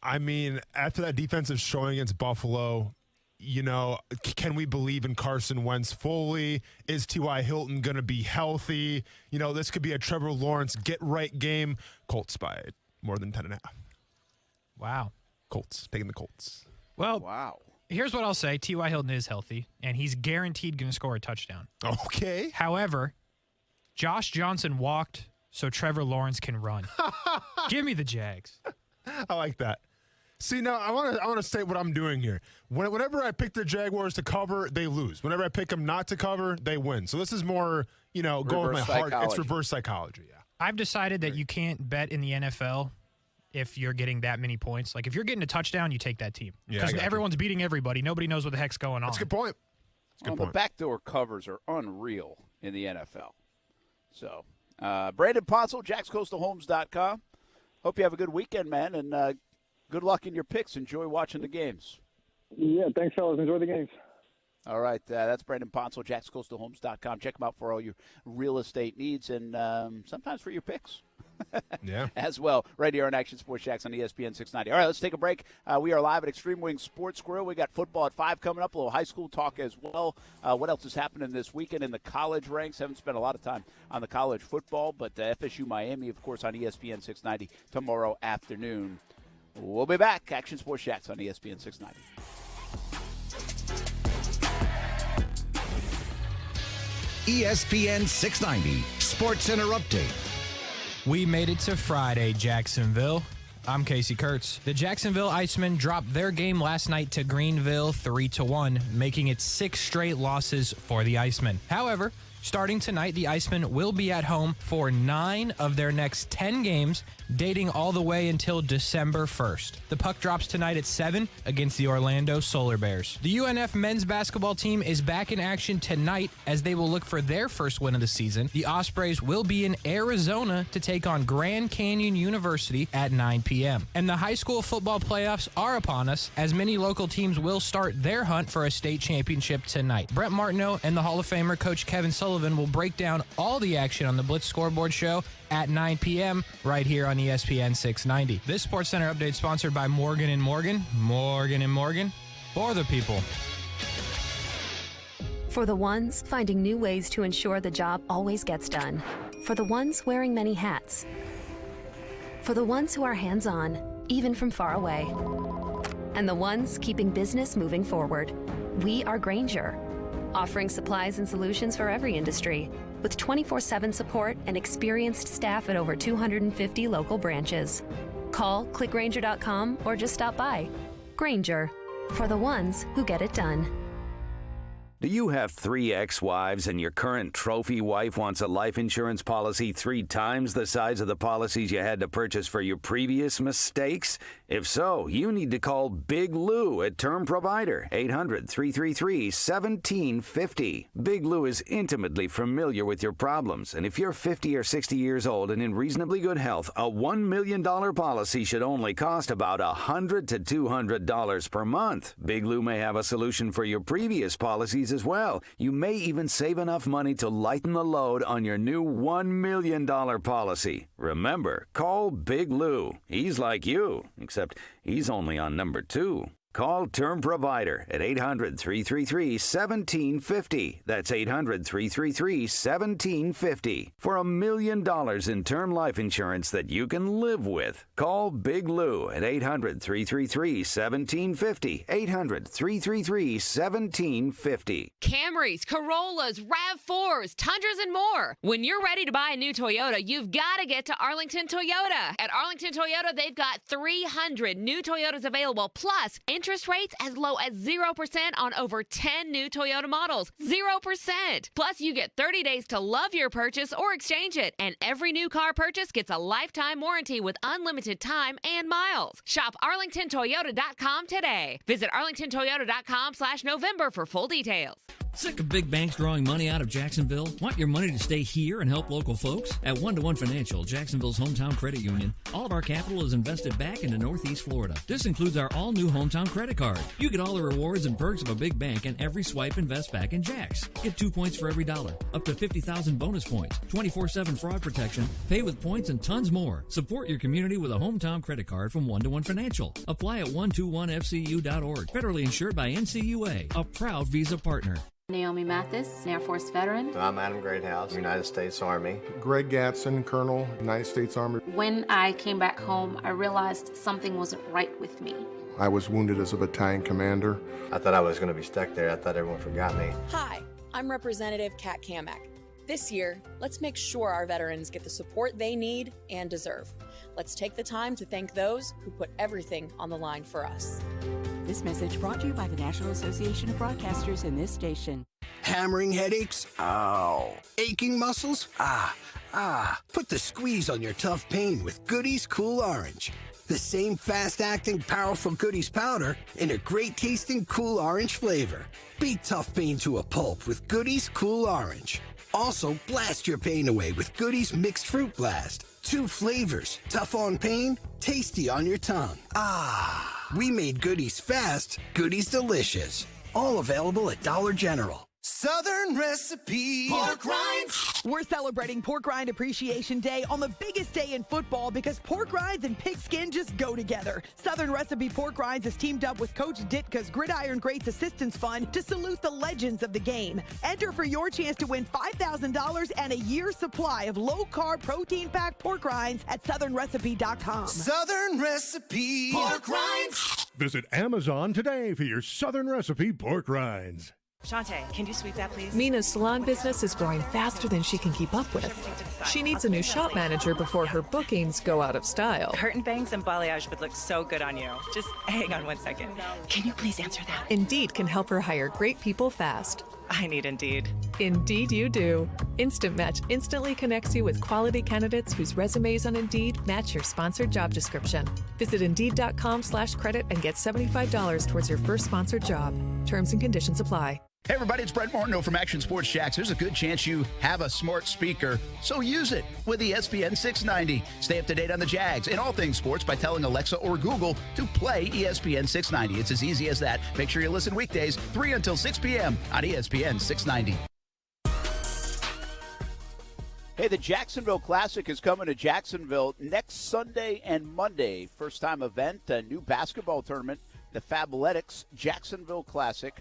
I mean, after that defensive showing against Buffalo, you know, can we believe in Carson Wentz fully? Is T.Y. Hilton going to be healthy? You know, this could be a Trevor Lawrence get-right game. Colts by more than 10.5. Wow. Colts, taking the Colts. Well, wow. Here's what I'll say. T.Y. Hilton is healthy, and he's guaranteed going to score a touchdown. Okay. However, Josh Johnson walked so Trevor Lawrence can run. Give me the Jags. I like that. See, now I want to state what I'm doing here. Whenever I pick the Jaguars to cover, they lose. Whenever I pick them not to cover, they win. So this is more, you know, going with my heart. It's reverse psychology, yeah. I've decided that you can't bet in the NFL if you're getting that many points. Like, if you're getting a touchdown, you take that team. Because everyone's beating everybody. Nobody knows what the heck's going on. That's a good point. The backdoor covers are unreal in the NFL. So, Brandon Ponsel, JacksCoastalHomes.com. Hope you have a good weekend, man, and good luck in your picks. Enjoy watching the games. Yeah, thanks, fellas. Enjoy the games. All right, that's Brandon Ponsel, JacksCoastalHomes.com. Check him out for all your real estate needs and sometimes for your picks. Yeah. As well, right here on Action Sports Jacks on ESPN 690. All right, let's take a break. We are live at Extreme Wing Sports Grill. We got football at 5 coming up, a little high school talk as well. What else is happening this weekend in the college ranks? Haven't spent a lot of time on the college football, but FSU Miami, of course, on ESPN 690 tomorrow afternoon. We'll be back. Action Sports Jacks on ESPN 690. ESPN 690 Sports Center Update. We made it to Friday, Jacksonville. I'm Casey Kurtz. The Jacksonville Icemen dropped their game last night to Greenville 3-1, making it 6 straight losses for the Icemen. However, starting tonight, the Icemen will be at home for 9 of their next 10 games, dating all the way until December 1st. The puck drops tonight at 7 against the Orlando Solar Bears. The UNF men's basketball team is back in action tonight as they will look for their first win of the season. The Ospreys will be in Arizona to take on Grand Canyon University at 9 p.m. And the high school football playoffs are upon us as many local teams will start their hunt for a state championship tonight. Brent Martineau and the Hall of Famer Coach Kevin Sullivan Sullivan will break down all the action on the Blitz Scoreboard Show at 9 p.m. right here on ESPN 690. This SportsCenter update sponsored by Morgan & Morgan. Morgan & Morgan, for the people. For the ones finding new ways to ensure the job always gets done. For the ones wearing many hats. For the ones who are hands-on, even from far away. And the ones keeping business moving forward. We are Grainger, offering supplies and solutions for every industry, with 24/7 support and experienced staff at over 250 local branches. Call, clickgrainger.com, or just stop by. Grainger, for the ones who get it done. Do you have 3 ex-wives and your current trophy wife wants a life insurance policy 3 times the size of the policies you had to purchase for your previous mistakes? If so, you need to call Big Lou at Term Provider, 800-333-1750. Big Lou is intimately familiar with your problems, and if you're 50 or 60 years old and in reasonably good health, a $1 million policy should only cost about $100 to $200 per month. Big Lou may have a solution for your previous policies as well. You may even save enough money to lighten the load on your new $1 million policy. Remember, call Big Lou. He's like you, except he's only on number 2. Call Term Provider at 800-333-1750. That's 800-333-1750 for $1 million in term life insurance that you can live with. Call Big Lou at 800-333-1750. 800-333-1750. Camrys, Corollas, RAV4s, Tundras, and more. When you're ready to buy a new Toyota, you've got to get to Arlington Toyota. At Arlington Toyota, they've got 300 new Toyotas available, plus interest rates as low as 0% on over 10 new Toyota models. 0%. Plus, you get 30 days to love your purchase or exchange it. And every new car purchase gets a lifetime warranty with unlimited time and miles. Shop arlingtontoyota.com today. Visit arlingtontoyota.com/November for full details. Sick of big banks drawing money out of Jacksonville? Want your money to stay here and help local folks? At 1-to-1 Financial, Jacksonville's hometown credit union, all of our capital is invested back into Northeast Florida. This includes our all-new hometown credit card. You get all the rewards and perks of a big bank, and every swipe invests back in Jax. Get 2 points for every dollar, up to 50,000 bonus points, 24/7 fraud protection, pay with points, and tons more. Support your community with a hometown credit card from 1-to-1 Financial. Apply at 121fcu.org. Federally insured by NCUA, a proud Visa partner. Naomi Mathis, Air Force veteran. I'm Adam Greathouse, United States Army. Greg Gatson, Colonel, United States Army. When I came back home, I realized something wasn't right with me. I was wounded as a battalion commander. I thought I was going to be stuck there. I thought everyone forgot me. Hi, I'm Representative Kat Kamak. This year, let's make sure our veterans get the support they need and deserve. Let's take the time to thank those who put everything on the line for us. This message brought to you by the National Association of Broadcasters and this station. Hammering headaches? Ow. Aching muscles? Put the squeeze on your tough pain with Goody's Cool Orange. The same fast-acting, powerful Goody's powder in a great-tasting Cool Orange flavor. Beat tough pain to a pulp with Goody's Cool Orange. Also, blast your pain away with Goody's Mixed Fruit Blast. 2 flavors, tough on pain, tasty on your tongue. We made Goody's fast, Goody's delicious. All available at Dollar General. Southern Recipe Pork Rinds. We're celebrating Pork Rind Appreciation Day on the biggest day in football because pork rinds and pigskin just go together. Southern Recipe Pork Rinds has teamed up with Coach Ditka's Gridiron Greats Assistance Fund to salute the legends of the game. Enter for your chance to win $5,000 and a year's supply of low-carb, protein-packed pork rinds at southernrecipe.com. Southern Recipe Pork Rinds. Visit Amazon today for your Southern Recipe Pork Rinds. Shantae, can you sweep that, please? Mina's salon business is growing faster than she can keep up with. She needs a new shop manager before her bookings go out of style. Curtain bangs and balayage would look so good on you. Just hang on one second. Can you please answer that? Indeed can help her hire great people fast. I need Indeed. Indeed you do. Instant Match instantly connects you with quality candidates whose resumes on Indeed match your sponsored job description. Visit Indeed.com/credit and get $75 towards your first sponsored job. Terms and conditions apply. Hey everybody, it's Brent Martineau from Action Sports Jacks. There's a good chance you have a smart speaker, so use it with the ESPN 690. Stay up to date on the Jags and all things sports by telling Alexa or Google to play ESPN 690. It's as easy as that. Make sure you listen weekdays 3 until 6 p.m. on ESPN 690. Hey, the Jacksonville Classic is coming to Jacksonville next Sunday and Monday. First-time event, a new basketball tournament, the Fabletics Jacksonville Classic.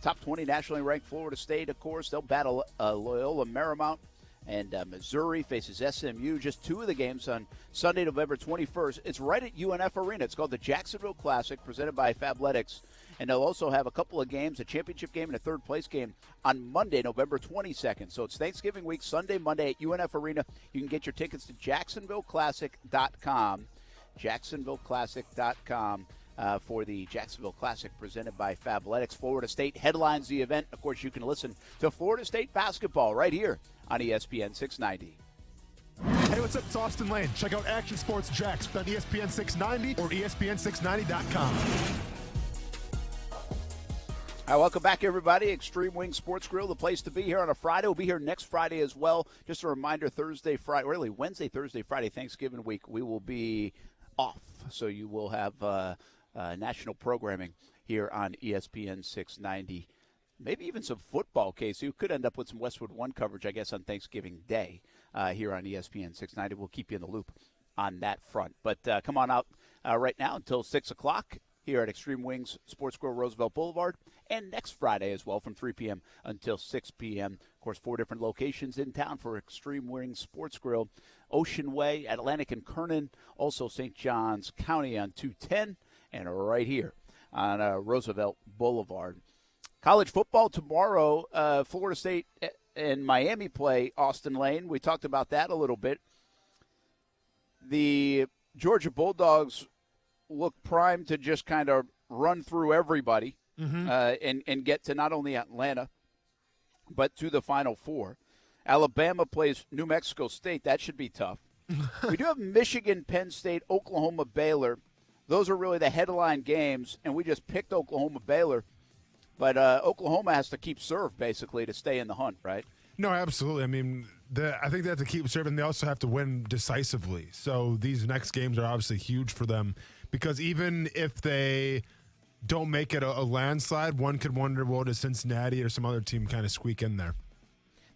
Top 20 nationally ranked Florida State, of course. They'll battle Loyola Marymount. And Missouri faces SMU. Just two of the games on Sunday, November 21st. It's right at UNF Arena. It's called the Jacksonville Classic, presented by Fabletics. And they'll also have a couple of games, a championship game and a third-place game on Monday, November 22nd. So it's Thanksgiving week, Sunday, Monday at UNF Arena. You can get your tickets to JacksonvilleClassic.com. JacksonvilleClassic.com. For the Jacksonville Classic presented by Fabletics. Florida State headlines the event. Of course, you can listen to Florida State basketball right here on ESPN 690. Hey, what's up? It's Austin Lane. Check out Action Sports Jacks on ESPN 690 or ESPN690.com. All right, welcome back, everybody. Extreme Wing Sports Grill, the place to be here on a Friday. We'll be here next Friday as well. Just a reminder, Thursday, Friday, really Wednesday, Thursday, Friday, Thanksgiving week, we will be off. So you will have national programming here on ESPN 690. Maybe even some football, Casey. You could end up with some Westwood One coverage, I guess, on Thanksgiving Day here on ESPN 690. We'll keep you in the loop on that front. But come on out right now until 6 o'clock here at Extreme Wings Sports Grill, Roosevelt Boulevard, and next Friday as well from 3 p.m. until 6 p.m. Of course, 4 different locations in town for Extreme Wings Sports Grill. Ocean Way, Atlantic and Kernan, also St. Johns County on 210, and right here on Roosevelt Boulevard. College football tomorrow, Florida State and Miami play Austin Lane. We talked about that a little bit. The Georgia Bulldogs look primed to just kind of run through everybody and get to not only Atlanta, but to the Final Four. Alabama plays New Mexico State. That should be tough. We do have Michigan, Penn State, Oklahoma, Baylor. Those are really the headline games, and we just picked Oklahoma, Baylor. But Oklahoma has to keep serve, basically, to stay in the hunt, right? No, absolutely. I mean, I think they have to keep serving. They also have to win decisively. So these next games are obviously huge for them because even if they don't make it a landslide, one could wonder, well, does Cincinnati or some other team kind of squeak in there?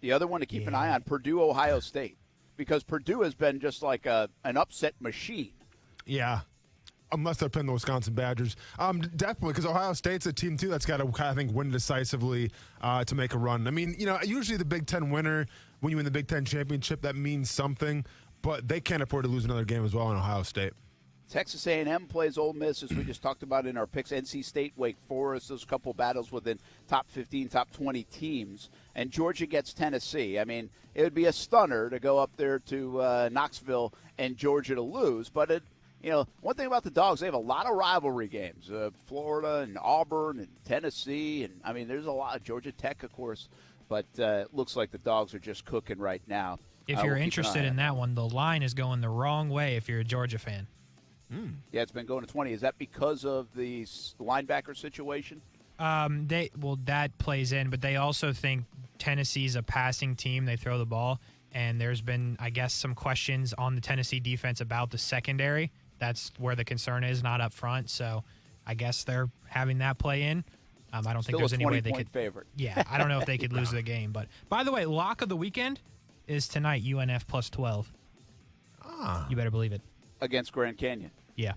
The other one to keep an eye on, Purdue, Ohio State, because Purdue has been just like an upset machine. Yeah. Unless they're playing the Wisconsin Badgers. Definitely, because Ohio State's a team, too, that's got to, I think, win decisively to make a run. I mean, usually the Big Ten winner, when you win the Big Ten championship, that means something, but they can't afford to lose another game as well in Ohio State. Texas A&M plays Ole Miss, as we just talked about in our picks. NC State, Wake Forest, those couple battles within top 15, top 20 teams. And Georgia gets Tennessee. I mean, it would be a stunner to go up there to Knoxville and Georgia to lose, but one thing about the Dogs, they have a lot of rivalry games. Florida and Auburn and Tennessee. And, I mean, there's a lot of Georgia Tech, of course. But it looks like the Dogs are just cooking right now. If you're interested in that one, the line is going the wrong way if you're a Georgia fan. Yeah, it's been going to 20. Is that because of the linebacker situation? That plays in. But they also think Tennessee's a passing team. They throw the ball. And there's been, I guess, some questions on the Tennessee defense about the secondary. That's where the concern is, not up front. So I guess they're having that play in. I don't think there's any way they could. Favorite. Yeah, I don't know if they could lose the game. But by the way, lock of the weekend is tonight, UNF plus 12. You better believe it. Against Grand Canyon. Yeah.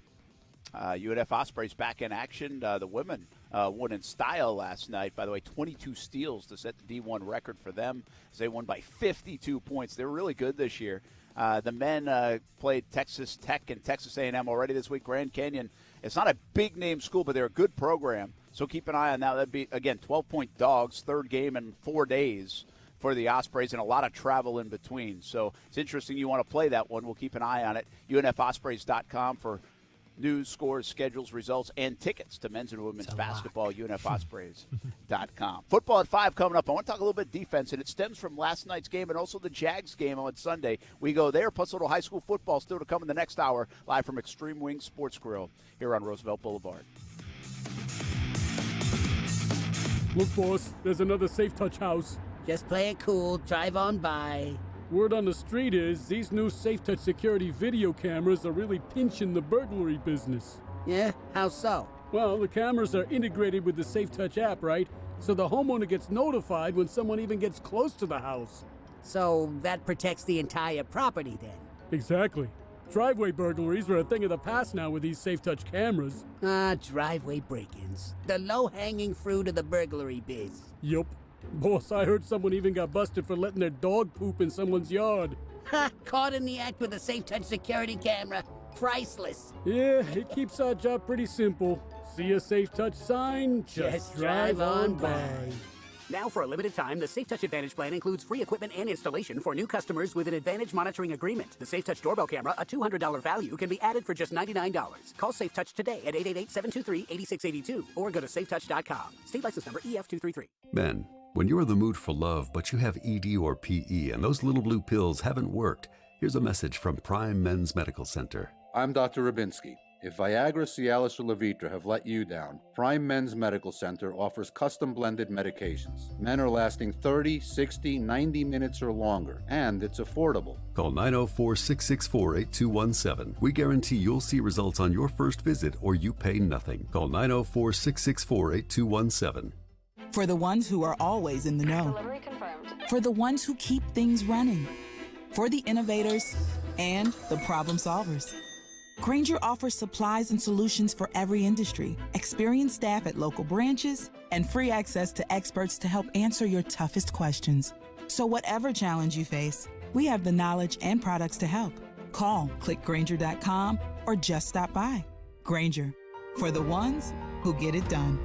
UNF Ospreys back in action. The women won in style last night. By the way, 22 steals to set the D1 record for them as they won by 52 points. They were really good this year. The men played Texas Tech and Texas A&M already this week. Grand Canyon, it's not a big-name school, but they're a good program. So keep an eye on that. That'd be, again, 12-point dogs, third game in 4 days for the Ospreys and a lot of travel in between. So it's interesting you want to play that one. We'll keep an eye on it. UNFOspreys.com for news, scores, schedules, results, and tickets to men's and women's basketball, UNFOspreys.com. Football at 5 coming up. I want to talk a little bit defense, and it stems from last night's game and also the Jags game on Sunday. We go there, plus a little high school football still to come in the next hour, live from Extreme Wings Sports Grill here on Roosevelt Boulevard. Look, boss, there's another Safe Touch house. Just play it cool, drive on by. Word on the street is these new Safe Touch security video cameras are really pinching the burglary business. Yeah? How so? Well, the cameras are integrated with the Safe Touch app, right? So the homeowner gets notified when someone even gets close to the house. So that protects the entire property then? Exactly. Driveway burglaries are a thing of the past now with these safe touch cameras. Driveway break-ins. The low-hanging fruit of the burglary biz. Yup. Boss, I heard someone even got busted for letting their dog poop in someone's yard. Ha! Caught in the act with a safe touch security camera. Priceless. Yeah, it keeps our job pretty simple. See a safe touch sign? Just drive on by. Now, for a limited time, the Safe Touch Advantage plan includes free equipment and installation for new customers with an Advantage monitoring agreement. The Safe Touch doorbell camera, a $200 value, can be added for just $99. Call Safe Touch today at 888-723-8682 or go to safetouch.com. State license number EF233. Men, when you're in the mood for love, but you have ED or PE and those little blue pills haven't worked, here's a message from Prime Men's Medical Center. I'm Dr. Rabinski. If Viagra, Cialis, or Levitra have let you down, Prime Men's Medical Center offers custom-blended medications. Men are lasting 30, 60, 90 minutes or longer, and it's affordable. Call 904-664-8217. We guarantee you'll see results on your first visit or you pay nothing. Call 904-664-8217. For the ones who are always in the know. Delivery confirmed. For the ones who keep things running. For the innovators and the problem solvers. Grainger offers supplies and solutions for every industry, experienced staff at local branches, and free access to experts to help answer your toughest questions. So whatever challenge you face, we have the knowledge and products to help. Call, click Grainger.com, or just stop by. Grainger, for the ones who get it done.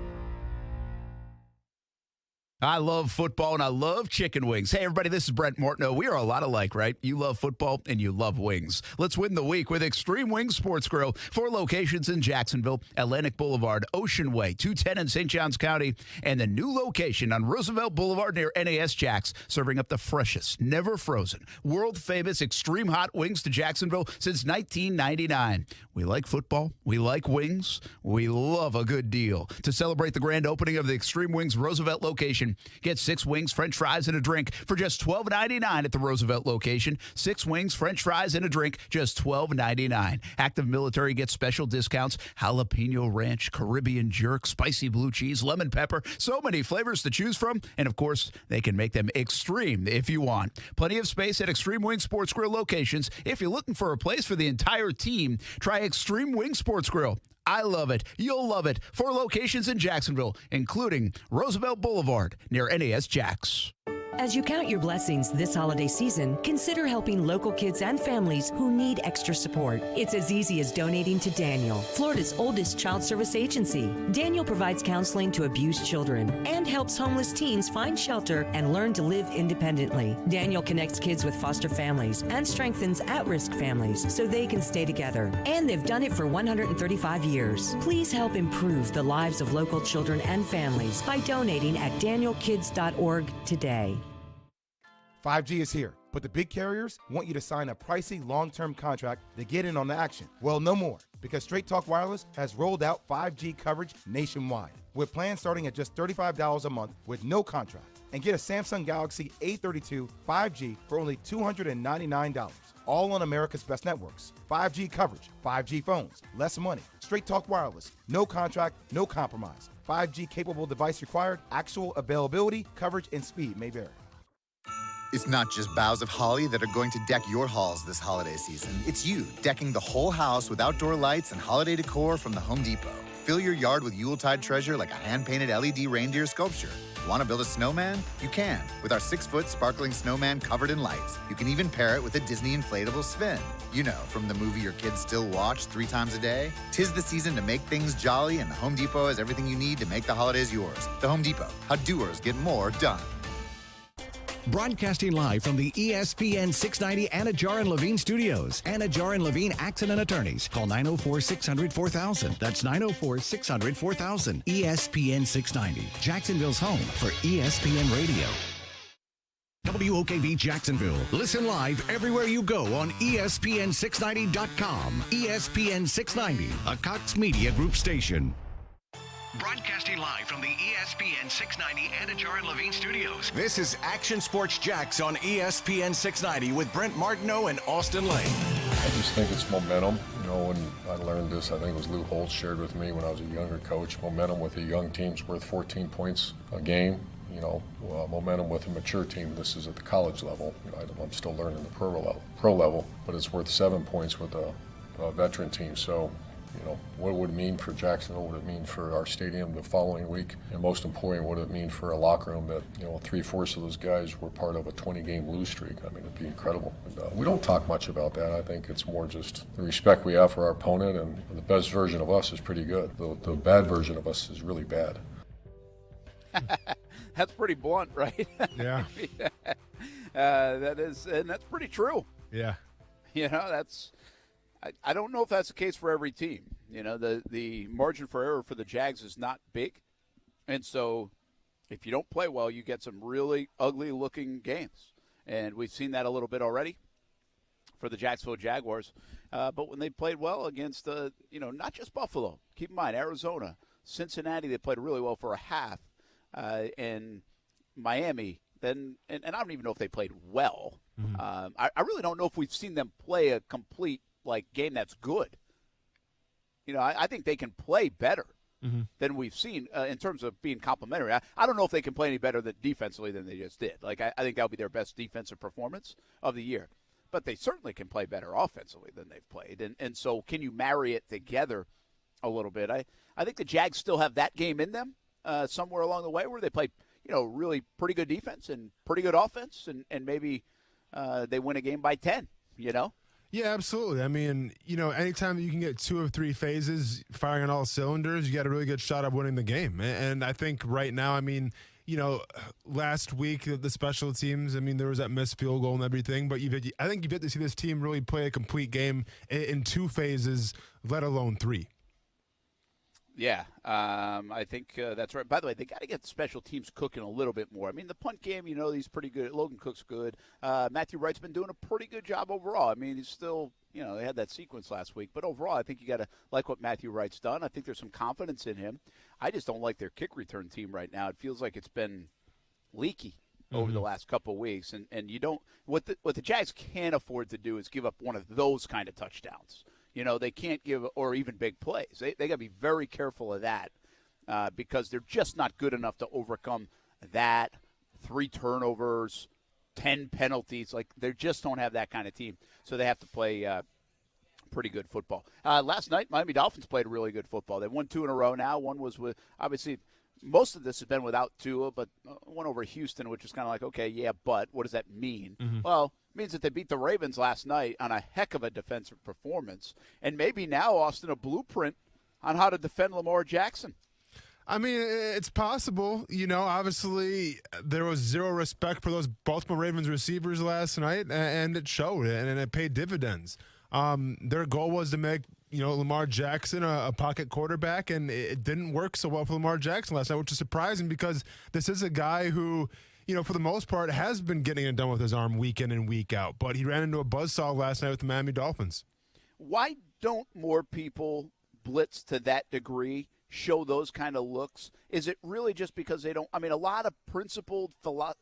I love football and I love chicken wings. Hey, everybody, this is Brent Mortno. We are a lot alike, right? You love football and you love wings. Let's win the week with Extreme Wings Sports Grill. 4 locations in Jacksonville, Atlantic Boulevard, Ocean Way, 210 in St. Johns County, and the new location on Roosevelt Boulevard near NAS Jacks, serving up the freshest, never frozen, world-famous extreme hot wings to Jacksonville since 1999. We like football. We like wings. We love a good deal. To celebrate the grand opening of the Extreme Wings Roosevelt location, get 6 wings, french fries, and a drink for just $12.99 at the Roosevelt location. 6 wings, french fries, and a drink, just $12.99. Active military gets special discounts. Jalapeno ranch, Caribbean jerk, spicy blue cheese, lemon pepper. So many flavors to choose from. And, of course, they can make them extreme if you want. Plenty of space at Extreme Wing Sports Grill locations. If you're looking for a place for the entire team, try Extreme Wing Sports Grill. I love it. You'll love it. 4 locations in Jacksonville, including Roosevelt Boulevard near NAS Jacks. As you count your blessings this holiday season, consider helping local kids and families who need extra support. It's as easy as donating to Daniel, Florida's oldest child service agency. Daniel provides counseling to abused children and helps homeless teens find shelter and learn to live independently. Daniel connects kids with foster families and strengthens at-risk families so they can stay together. And they've done it for 135 years. Please help improve the lives of local children and families by donating at danielkids.org today. 5G is here, but the big carriers want you to sign a pricey long-term contract to get in on the action. Well, no more, because Straight Talk Wireless has rolled out 5G coverage nationwide, with plans starting at just $35 a month with no contract. And get a Samsung Galaxy A32 5G for only $299, all on America's best networks. 5G coverage, 5G phones, less money. Straight Talk Wireless, no contract, no compromise. 5G capable device required, actual availability, coverage, and speed may vary. It's not just boughs of holly that are going to deck your halls this holiday season. It's you decking the whole house with outdoor lights and holiday decor from the Home Depot. Fill your yard with Yuletide treasure like a hand-painted LED reindeer sculpture. Want to build a snowman? You can, with our 6-foot sparkling snowman covered in lights. You can even pair it with a Disney inflatable Sven. You know, from the movie your kids still watch 3 times a day. 'Tis the season to make things jolly, and the Home Depot has everything you need to make the holidays yours. The Home Depot, how doers get more done. Broadcasting live from the ESPN 690 Anajar and Levine studios. Anajar and Levine Accident Attorneys. Call 904-600-4000. That's 904-600-4000. ESPN 690. Jacksonville's home for ESPN Radio. WOKV Jacksonville. Listen live everywhere you go on ESPN690.com. ESPN 690, a Cox Media Group station. Broadcasting live from the ESPN 690 Anajar and Levine studios. This is Action Sports Jacks on ESPN 690 with Brent Martineau and Austin Lane. I just think it's momentum. when I learned this, I think it was Lou Holtz shared with me when I was a younger coach, momentum with a young team's worth 14 points a game. Momentum with a mature team, this is at the college level. I'm still learning the pro level, but it's worth 7 points with a veteran team. So, what would it mean for Jacksonville? What would it mean for our stadium the following week? And most important, what would it mean for a locker room that, 3/4 of those guys were part of a 20-game lose streak? I mean, it'd be incredible. And, we don't talk much about that. I think it's more just the respect we have for our opponent, and the best version of us is pretty good. The bad version of us is really bad. That's pretty blunt, right? Yeah. That is, and that's pretty true. Yeah. I don't know if that's the case for every team. The margin for error for the Jags is not big. And so if you don't play well, you get some really ugly-looking games. And we've seen that a little bit already for the Jacksonville Jaguars. But when they played well against, not just Buffalo. Keep in mind, Arizona, Cincinnati, they played really well for a half. And Miami, and I don't even know if they played well. Mm-hmm. I really don't know if we've seen them play a complete game that's good. I think they can play better than we've seen in terms of being complimentary. I don't know if they can play any better defensively than they just did. I think that'll be their best defensive performance of the year. But they certainly can play better offensively than they've played. And so can you marry it together a little bit? I think the Jags still have that game in them somewhere along the way where they play, really pretty good defense and pretty good offense, and maybe they win a game by 10, Yeah, absolutely. I mean, anytime you can get 2 or 3 phases firing on all cylinders, you got a really good shot of winning the game. And I think right now, last week, the special teams, there was that missed field goal and everything, but I think you've yet to see this team really play a complete game in 2 phases, let alone 3. Yeah, I think that's right. By the way, they got to get the special teams cooking a little bit more. The punt game, he's pretty good. Logan Cook's good. Matthew Wright's been doing a pretty good job overall. He's still, they had that sequence last week. But overall, I think you got to like what Matthew Wright's done. I think there's some confidence in him. I just don't like their kick return team right now. It feels like it's been leaky over the last couple of weeks. And you don't – what the Jags can't afford to do is give up one of those kind of touchdowns. They can't give – or even big plays. They got to be very careful of that because they're just not good enough to overcome that, 3 turnovers, 10 penalties. They just don't have that kind of team. So they have to play pretty good football. Last night, Miami Dolphins played really good football. They won 2 in a row now. One was with – obviously, most of this has been without Tua, but one over Houston, which is kind of like, okay, yeah, but what does that mean? Mm-hmm. Well – means that they beat the Ravens last night on a heck of a defensive performance. And maybe now, Austin, a blueprint on how to defend Lamar Jackson. It's possible. Obviously there was zero respect for those Baltimore Ravens receivers last night, and it showed, and it paid dividends. Their goal was to make, Lamar Jackson a pocket quarterback, and it didn't work so well for Lamar Jackson last night, which is surprising because this is a guy who – for the most part, has been getting it done with his arm week in and week out. But he ran into a buzzsaw last night with the Miami Dolphins. Why don't more people blitz to that degree, show those kind of looks? Is it really just because they don't – a lot of principled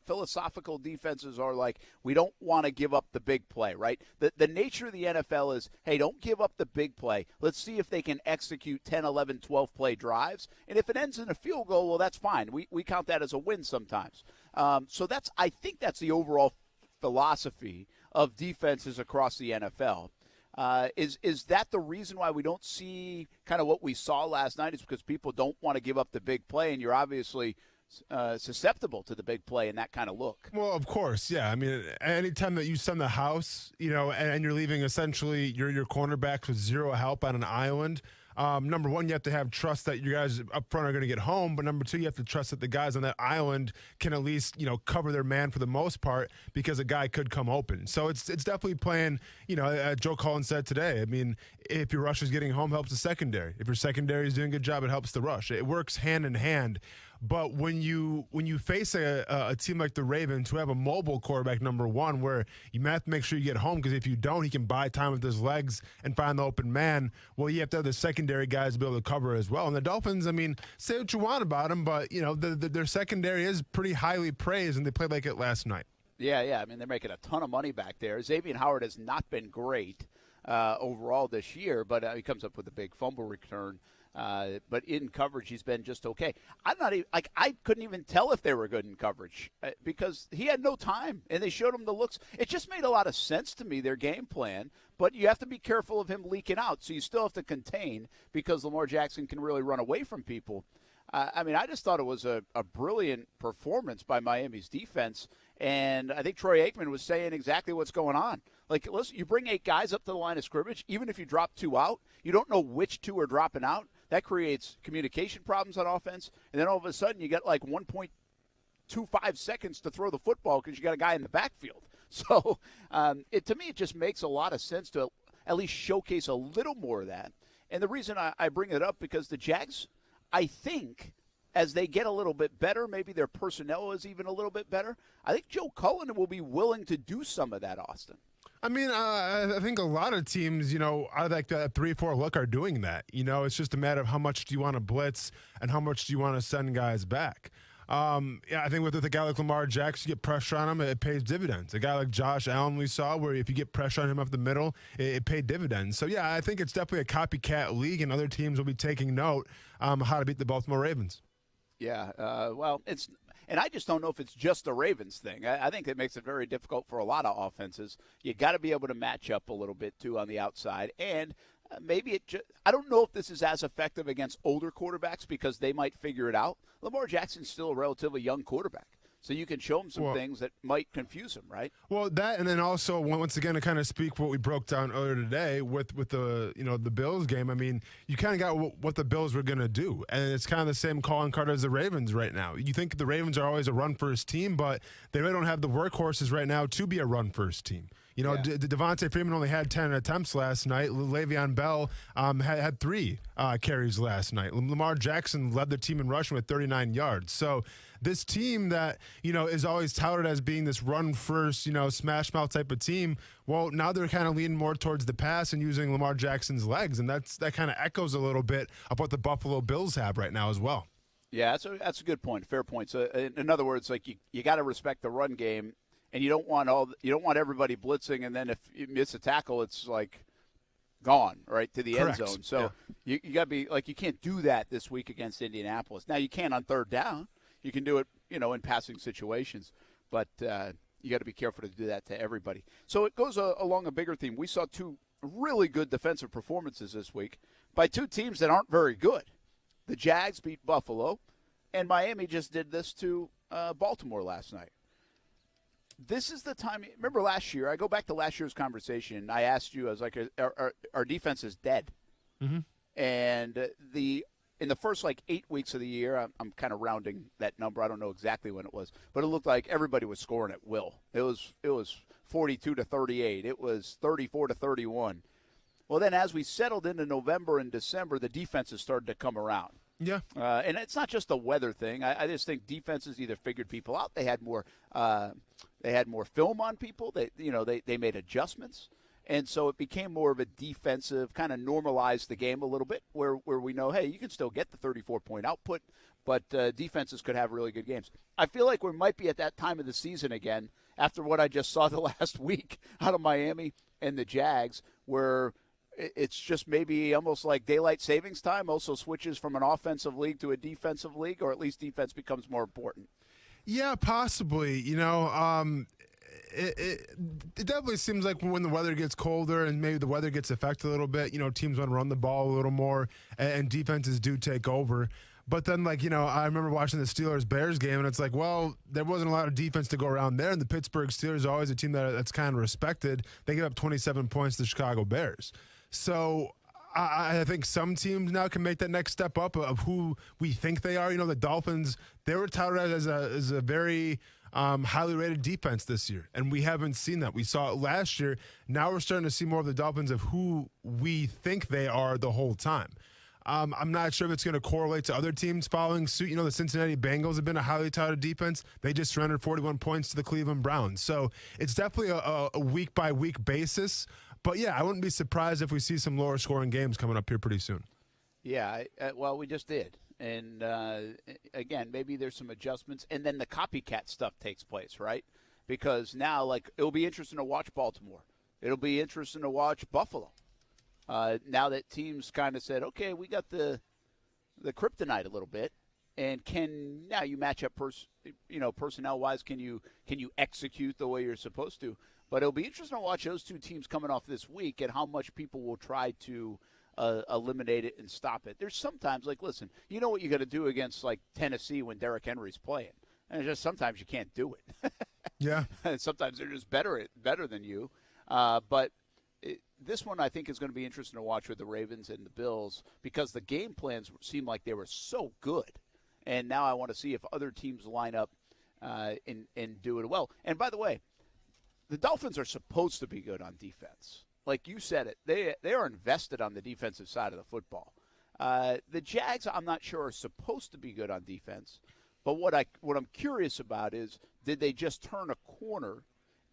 philosophical defenses are like, we don't want to give up the big play, right? The nature of the NFL is, hey, don't give up the big play. Let's see if they can execute 10, 11, 12-play drives. And if it ends in a field goal, well, that's fine. We count that as a win sometimes. So I think that's the overall philosophy of defenses across the NFL. Is that the reason why we don't see kind of what we saw last night? Is because people don't want to give up the big play, and you're obviously susceptible to the big play and that kind of look. Well, of course, yeah. Anytime that you send the house, and you're leaving essentially your cornerbacks with zero help on an island. Number one, you have to have trust that your guys up front are going to get home. But number two, you have to trust that the guys on that island can at least, cover their man for the most part because a guy could come open. So it's definitely playing, Joe Collins said today. If your rush is getting home, helps the secondary. If your secondary is doing a good job, it helps the rush. It works hand in hand. But when you face a team like the Ravens, who have a mobile quarterback, number one, where you have to make sure you get home, because if you don't, he can buy time with his legs and find the open man. Well, you have to have the secondary guys to be able to cover as well. And the Dolphins, say what you want about them, but their secondary is pretty highly praised, and they played like it last night. Yeah. They're making a ton of money back there. Xavier Howard has not been great. overall this year, but he comes up with a big fumble return. But in coverage, he's been just okay. I'm not even I couldn't even tell if they were good in coverage because he had no time, and they showed him the looks. It just made a lot of sense to me, their game plan. But you have to be careful of him leaking out, so you still have to contain because Lamar Jackson can really run away from people. I mean, I just thought it was a brilliant performance by Miami's defense, and I think Troy Aikman was saying exactly what's going on. Like, listen, you bring 8 guys up to the line of scrimmage, even if you drop 2 out, you don't know which 2 are dropping out. That creates communication problems on offense, and then all of a sudden you get like 1.25 seconds to throw the football because you got a guy in the backfield. So to me, it just makes a lot of sense to at least showcase a little more of that. And the reason I bring it up because the Jags, I think, as they get a little bit better, maybe their personnel is even a little bit better, I think Joe Cullen will be willing to do some of that, Austin. I mean, I think a lot of teams, out of like that 3-4 look are doing that. It's just a matter of how much do you want to blitz and how much do you want to send guys back. I think with a guy like Lamar Jackson, you get pressure on him, it pays dividends. A guy like Josh Allen we saw where if you get pressure on him up the middle, it paid dividends. So, yeah, I think it's definitely a copycat league, and other teams will be taking note how to beat the Baltimore Ravens. Yeah, and I just don't know if it's just a Ravens thing. I think it makes it very difficult for a lot of offenses. You got to be able to match up a little bit, too, on the outside. And maybe I don't know if this is as effective against older quarterbacks because they might figure it out. Lamar Jackson's still a relatively young quarterback. So you can show him some things that might confuse him, right? Well, that, and then also once again to kind of speak what we broke down earlier today with the the Bills game. I mean, you kind of got what the Bills were going to do, and it's kind of the same calling card as the Ravens right now. You think the Ravens are always a run-first team, but they really don't have the workhorses right now to be a run-first team. Devontae Freeman only had 10 attempts last night. Le'Veon Bell had 3 carries last night. Lamar Jackson led the team in rushing with 39 yards. So this team that, is always touted as being this run-first, smash-mouth type of team, well, now they're kind of leaning more towards the pass and using Lamar Jackson's legs, and that kind of echoes a little bit of what the Buffalo Bills have right now as well. Yeah, that's a good point, fair point. So in other words, like you got to respect the run game. And you don't want everybody blitzing, and then if you miss a tackle, it's like gone right to the end zone. So you got to be like, you can't do that this week against Indianapolis. Now you can on third down, you can do it, in passing situations, but you got to be careful to do that to everybody. So it goes along a bigger theme. We saw 2 really good defensive performances this week by 2 teams that aren't very good. The Jags beat Buffalo, and Miami just did this to Baltimore last night. This is the time. Remember last year? I go back to last year's conversation. I asked you, I was like, our defense is dead. Mm-hmm. And in the first 8 weeks of the year, I'm kind of rounding that number. I don't know exactly when it was, but it looked like everybody was scoring at will. It was 42-38. It was 34-31. Well, then as we settled into November and December, the defenses started to come around. Yeah. And it's not just a weather thing. I just think defenses either figured people out. They had more film on people. They made adjustments. And so it became more of a defensive, kind of normalized the game a little bit where we know, hey, you can still get the 34-point output, but defenses could have really good games. I feel like we might be at that time of the season again after what I just saw the last week out of Miami and the Jags, where it's just maybe almost like daylight savings time also switches from an offensive league to a defensive league, or at least defense becomes more important. Yeah, possibly. It definitely seems like when the weather gets colder and maybe the weather gets affected a little bit, teams want to run the ball a little more and defenses do take over. But then, I remember watching the Steelers-Bears game, and it's like, well, there wasn't a lot of defense to go around there, and the Pittsburgh Steelers are always a team that's kind of respected. They give up 27 points to the Chicago Bears. So I think some teams now can make that next step up of who we think they are. The Dolphins, they were touted as a very highly rated defense this year, and we haven't seen that. We saw it last year. Now we're starting to see more of the Dolphins of who we think they are the whole time. I'm not sure if it's going to correlate to other teams following suit. The Cincinnati Bengals have been a highly touted defense. They just surrendered 41 points to the Cleveland Browns. So it's definitely a week-by-week basis. But, yeah, I wouldn't be surprised if we see some lower-scoring games coming up here pretty soon. Yeah, well, we just did. And, again, maybe there's some adjustments. And then the copycat stuff takes place, right? Because now, it'll be interesting to watch Baltimore. it'll be interesting to watch Buffalo. Now that teams kind of said, okay, we got the kryptonite a little bit, and now you match up personnel-wise, can you execute the way you're supposed to? But it'll be interesting to watch those two teams coming off this week and how much people will try to eliminate it and stop it. There's sometimes, like, listen, you know what you got to do against, like, Tennessee when Derrick Henry's playing. And just sometimes you can't do it. Yeah. And sometimes they're just better than you. But this one I think is going to be interesting to watch with the Ravens and the Bills because the game plans seemed like they were so good. And now I want to see if other teams line up and do it well. And by the way, the Dolphins are supposed to be good on defense. Like you said it, they are invested on the defensive side of the football. The Jags, I'm not sure, are supposed to be good on defense. But what I'm curious about is, did they just turn a corner?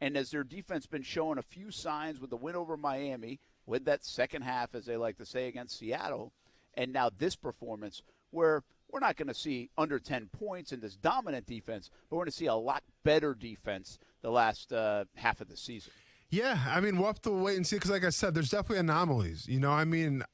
And has their defense been showing a few signs with the win over Miami, with that second half, as they like to say, against Seattle, and now this performance where we're not going to see under 10 points in this dominant defense, but we're going to see a lot better defense the last half of the season. Yeah, I mean, we'll have to wait and see because, like I said, there's definitely anomalies. You know, I mean,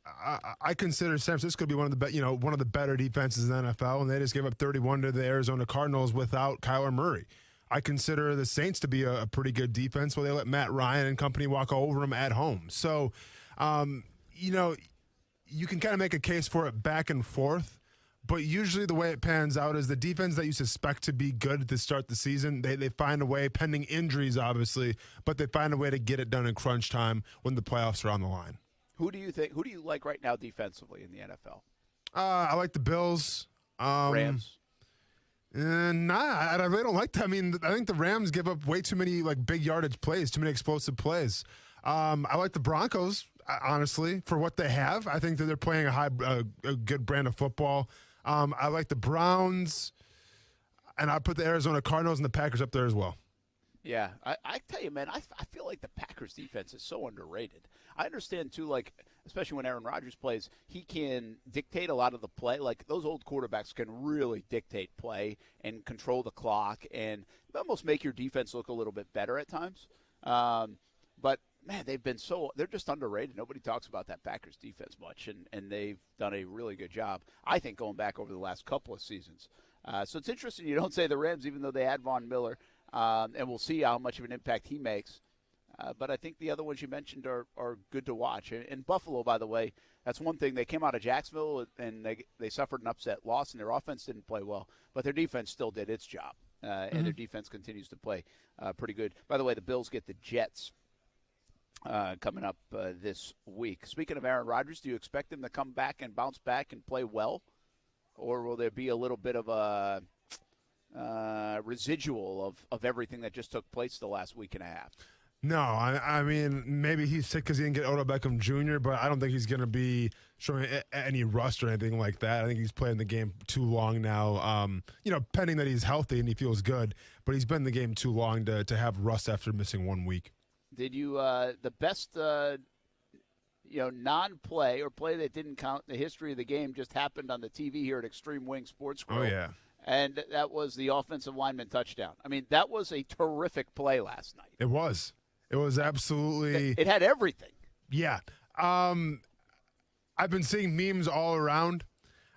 I consider San Francisco to be one of the better defenses in the NFL, and they just gave up 31 to the Arizona Cardinals without Kyler Murray. I consider the Saints to be a pretty good defense where they let Matt Ryan and company walk over them at home. So, you know, you can kind of make a case for it back and forth. But usually the way it pans out is the defense that you suspect to be good to start the season, they find a way, pending injuries obviously, but they find a way to get it done in crunch time when the playoffs are on the line. Who do you like right now defensively in the NFL? I like the Bills. Rams? I really don't like that. I mean, I think the Rams give up way too many like big yardage plays, too many explosive plays. I like the Broncos, honestly, for what they have. I think that they're playing a good brand of football. I like the Browns, and I put the Arizona Cardinals and the Packers up there as well. Yeah, I tell you, man, I feel like the Packers defense is so underrated. I understand, too, like, especially when Aaron Rodgers plays, he can dictate a lot of the play. Like, those old quarterbacks can really dictate play and control the clock and almost make your defense look a little bit better at times. But, man, they're just underrated. Nobody talks about that Packers defense much, and they've done a really good job, I think, going back over the last couple of seasons. So it's interesting you don't say the Rams, even though they had Von Miller, and we'll see how much of an impact he makes. But I think the other ones you mentioned are good to watch. And Buffalo, by the way, that's one thing. They came out of Jacksonville, and they suffered an upset loss, and their offense didn't play well. But their defense still did its job, and their defense continues to play pretty good. By the way, the Bills get the Jets coming up this week. Speaking of Aaron Rodgers, do you expect him to come back and bounce back and play well? Or will there be a little bit of a residual of everything that just took place the last week and a half? No, I mean, maybe he's sick because he didn't get Odell Beckham Jr., but I don't think he's going to be showing any rust or anything like that. I think he's playing the game too long now, pending that he's healthy and he feels good, but he's been in the game too long to have rust after missing 1 week. Did you the best non-play or play that didn't count in the history of the game just happened on the TV here at Extreme Wing Sports Grill? Oh, yeah. And that was the offensive lineman touchdown. I mean, that was a terrific play last night. It was. It was absolutely. It had everything. Yeah. I've been seeing memes all around.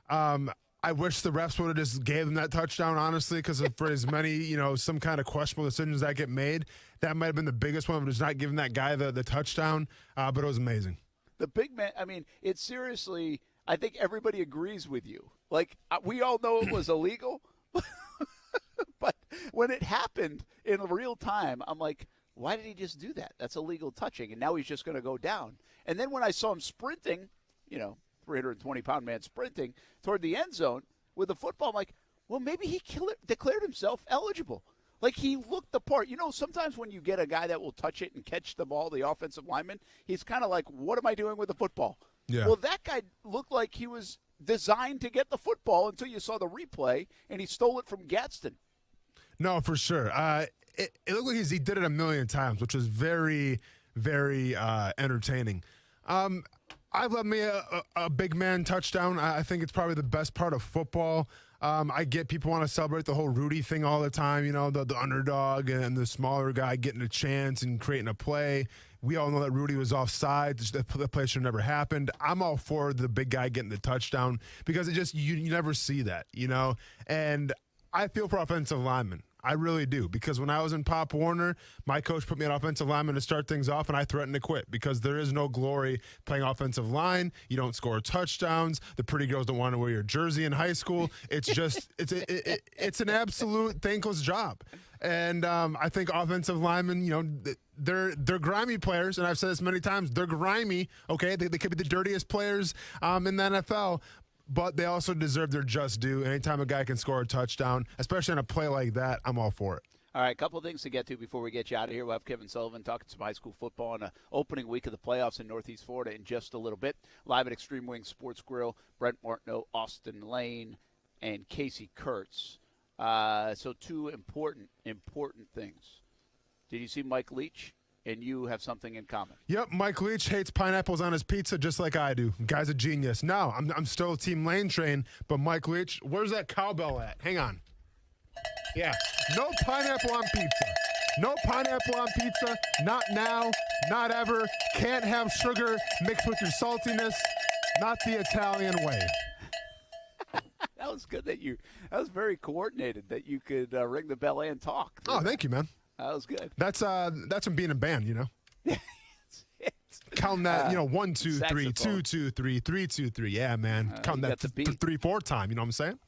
I wish the refs would have just gave them that touchdown, honestly, because for as many, some kind of questionable decisions that get made, that might have been the biggest one, but just not giving that guy the touchdown. But it was amazing. The big man, I mean, it's seriously, I think everybody agrees with you. Like, we all know it was illegal, but when it happened in real time, I'm like, why did he just do that? That's illegal touching, and now he's just going to go down. And then when I saw him sprinting, 320-pound man sprinting toward the end zone with the football, I'm like, well, maybe he declared himself eligible. Like, he looked the part. Sometimes when you get a guy that will touch it and catch the ball, the offensive lineman, he's kind of like, what am I doing with the football? Yeah. Well, that guy looked like he was designed to get the football until you saw the replay, and he stole it from Gadsden. No, for sure. It looked like he did it a million times, which was very, very entertaining. I love me a big man touchdown. I think it's probably the best part of football. I get people want to celebrate the whole Rudy thing all the time, the underdog and the smaller guy getting a chance and creating a play. We all know that Rudy was offside. The play should have never happened. I'm all for the big guy getting the touchdown because it just you never see that, And I feel for offensive linemen. I really do, because when I was in Pop Warner, my coach put me on offensive lineman to start things off, and I threatened to quit because there is no glory playing offensive line. You don't score touchdowns. The pretty girls don't want to wear your jersey in high school. It's just it's an absolute thankless job. And I think offensive linemen, they're grimy players, and I've said this many times. They're grimy. Okay, they could be the dirtiest players in the NFL. But they also deserve their just due. Anytime a guy can score a touchdown, especially on a play like that, I'm all for it. All right, a couple of things to get to before we get you out of here. We'll have Kevin Sullivan talking some high school football on the opening week of the playoffs in Northeast Florida in just a little bit. Live at Extreme Wing Sports Grill, Brent Martineau, Austin Lane, and Casey Kurtz. So two important things. Did you see Mike Leach? And you have something in common. Yep, Mike Leach hates pineapples on his pizza just like I do. Guy's a genius. No, I'm still Team Lane Train, but Mike Leach, where's that cowbell at? Hang on. Yeah, no pineapple on pizza. No pineapple on pizza. Not now, not ever. Can't have sugar mixed with your saltiness. Not the Italian way. That was good that was very coordinated that you could ring the bell and talk. Oh, thank you, man. That was good. That's from being a band, Counting that, 1, 2, 3, 2, 2, 3, 3, 2, 3. Yeah, man. Counting that 3, 4 time. You know what I'm saying?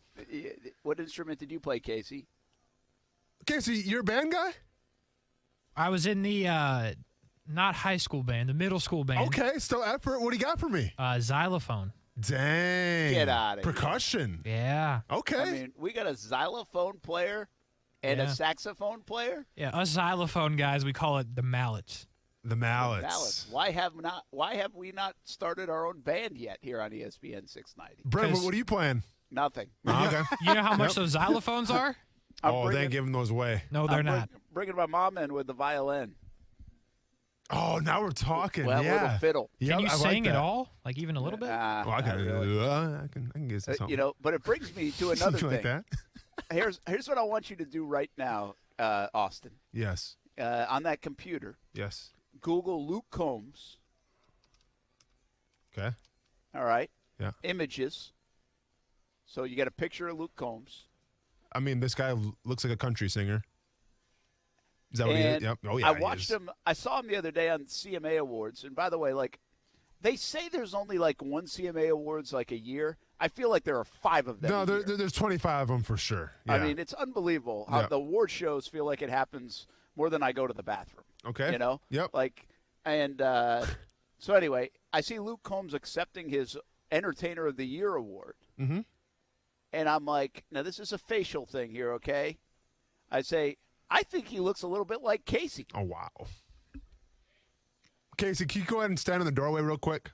What instrument did you play, Casey? Casey, you're a band guy? I was in the not high school band, the middle school band. Okay, still effort. What do you got for me? Xylophone. Dang. Get out of here. Percussion. Yeah. Okay. I mean, we got a xylophone player and a saxophone player? Yeah, us xylophone guys, we call it the mallets. The mallets. Why have we not started our own band yet here on ESPN 690? Brent, what are you playing? Nothing. Okay. You know how much those xylophones are? They ain't giving those away. No, they're not. Bringing my mom in with the violin. Oh, now we're talking. Well, yeah. With a fiddle. Can you sing at all? Like even a little bit? I can get something. But it brings me to another thing. Like that? Here's what I want you to do right now, Austin. Yes. On that computer. Yes. Google Luke Combs. Okay. All right. Yeah. Images. So you get a picture of Luke Combs. I mean, this guy looks like a country singer. Is that what he is? Yep. Oh, yeah. I watched him. I saw him the other day on CMA Awards. And by the way, they say there's only one CMA Awards a year. I feel like there are 5 of them. No, there's 25 of them for sure. Yeah. I mean, it's unbelievable how the award shows feel like it happens more than I go to the bathroom. Okay. Yep. So anyway, I see Luke Combs accepting his Entertainer of the Year award. Mm-hmm. And I'm like, now this is a facial thing here, okay? I say, I think he looks a little bit like Casey. Oh, wow. Casey, can you go ahead and stand in the doorway real quick?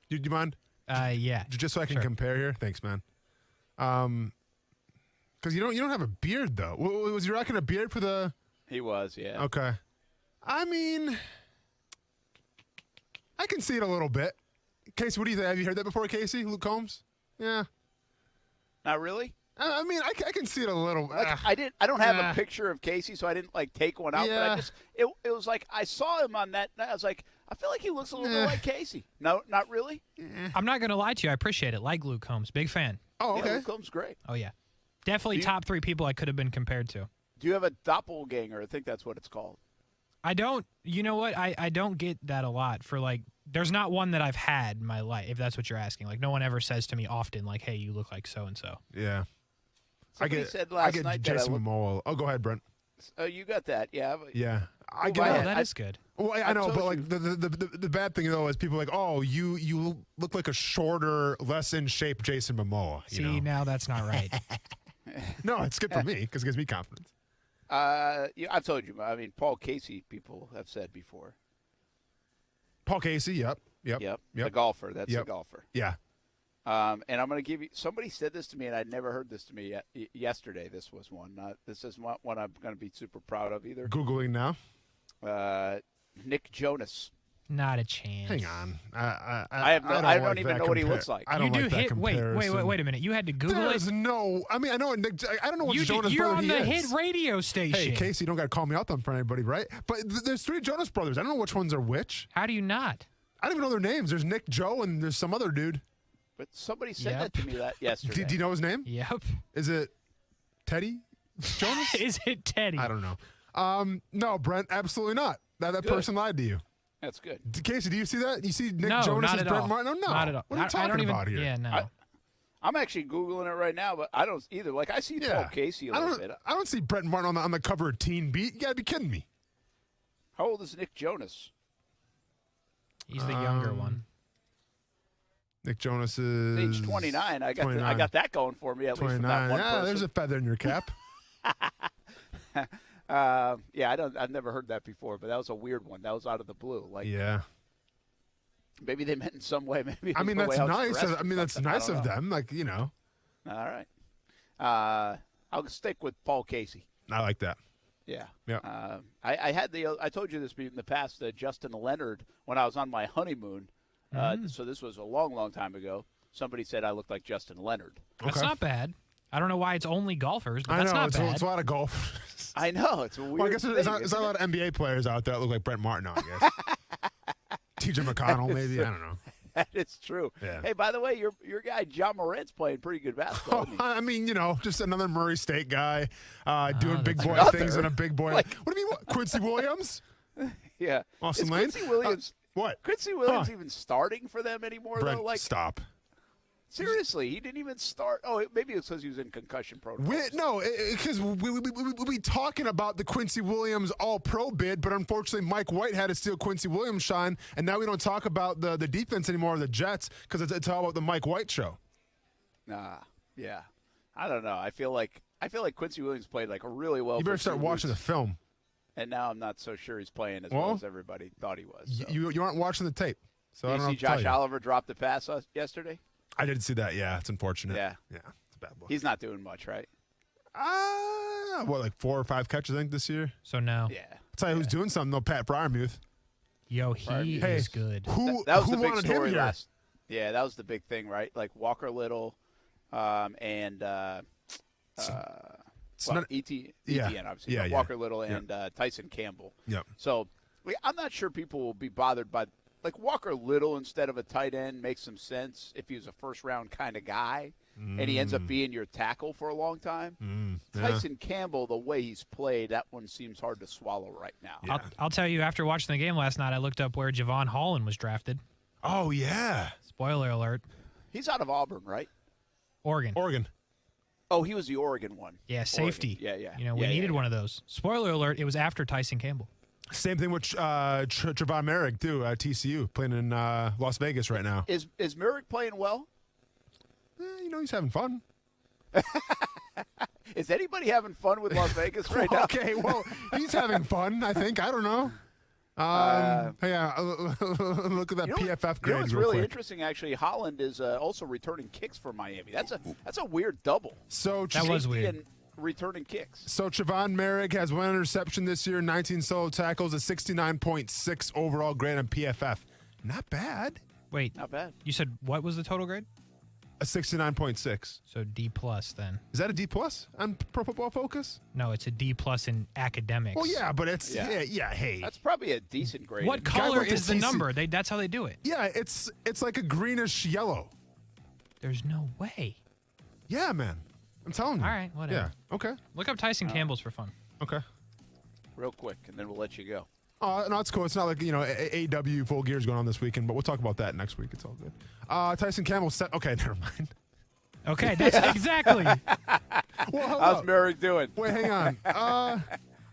Do you mind? Yeah. Just so I can compare here. Thanks, man. Because you don't have a beard though. Was you rocking a beard for the? He was, yeah. Okay. I mean, I can see it a little bit. Casey, what do you think? Have you heard that before, Casey? Luke Combs? Yeah. Not really. I mean, I can see it a little. I don't have a picture of Casey, so I didn't take one out. Yeah. But it was like I saw him on that. I was like, I feel like he looks a little bit like Casey. No, not really. I'm not gonna lie to you. I appreciate it. Like Luke Combs, big fan. Oh, okay. Yeah, Luke Combs, great. Oh yeah, definitely top 3 people I could have been compared to. Do you have a doppelganger? I think that's what it's called. I don't. You know what? I don't get that a lot for there's not one that I've had in my life, if that's what you're asking. No one ever says to me often, hey, you look like so-and-so. Yeah. Somebody said last night Jason Momoa. Oh, go ahead, Brent. Oh, you got that. Yeah. Yeah. I get that is good. Well, I know, but the bad thing, though, is people are like, oh, you look like a shorter, less in shape Jason Momoa. See, now that's not right. No, it's good for me because it gives me confidence. I've told you. I mean, Paul Casey, people have said before. Paul Casey, yep. The golfer. That's the golfer. Yeah. And I'm going to give you – somebody said this to me, and I'd never heard this to me yesterday. This was one. This is not one I'm going to be super proud of either. Googling now. Nick Jonas. Not a chance. Hang on. I don't even know what he looks like. I don't you like do that hit. Wait comparison. a minute. You had to Google There's it. no. I mean, I know Nick. I don't know what Jonas You're brother on he the is. hit radio station. Hey, Casey, you don't got to call me out on for anybody, right? But there's 3 Jonas brothers. I don't know which ones are which. How do you not? I don't even know their names. There's Nick, Joe, and there's some other dude. But somebody said that to me yesterday. Do you know his name? Yep. Is it Teddy Jonas? Is it Teddy? I don't know. No, Brent, absolutely not. That person lied to you. That's good. Casey, do you see that? You see Nick No, Jonas not as at Brent all. Martin? No, Not at all. What are you talking about here? Yeah, no. I'm actually Googling it right now, but I don't either. Like, I see Paul Casey a little bit. I don't see Brent Martin on the cover of Teen Beat. You got to be kidding me. How old is Nick Jonas? He's the younger one. Nick Jonas is age 29. I 29. got that going for me, at least from that 29. one Yeah, person. there's a feather in your cap. I've never heard that before, but that was a weird one. That was out of the blue. Like, yeah. Maybe they meant in some way. Maybe. I mean, that's nice. I mean, that's nice of them. Like, you know. All right. I'll stick with Paul Casey. I like that. Yeah. Yeah. I had I told you this in the past, Justin Leonard, when I was on my honeymoon. So this was a long, long time ago. Somebody said I looked like Justin Leonard. That's not bad. I don't know why it's only golfers, but that's not bad. It's a lot of golfers. I know. It's a weird Well, I guess thing, there's not a lot of NBA players out there that look like Brent Martin, I guess. TJ McConnell, maybe. I don't know. That is true. Yeah. Hey, by the way, your guy John Morant's playing pretty good basketball. isn't he? I mean, you know, just another Murray State guy doing big boy things in a big boy. What do you mean? Quincy Williams? Yeah. Austin Is Lane? Quincy Williams. What? Quincy Williams even starting for them anymore? Brent, though? Like, stop. Seriously, he didn't even start. Oh, maybe it's because he was in concussion protocol. No, because we'll be talking about the Quincy Williams All-Pro bid, but unfortunately Mike White had to steal Quincy Williams' shine, and now we don't talk about the defense anymore of the Jets because it's all about the Mike White show. Yeah. I don't know. I feel like Quincy Williams played like really well. You better start watching the film. And now I'm not so sure he's playing as well as everybody thought he was. So. You aren't watching the tape. So Did I you don't know see what to Josh tell you. Oliver drop the pass yesterday? I did see that. Yeah, it's unfortunate. Yeah, it's a bad look. He's not doing much, right? Like 4 or 5 catches I think this year. So no. Yeah. I'll tell you who's doing something though. Pat Fryermuth. Yo, he is good. That was who the big wanted him story here? last. Yeah, that was the big thing, right? Like Walker Little, and ETN, obviously. Yeah, Walker Little and Tyson Campbell. Yep. So I'm not sure people will be bothered by like Walker Little instead of a tight end makes some sense if he was a first round kind of guy and he ends up being your tackle for a long time. Tyson Campbell, the way he's played, that one seems hard to swallow right now. Yeah. I'll tell you, after watching the game last night, I looked up where Javon Holland was drafted. Oh yeah. Spoiler alert. He's out of Auburn, right? Oregon. Oh, he was the Oregon one. Yeah, safety. Oregon. Yeah. You know, we needed one of those. Spoiler alert, it was after Tyson Campbell. Same thing with Trevon Merrick too. TCU playing in Las Vegas right now. Is Merrick playing well? You know, he's having fun. Is anybody having fun with Las Vegas right now? Okay, well, he's having fun. I think. I don't know. Look at that PFF grades. You know what's real really quick. interesting? Actually, Holland is also returning kicks for Miami. That's a weird double. So that was weird. And returning kicks. So Trevon Merrick has 1 interception this year, 19 solo tackles, a 69.6 overall grade on PFF. Not bad. Wait, not bad. You said what was the total grade? A 69.6. So D plus then. Is that a D plus on Pro Football Focus? No, it's a D plus in academics. Well, yeah, but it's hey. That's probably a decent grade. What color is the number? That's how they do it. Yeah, it's like a greenish yellow. There's no way. Yeah, man. I'm telling you. All right, whatever. Yeah, okay. Look up Tyson Campbell's for fun. Okay. Real quick, and then we'll let you go. No, it's cool. It's not like, AEW Full Gear is going on this weekend, but we'll talk about that next week. It's all good. Tyson Campbell okay, never mind. Okay, that's exactly. Well, how's Merrick doing? Wait, hang on.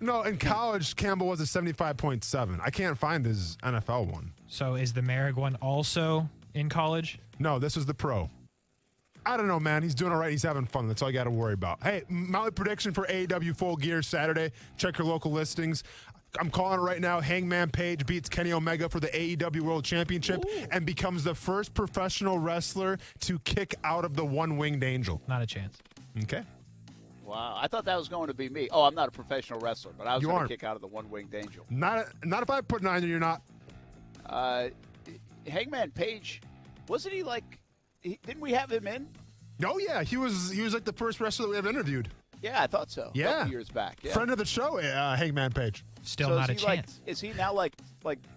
No, in college, Campbell was a 75.7. I can't find his NFL one. So is the Merrick one also in college? No, this was the pro. I don't know, man. He's doing all right. He's having fun. That's all you got to worry about. Hey, my prediction for AEW Full Gear Saturday. Check your local listings. I'm calling it right now. Hangman Page beats Kenny Omega for the AEW World Championship and becomes the first professional wrestler to kick out of the one-winged angel. Not a chance. Okay. Wow, I thought that was going to be me. Oh, I'm not a professional wrestler, but I was going aren't. to kick out of the one-winged angel. Not if I put 9 and you're not. Hangman Page, wasn't he like? Didn't we have him in? Oh yeah, he was like the first wrestler we ever interviewed. Yeah, I thought so. Yeah, a couple years back. Yeah. Friend of the show, Hangman Page. Still so not a chance. chance. Is he now like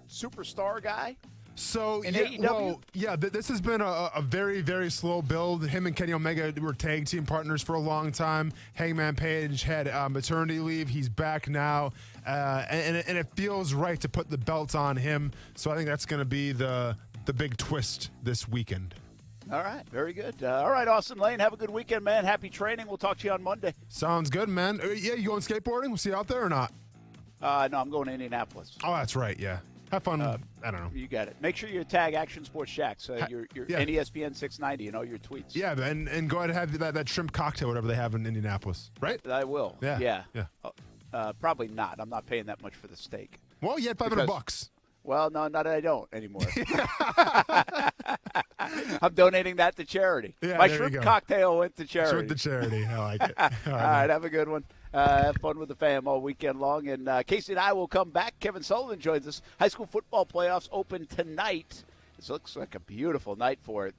superstar guy? So in yeah, AEW? well, yeah, this has been a very, very slow build. Him and Kenny Omega were tag team partners for a long time. Hangman Page had maternity leave. He's back now, and it feels right to put the belt on him. So I think that's going to be the big twist this weekend. All right, very good. All right, Austin Lane, have a good weekend, man. Happy training. We'll talk to you on Monday. Sounds good, man. Yeah, you going skateboarding? We'll see you out there or not? No, I'm going to Indianapolis. Oh, that's right, yeah. Have fun. I don't know. You got it. Make sure you tag Action Sports Jacks. Your NESPN 690 and all your tweets. Yeah, and go ahead and have that shrimp cocktail, whatever they have in Indianapolis, right? I will. Yeah. Probably not. I'm not paying that much for the steak. Well, you had $500. Well, no, not that I don't anymore. I'm donating that to charity. Yeah, my there shrimp you go. cocktail went to charity. Went to charity. I like it. All right, have a good one. Have fun with the fam all weekend long. And Casey and I will come back. Kevin Sullivan joins us. High school football playoffs open tonight. This looks like a beautiful night for it.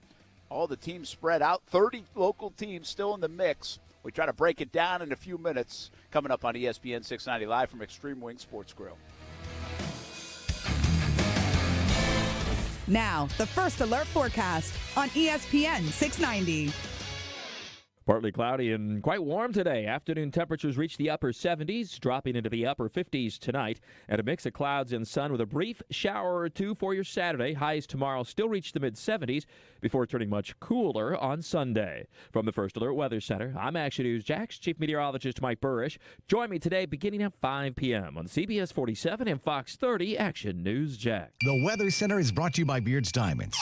All the teams spread out. 30 local teams still in the mix. We try to break it down in a few minutes. Coming up on ESPN 690 live from Extreme Wing Sports Grill. Now, the First Alert forecast on ESPN 690. Partly cloudy and quite warm today. Afternoon temperatures reach the upper 70s, dropping into the upper 50s tonight. And a mix of clouds and sun with a brief shower or two for your Saturday. Highs tomorrow still reach the mid-70s before turning much cooler on Sunday. From the First Alert Weather Center, I'm Action News Jax Chief Meteorologist Mike Burrish. Join me today beginning at 5 p.m. on CBS 47 and Fox 30 Action News Jax. The Weather Center is brought to you by Beard's Diamonds,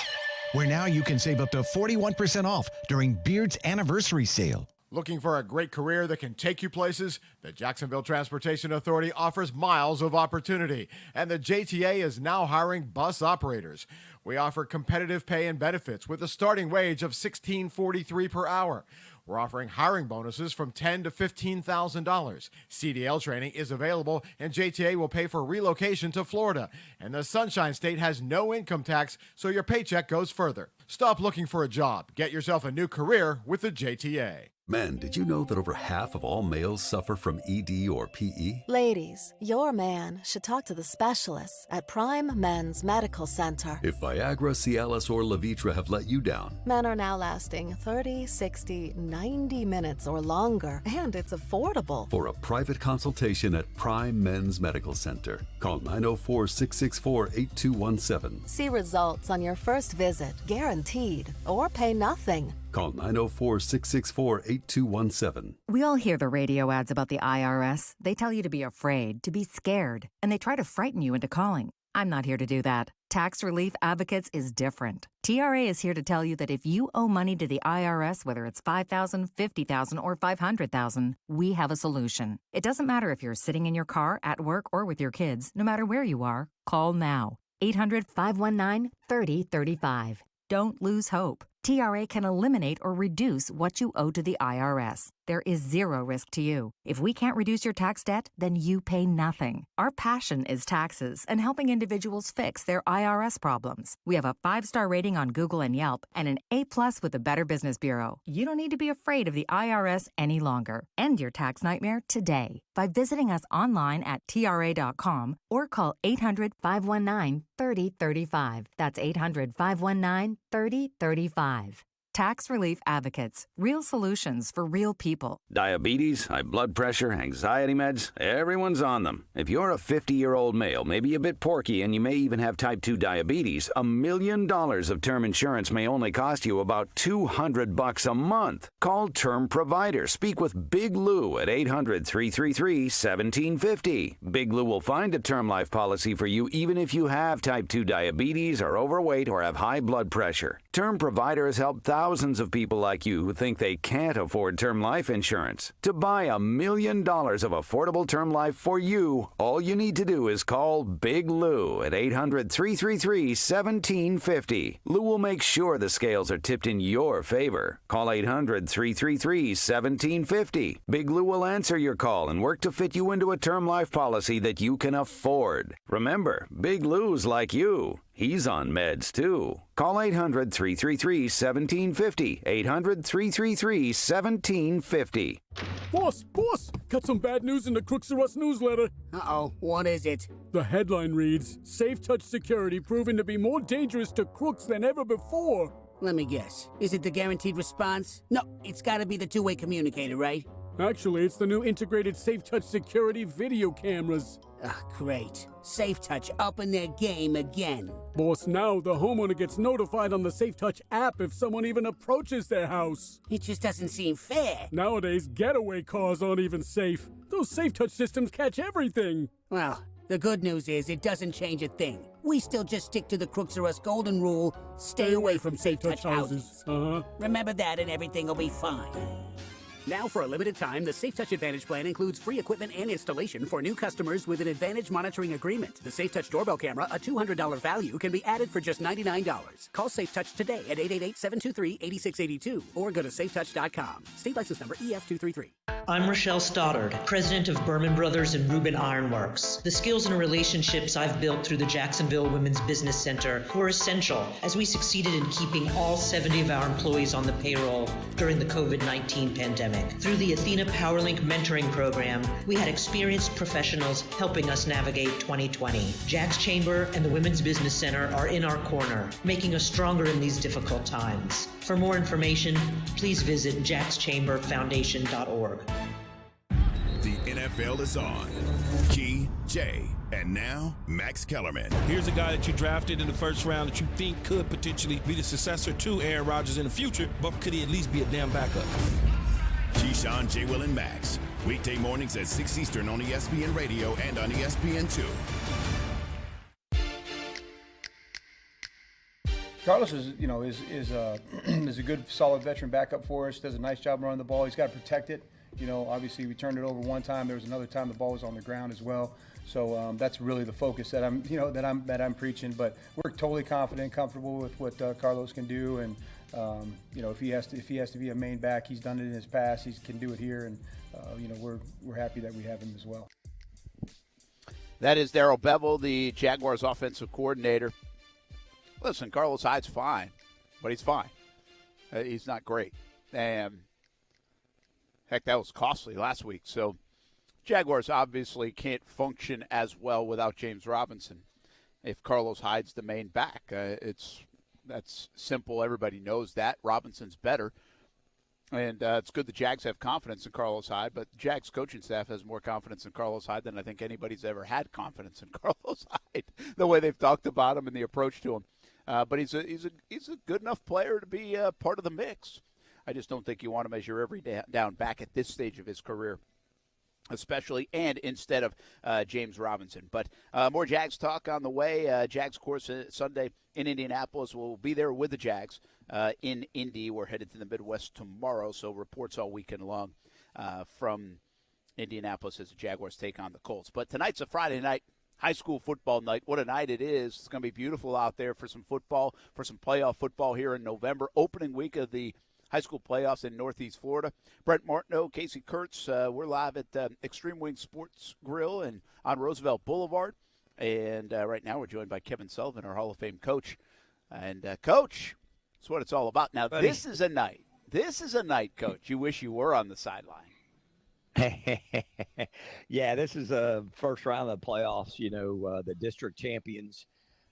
where now you can save up to 41% off during Beard's anniversary sale. Looking for a great career that can take you places? The Jacksonville Transportation Authority offers miles of opportunity, and the JTA is now hiring bus operators. We offer competitive pay and benefits with a starting wage of $16.43 per hour. We're offering hiring bonuses from $10,000 to $15,000. CDL training is available, and JTA will pay for relocation to Florida. And the Sunshine State has no income tax, so your paycheck goes further. Stop looking for a job. Get yourself a new career with the JTA. Men, did you know that over half of all males suffer from ED or PE? Ladies, your man should talk to the specialists at Prime Men's Medical Center. If Viagra, Cialis, or Levitra have let you down, Men are now lasting 30, 60, 90 minutes or longer, and it's affordable. for a private consultation at Prime Men's Medical Center, call 904-664-8217. See results on your first visit, guaranteed, or pay nothing. Call 904-664-8217. We all hear the radio ads about the IRS. They tell you to be afraid, to be scared, and they try to frighten you into calling. I'm not here to do that. Tax Relief Advocates is different. TRA is here to tell you that if you owe money to the IRS, whether it's $5,000, $50,000, or $500,000, we have a solution. It doesn't matter if you're sitting in your car, at work, or with your kids. No matter where you are, call now. 800-519-3035. Don't lose hope. TRA can eliminate or reduce what you owe to the IRS. There is zero risk to you. If we can't reduce your tax debt, then you pay nothing. Our passion is taxes and helping individuals fix their IRS problems. We have a 5-star rating on Google and Yelp and an A+ with the Better Business Bureau. You don't need to be afraid of the IRS any longer. End your tax nightmare today by visiting us online at TRA.com or call 800-519-3035. That's 800-519-3035. Tax Relief Advocates. Real solutions for real people. Diabetes, high blood pressure, anxiety meds, everyone's on them. If you're a 50-year-old male, maybe a bit porky, and you may even have type 2 diabetes, $1 million of term insurance may only cost you about $200 a month. Call Term Provider. Speak with Big Lou at 800-333-1750. Big Lou will find a term life policy for you even if you have type 2 diabetes, are overweight, or have high blood pressure. Term Provider has helped thousands of people like you who think they can't afford term life insurance. To buy $1 million of affordable term life for you, all you need to do is call Big Lou at 800-333-1750. Lou will make sure the scales are tipped in your favor. Call 800-333-1750. Big Lou will answer your call and work to fit you into a term life policy that you can afford. Remember, Big Lou's like you. He's on meds, too. Call 800-333-1750. 800-333-1750. Boss, got some bad news in the Crooks R Us newsletter. Uh-oh, what is it? The headline reads, Safe Touch Security proven to be more dangerous to crooks than ever before. Let me guess. Is it the guaranteed response? No, it's gotta be the two-way communicator, right? Actually, it's the new integrated Safe Touch Security video cameras. Great. Safe Touch up in their game again. Boss, now the homeowner gets notified on the Safe Touch app if someone even approaches their house. It just doesn't seem fair. Nowadays, getaway cars aren't even safe. Those Safe Touch systems catch everything. Well, the good news is it doesn't change a thing. We still just stick to the Crooks R Us golden rule, stay away from Safe Touch houses. Remember that and everything will be fine. Now, for a limited time, the Safe Touch Advantage plan includes free equipment and installation for new customers with an Advantage monitoring agreement. The Safe Touch doorbell camera, a $200 value, can be added for just $99. Call Safe Touch today at 888-723-8682 or go to safetouch.com. State license number EF233. I'm Rochelle Stoddard, president of Berman Brothers and Rubin Ironworks. The skills and relationships I've built through the Jacksonville Women's Business Center were essential as we succeeded in keeping all 70 of our employees on the payroll during the COVID-19 pandemic. Through the Athena PowerLink mentoring program, we had experienced professionals helping us navigate 2020. Jack's Chamber and the Women's Business Center are in our corner, making us stronger in these difficult times. For more information, please visit jackschamberfoundation.org. The NFL is on. Key, Jay, and now Max Kellerman. Here's a guy that you drafted in the first round that you think could potentially be the successor to Aaron Rodgers in the future, but could he at least be a damn backup? Keyshawn, J. Will, and Max. Weekday mornings at 6 Eastern on ESPN Radio and on ESPN2. Carlos is a good, solid veteran backup for us. Does a nice job running the ball. He's got to protect it. Obviously we turned it over one time. There was another time the ball was on the ground as well. So that's really the focus that I'm preaching. But we're totally confident, comfortable with what Carlos can do. And if he has to be a main back, he's done it in his past. He can do it here, and we're happy that we have him as well. That is Darrell Bevell, the Jaguars offensive coordinator. Listen, Carlos Hyde's fine, but he's fine. He's not great, and heck, that was costly last week. So Jaguars obviously can't function as well without James Robinson if Carlos Hyde's the main back. That's simple. Everybody knows that. Robinson's better. And it's good the Jags have confidence in Carlos Hyde, but the Jags coaching staff has more confidence in Carlos Hyde than I think anybody's ever had confidence in Carlos Hyde, the way they've talked about him and the approach to him. But he's a good enough player to be part of the mix. I just don't think you want to measure every down back at this stage of his career, especially and instead of James Robinson. But more Jags talk on the way. Jags course Sunday in Indianapolis. We'll be there with the Jags in Indy. We're headed to the Midwest tomorrow, so reports all weekend long from Indianapolis as the Jaguars take on the Colts. But tonight's a Friday night high school football night. What a night it is. It's going to be beautiful out there for some football, for some playoff football here in November. Opening week of the high school playoffs in Northeast Florida. Brent Martineau, Casey Kurtz, we're live at Extreme Wing Sports Grill and on Roosevelt Boulevard. And right now we're joined by Kevin Sullivan, our Hall of Fame coach. And, Coach, that's what it's all about. Now, buddy, this is a night, Coach, you wish you were on the sideline. Yeah, this is a first round of the playoffs. The district champions,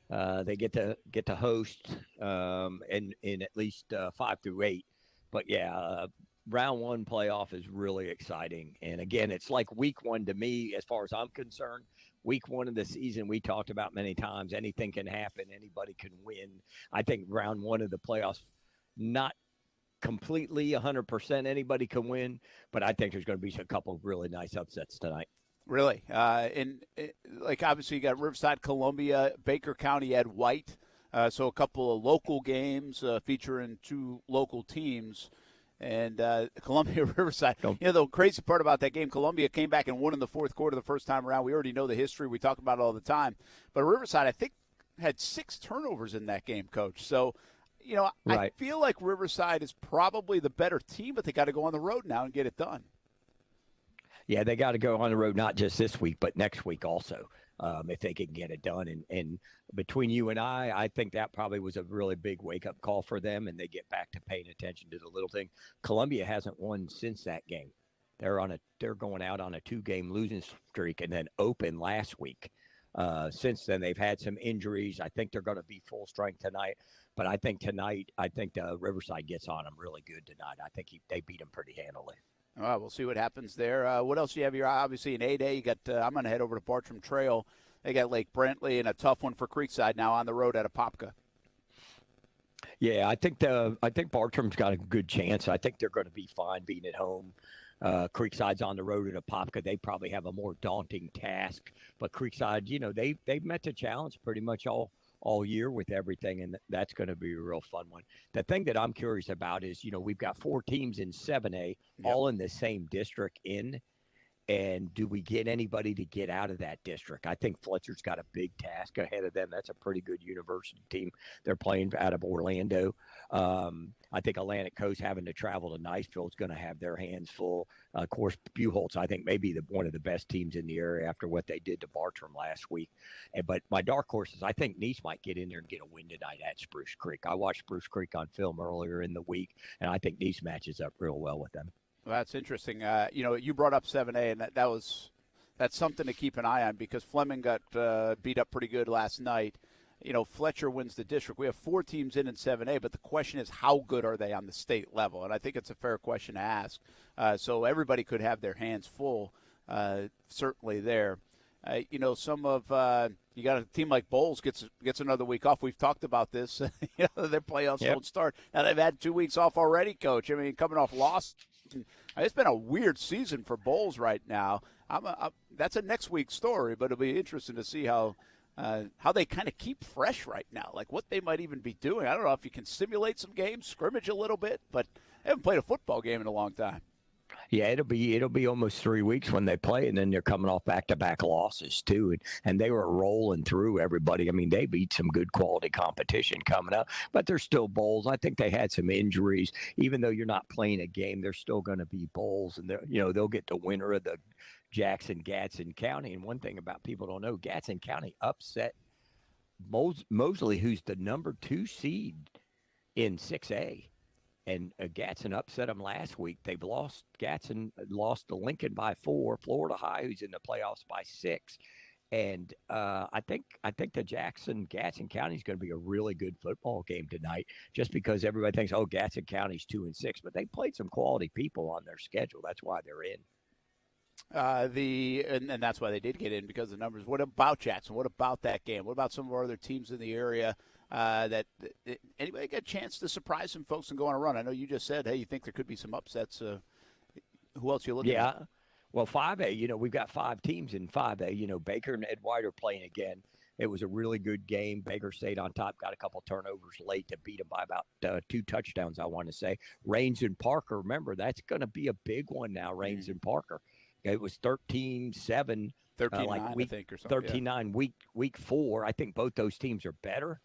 they get to host in at least 5 through 8. But yeah, round one playoff is really exciting. And again, it's like week one to me, as far as I'm concerned. Week one of the season, we talked about many times, anything can happen, anybody can win. I think round one of the playoffs, not completely 100% anybody can win, but I think there's going to be a couple of really nice upsets tonight. Really? Obviously you got Riverside, Columbia, Baker County, Ed White. So a couple of local games featuring 2 local teams. And Columbia, Riverside. The crazy part about that game, Columbia came back and won in the fourth quarter the first time around. We already know the history. We talk about it all the time. But Riverside, I think, had 6 turnovers in that game, Coach. So, right. I feel like Riverside is probably the better team, but they got to go on the road now and get it done. Yeah, they got to go on the road, not just this week, but next week also. if they can get it done. And between you and I think that probably was a really big wake-up call for them, and they get back to paying attention to the little thing. Columbia hasn't won since that game. They're going out on a 2-game losing streak, and then open last week. Since then, they've had some injuries. I think they're going to be full strength tonight. But I think Riverside gets on them really good tonight. I think they beat them pretty handily. All right, we'll see what happens there. What else do you have here? Obviously, in 8A, you got. I'm going to head over to Bartram Trail. They got Lake Brantley and a tough one for Creekside now on the road at Apopka. Yeah, I think Bartram's got a good chance. I think they're going to be fine being at home. Creekside's on the road at Apopka. They probably have a more daunting task. But Creekside, they've met the challenge pretty much all year with everything, and that's going to be a real fun one. The thing that I'm curious about is, we've got 4 teams in 7A, all in the same district and do we get anybody to get out of that district? I think Fletcher's got a big task ahead of them. That's a pretty good university team. They're playing out of Orlando. I think Atlantic Coast having to travel to Niceville is going to have their hands full. Of course, Buchholz, I think, may be one of the best teams in the area after what they did to Bartram last week. But my dark horses, I think Nice might get in there and get a win tonight at Spruce Creek. I watched Spruce Creek on film earlier in the week, and I think Nice matches up real well with them. Well, that's interesting. You brought up 7A, and that's something to keep an eye on because Fleming got beat up pretty good last night. Fletcher wins the district. We have 4 teams in 7A, but the question is how good are they on the state level? And I think it's a fair question to ask. So everybody could have their hands full, certainly there. You got a team like Bowles gets another week off. We've talked about this. Their playoffs don't start. Now they've had 2 weeks off already, Coach. I mean, coming off loss. It's been a weird season for Bowles right now. That's a next week story, but it'll be interesting to see how they kind of keep fresh right now, like what they might even be doing. I don't know if you can simulate some games, scrimmage a little bit, but they haven't played a football game in a long time. Yeah, it'll be almost 3 weeks when they play, and then they're coming off back-to-back losses too, and they were rolling through everybody. I mean, they beat some good quality competition coming up, but they're still Bowles. I think they had some injuries. Even though you're not playing a game, they're still going to be Bowles, and they'll get the winner of the Jackson-Gadsden County. And one thing about people don't know, Gadsden County upset Mosley, who's the number 2 seed in 6A. And Gadsden upset them last week. Gadsden lost to Lincoln by 4. Florida High, who's in the playoffs, by 6. And I think the Gadsden County is going to be a really good football game tonight, just because everybody thinks, Gadsden County's 2-6, but they played some quality people on their schedule. That's why they're in. And that's why they did get in, because of the numbers. What about Jackson? What about that game? What about some of our other teams in the area? That anybody get a chance to surprise some folks and go on a run? I know you just said, hey, you think there could be some upsets. Who else are you looking at? Yeah, well, 5A, we've got 5 teams in 5A. Baker and Ed White are playing again. It was a really good game. Baker stayed on top, got a couple turnovers late to beat them by about 2 touchdowns, I want to say. Raines and Parker, remember, that's going to be a big one now, Raines and Parker. It was 13-7. 13-9, I think, or something. 13-9, week 4. I think both those teams are better.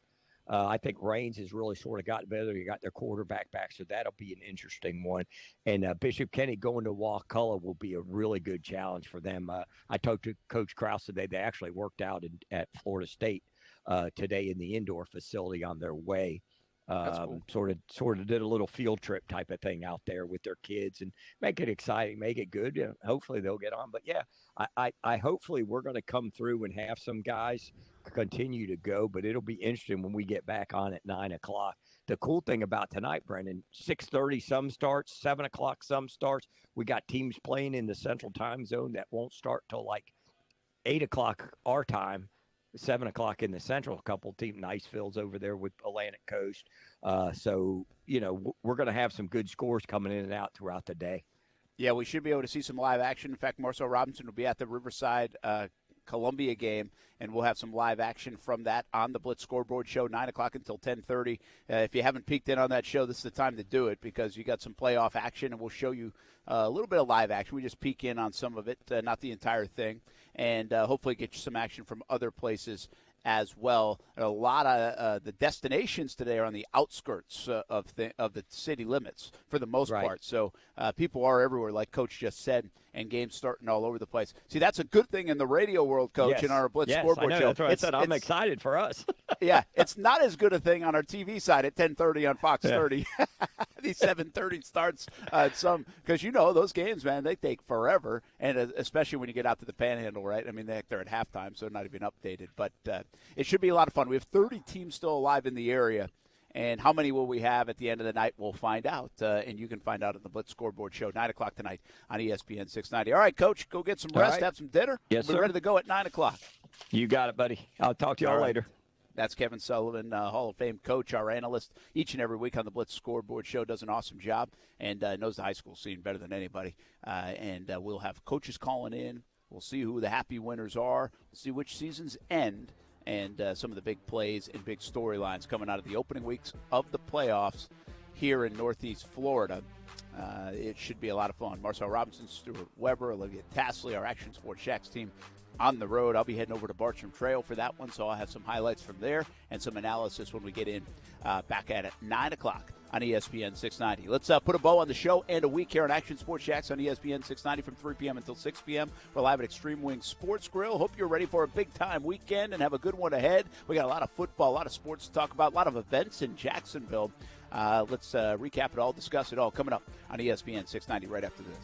I think Raines has really sort of gotten better. You got their quarterback back, so that'll be an interesting one. And Bishop Kenny going to Wakulla will be a really good challenge for them. I talked to Coach Krause today. They actually worked out at Florida State today in the indoor facility on their way. Cool. Sort of did a little field trip type of thing out there with their kids and make it exciting, make it good. Hopefully they'll get on. But yeah, I hopefully we're going to come through and have some guys continue to go, but it'll be interesting when we get back on at 9 o'clock. The cool thing about tonight, Brendan, 6:30 some starts, 7 o'clock some starts. We got teams playing in the Central Time Zone that won't start till like 8 o'clock our time. 7 o'clock in the Central, a couple team Niceville's over there with Atlantic Coast. So, we're going to have some good scores coming in and out throughout the day. Yeah, we should be able to see some live action. In fact, Marcel Robinson will be at the Riverside Columbia game, and we'll have some live action from that on the Blitz Scoreboard Show, 9 o'clock until 10:30. If you haven't peeked in on that show, this is the time to do it, because you got some playoff action, and we'll show you a little bit of live action. We just peek in on some of it, not the entire thing, and hopefully get you some action from other places as well. A lot of the destinations today are on the outskirts of the city limits for the most part. So people are everywhere, like Coach just said. and games starting all over the place. See, that's a good thing in the radio world, Coach, in our Blitz scoreboard I know. show. That's what I said. I'm excited for us. Yeah, it's not as good a thing on our TV side at 10:30 on Fox 30. These 7:30 starts because those games, man, they take forever, and especially when you get out to the Panhandle, right? I mean, they're at halftime, so not even updated. But it should be a lot of fun. We have 30 teams still alive in the area. And how many will we have at the end of the night? We'll find out. And you can find out at the Blitz Scoreboard Show, 9 o'clock tonight on ESPN 690. All right, Coach, go get some rest, have some dinner. Yes, we'll be ready to go at 9 o'clock. You got it, buddy. I'll talk to you all later. That's Kevin Sullivan, Hall of Fame coach, our analyst, each and every week on the Blitz Scoreboard Show, does an awesome job and knows the high school scene better than anybody. And we'll have coaches calling in. We'll see who the happy winners are. We'll see which seasons end. And some of the big plays and big storylines coming out of the opening weeks of the playoffs here in Northeast Florida. It should be a lot of fun. Marcel Robinson, Stuart Weber, Olivia Tasley, our Action Sports Shacks team on the road. I'll be heading over to Bartram Trail for that one, so I'll have some highlights from there and some analysis when we get in back at it 9 o'clock on ESPN 690. Let's put a bow on the show and a week here on Action Sports Shacks on ESPN 690 from 3 p.m. until 6 p.m. We're live at Extreme Wing Sports Grill. Hope you're ready for a big-time weekend and have a good one ahead. We got a lot of football, a lot of sports to talk about, a lot of events in Jacksonville. Let's recap it all, discuss it all, coming up on ESPN 690 right after this.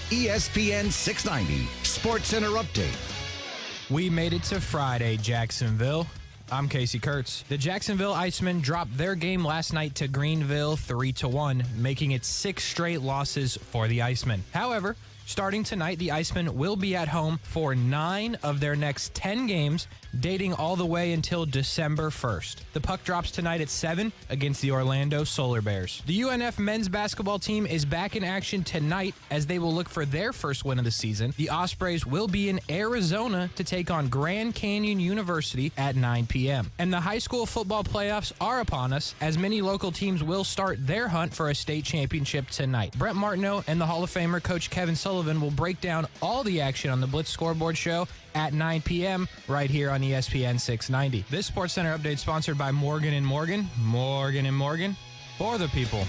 ESPN 690 Sports Center Update. We made it to Friday, Jacksonville. I'm Casey Kurtz. The Jacksonville Icemen dropped their game last night to Greenville 3-1, making it 6 straight losses for the Icemen. However, starting tonight, the Icemen will be at home for 9 of their next 10 games, dating all the way until December 1st. The puck drops tonight at 7 against the Orlando Solar Bears. The UNF men's basketball team is back in action tonight as they will look for their first win of the season. The Ospreys will be in Arizona to take on Grand Canyon University at 9 p.m. And the high school football playoffs are upon us as many local teams will start their hunt for a state championship tonight. Brent Martineau and the Hall of Famer Coach Kevin Sullivan will break down all the action on the Blitz Scoreboard Show at 9 p.m. right here on ESPN 690. This Sports Center update sponsored by Morgan & Morgan. Morgan & Morgan for the people.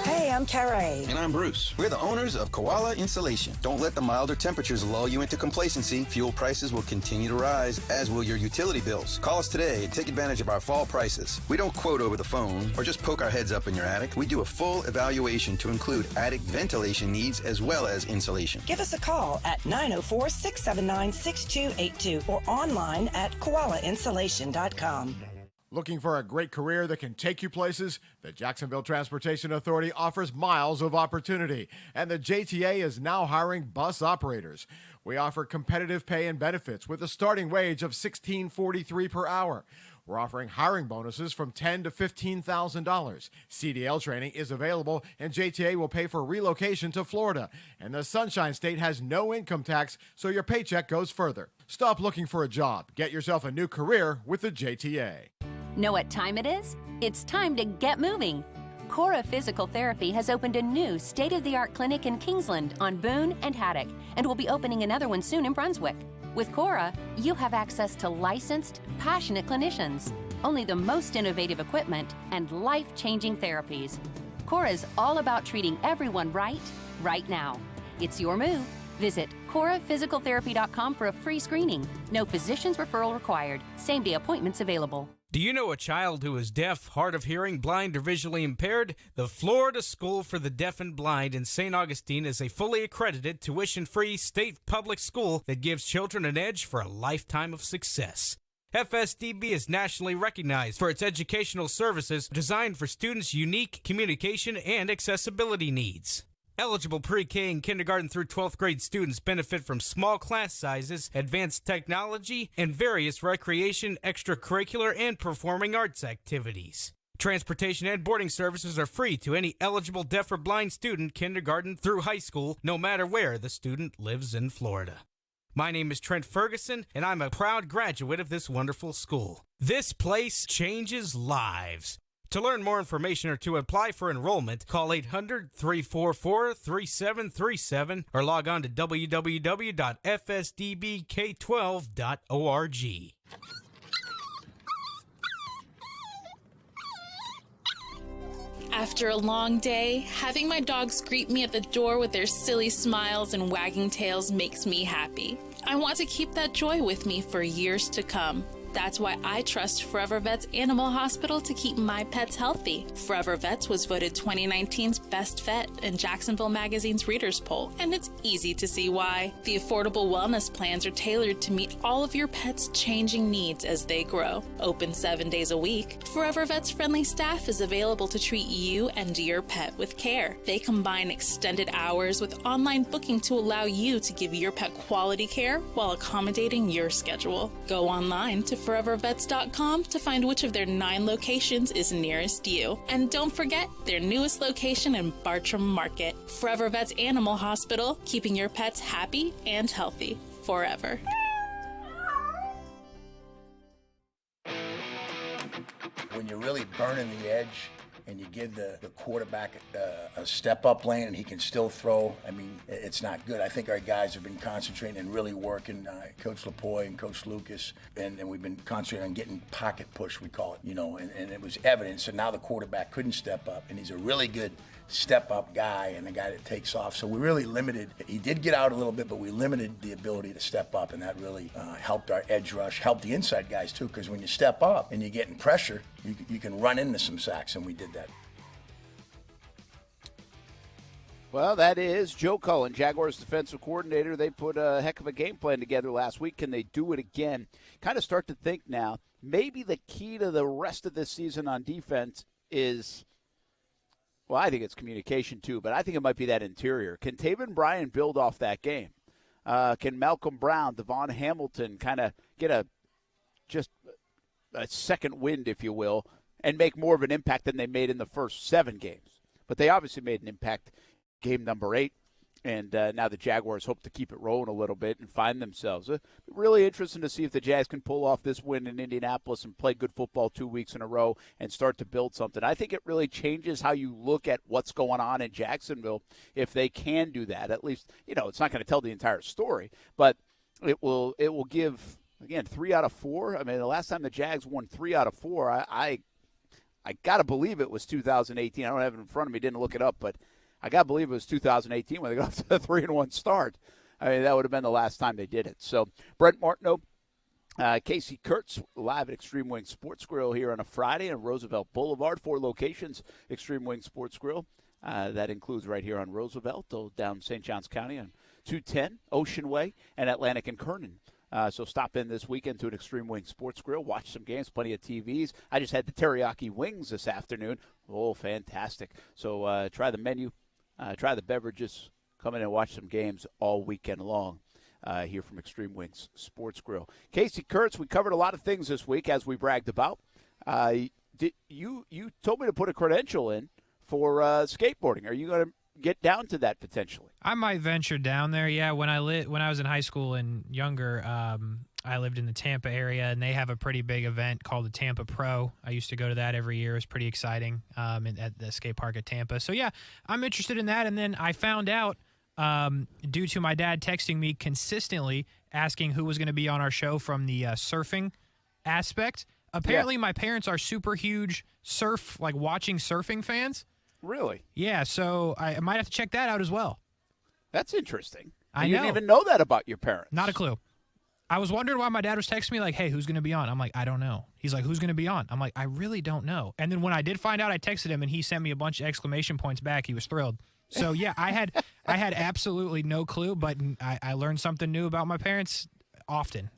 Hey, I'm Carrie. And I'm Bruce. We're the owners of Koala Insulation. Don't let the milder temperatures lull you into complacency. Fuel prices will continue to rise, as will your utility bills. Call us today and take advantage of our fall prices. We don't quote over the phone or just poke our heads up in your attic. We do a full evaluation to include attic ventilation needs as well as insulation. Give us a call at 904-679-6282 or online at koalainsulation.com. Looking for a great career that can take you places? The Jacksonville Transportation Authority offers miles of opportunity, and the JTA is now hiring bus operators. We offer competitive pay and benefits with a starting wage of $16.43 per hour. We're offering hiring bonuses from $10,000 to $15,000. CDL training is available, and JTA will pay for relocation to Florida. And the Sunshine State has no income tax, so your paycheck goes further. Stop looking for a job. Get yourself a new career with the JTA. Know what time it is? It's time to get moving. Cora Physical Therapy has opened a new state-of-the-art clinic in Kingsland on Boone and Haddock, and will be opening another one soon in Brunswick. With Cora, you have access to licensed, passionate clinicians, only the most innovative equipment, and life-changing therapies. Cora is all about treating everyone right now. It's your move. Visit coraphysicaltherapy.com for a free screening. No physician's referral required. Same-day appointments available. Do you know a child who is deaf, hard of hearing, blind, or visually impaired? The Florida School for the Deaf and Blind in St. Augustine is a fully accredited, tuition-free state public school that gives children an edge for a lifetime of success. FSDB is nationally recognized for its educational services designed for students' unique communication and accessibility needs. Eligible pre-K and kindergarten through 12th grade students benefit from small class sizes, advanced technology, and various recreation, extracurricular, and performing arts activities. Transportation and boarding services are free to any eligible deaf or blind student, kindergarten through high school, no matter where the student lives in Florida. My name is Trent Ferguson, and I'm a proud graduate of this wonderful school. This place changes lives. To learn more information or to apply for enrollment, call 800-344-3737 or log on to www.fsdbk12.org. After a long day, having my dogs greet me at the door with their silly smiles and wagging tails makes me happy. I want to keep that joy with me for years to come. That's why I trust Forever Vets Animal Hospital to keep my pets healthy. Forever Vets was voted 2019's best vet in Jacksonville Magazine's Readers Poll, and it's easy to see why. The affordable wellness plans are tailored to meet all of your pet's changing needs as they grow. Open 7 days a week, Forever Vets friendly staff is available to treat you and your pet with care. They combine extended hours with online booking to allow you to give your pet quality care while accommodating your schedule. Go online to forevervets.com to find which of their 9 locations is nearest you. And don't forget their newest location in Bartram Market. Forever Vets Animal Hospital, keeping your pets happy and healthy forever. When you're really burning the edge and you give the quarterback a step-up lane and he can still throw, I mean, it's not good. I think our guys have been concentrating and really working, Coach Lapoy and Coach Lucas, and we've been concentrating on getting pocket push, we call it, and it was evident. So now the quarterback couldn't step up, and he's a really good step-up guy and a guy that takes off. So we really limited. He did get out a little bit, but we limited the ability to step up, and that really helped our edge rush, helped the inside guys too, because when you step up and you're getting pressure, you can run into some sacks, and we did that. Well, that is Joe Cullen, Jaguars defensive coordinator. They put a heck of a game plan together last week. Can they do it again? Kind of start to think now, maybe the key to the rest of this season on defense is, well, I think it's communication too, but I think it might be that interior. Can Taven Bryan build off that game? Can Malcolm Brown, Devon Hamilton kind of get just a second wind, if you will, and make more of an impact than they made in the first 7 games? But they obviously made an impact game number 8, and now the Jaguars hope to keep it rolling a little bit and find themselves. Really interesting to see if the Jags can pull off this win in Indianapolis and play good football 2 weeks in a row and start to build something. I think it really changes how you look at what's going on in Jacksonville if they can do that. At least, it's not going to tell the entire story, but it will give, again, 3 out of 4. I mean, the last time the Jags won 3 out of 4, I got to believe it was 2018. I don't have it in front of me, didn't look it up, but I got to believe it was 2018 when they got off to a 3-1 start. I mean, that would have been the last time they did it. So, Brent Martineau, Casey Kurtz, live at Extreme Wing Sports Grill here on a Friday on Roosevelt Boulevard. 4 locations, Extreme Wing Sports Grill. That includes right here on Roosevelt, down St. Johns County on 210, Ocean Way, and Atlantic and Kernan. So stop in this weekend to an Extreme Wing Sports Grill. Watch some games, plenty of TVs. I just had the teriyaki wings this afternoon. Oh, fantastic. So try the menu. Try the beverages, come in and watch some games all weekend long here from Extreme Wings Sports Grill. Casey Kurtz, we covered a lot of things this week, as we bragged about. You told me to put a credential in for skateboarding. Are you going to get down to that potentially? I might venture down there, yeah. When I was in high school and younger, I lived in the Tampa area, and they have a pretty big event called the Tampa Pro. I used to go to that every year. It was pretty exciting at the skate park at Tampa. So, yeah, I'm interested in that. And then I found out, due to my dad texting me consistently asking who was going to be on our show from the surfing aspect, apparently my parents are super huge watching surfing fans. Really? Yeah, so I might have to check that out as well. That's interesting. I You didn't even know that about your parents. Not a clue. I was wondering why my dad was texting me like, hey, who's going to be on? I'm like, I don't know. He's like, who's going to be on? I'm like, I really don't know. And then when I did find out, I texted him, and he sent me a bunch of exclamation points back. He was thrilled. So, yeah, I had absolutely no clue, but I learned something new about my parents often.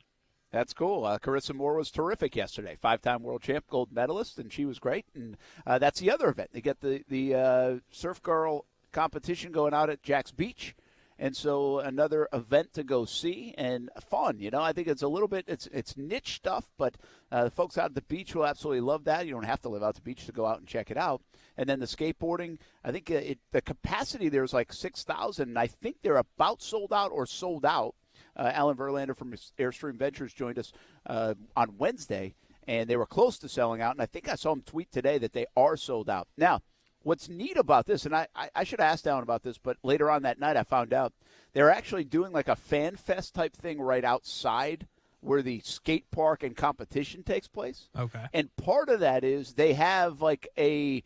That's cool. Carissa Moore was terrific yesterday. 5-time world champ, gold medalist, and she was great. And that's the other event. They get the Surf Girl competition going out at Jack's Beach. And so another event to go see and fun. I think it's a little bit, it's niche stuff, but the folks out at the beach will absolutely love that. You don't have to live out at the beach to go out and check it out. And then the skateboarding, I think the capacity there is like 6,000, and I think they're about sold out or sold out. Alan Verlander from Airstream Ventures joined us on Wednesday, and they were close to selling out. And I think I saw him tweet today that they are sold out. Now, what's neat about this, and I should have asked Alan about this, but later on that night I found out they're actually doing like a fan fest type thing right outside where the skate park and competition takes place. Okay. And part of that is they have like a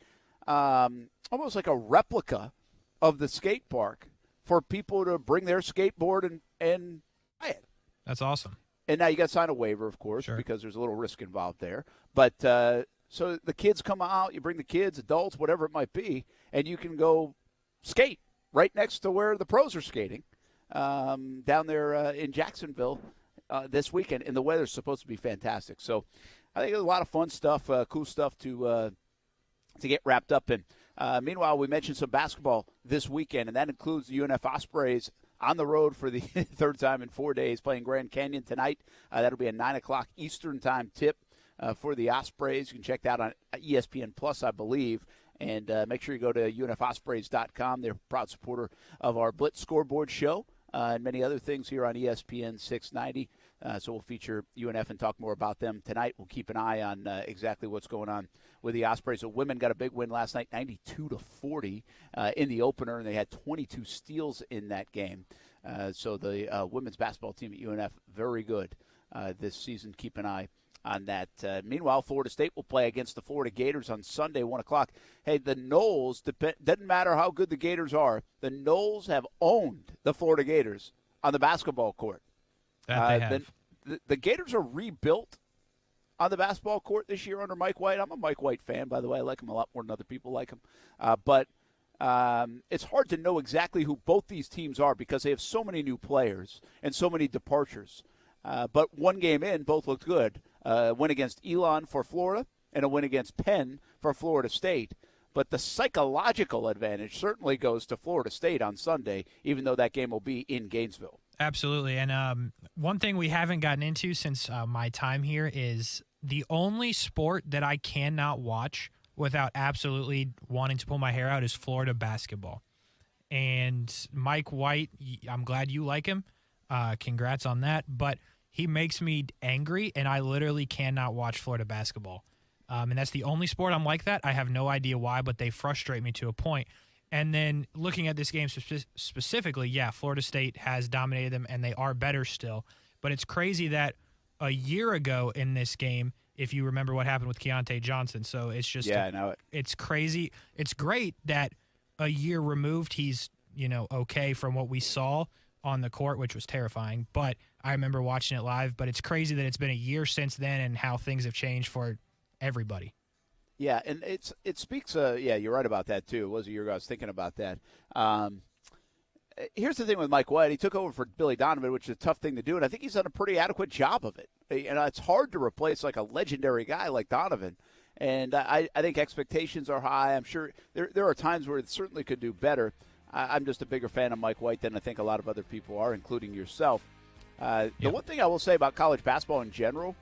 almost like a replica of the skate park for people to bring their skateboard and buy it. That's awesome. And now you got to sign a waiver, of course, because there's a little risk involved there. But so the kids come out, you bring the kids, adults, whatever it might be, and you can go skate right next to where the pros are skating down there in Jacksonville this weekend. And the weather's supposed to be fantastic. So I think there's a lot of fun stuff, cool stuff to get wrapped up in. Meanwhile, we mentioned some basketball this weekend, and that includes the UNF Ospreys on the road for the third time in 4 days, playing Grand Canyon tonight. That'll be a 9 o'clock Eastern time tip for the Ospreys. You can check that out on ESPN Plus, I believe. And make sure you go to unfospreys.com. They're a proud supporter of our Blitz scoreboard show and many other things here on ESPN 690. So we'll feature UNF and talk more about them tonight. We'll keep an eye on exactly what's going on with the Ospreys. The women got a big win last night, 92-40 in the opener, and they had 22 steals in that game. So the women's basketball team at UNF, very good this season. Keep an eye on that. Meanwhile, Florida State will play against the Florida Gators on Sunday, 1 o'clock. Hey, the Noles, doesn't matter how good the Gators are, the Noles have owned the Florida Gators on the basketball court. That they have. The Gators are rebuilt on the basketball court this year under Mike White. I'm a Mike White fan, by the way. I like him a lot more than other people like him. But it's hard to know exactly who both these teams are because they have so many new players and so many departures. But one game in, both looked good. A win against Elon for Florida and a win against Penn for Florida State. But the psychological advantage certainly goes to Florida State on Sunday, even though that game will be in Gainesville. Absolutely. And one thing we haven't gotten into since my time here is the only sport that I cannot watch without absolutely wanting to pull my hair out is Florida basketball. And Mike White, I'm glad you like him. Congrats on that. But he makes me angry, and I literally cannot watch Florida basketball. And that's the only sport I'm like that. I have no idea why, but they frustrate me to a point. And then looking at this game specifically, yeah, Florida State has dominated them, and they are better still. But it's crazy that a year ago in this game, if you remember what happened with Keontae Johnson, so it's just I know it. It's crazy. It's great that a year removed, he's okay from what we saw on the court, which was terrifying. But I remember watching it live. But it's crazy that it's been a year since then, and how things have changed for everybody. Yeah, and it speaks. You're right about that too. It was a year ago. I was thinking about that. Here's the thing with Mike White. He took over for Billy Donovan, which is a tough thing to do, and I think he's done a pretty adequate job of it. And it's hard to replace like a legendary guy like Donovan. And I think expectations are high. I'm sure there are times where it certainly could do better. I'm just a bigger fan of Mike White than I think a lot of other people are, including yourself. The one thing I will say about college basketball in general,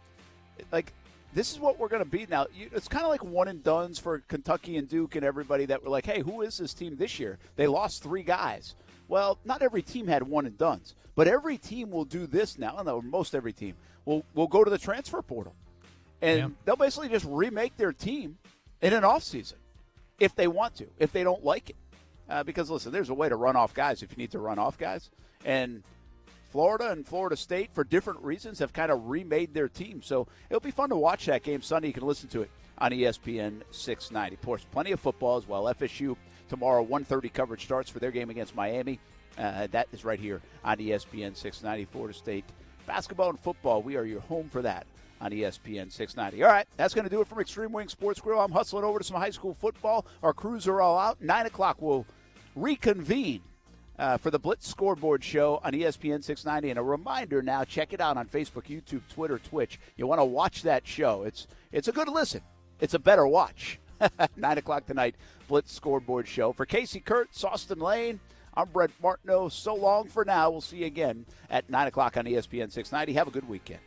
this is what we're going to be now. It's kind of like one and dones for Kentucky and Duke and everybody that were like, hey, who is this team this year? They lost 3 guys. Well, not every team had one and dones, but every team will do this now, or most every team will go to the transfer portal. And they'll basically just remake their team in an offseason if they want to, if they don't like it. Because, listen, there's a way to run off guys if you need to run off guys. And Florida and Florida State, for different reasons, have kind of remade their team. So it'll be fun to watch that game Sunday. You can listen to it on ESPN 690. Of course, plenty of football as well. FSU tomorrow, 1:30 coverage starts for their game against Miami. That is right here on ESPN 690. Florida State basketball and football, we are your home for that on ESPN 690. All right, that's going to do it from Extreme Wing Sports Grill. I'm hustling over to some high school football. Our crews are all out. 9 o'clock we'll reconvene for the Blitz Scoreboard Show on ESPN 690. And a reminder now, check it out on Facebook, YouTube, Twitter, Twitch. You want to watch that show. It's a good listen. It's a better watch. 9 o'clock tonight, Blitz Scoreboard Show. For Casey Kurtz, Austin Lane, I'm Brett Martineau. So long for now. We'll see you again at 9 o'clock on ESPN 690. Have a good weekend.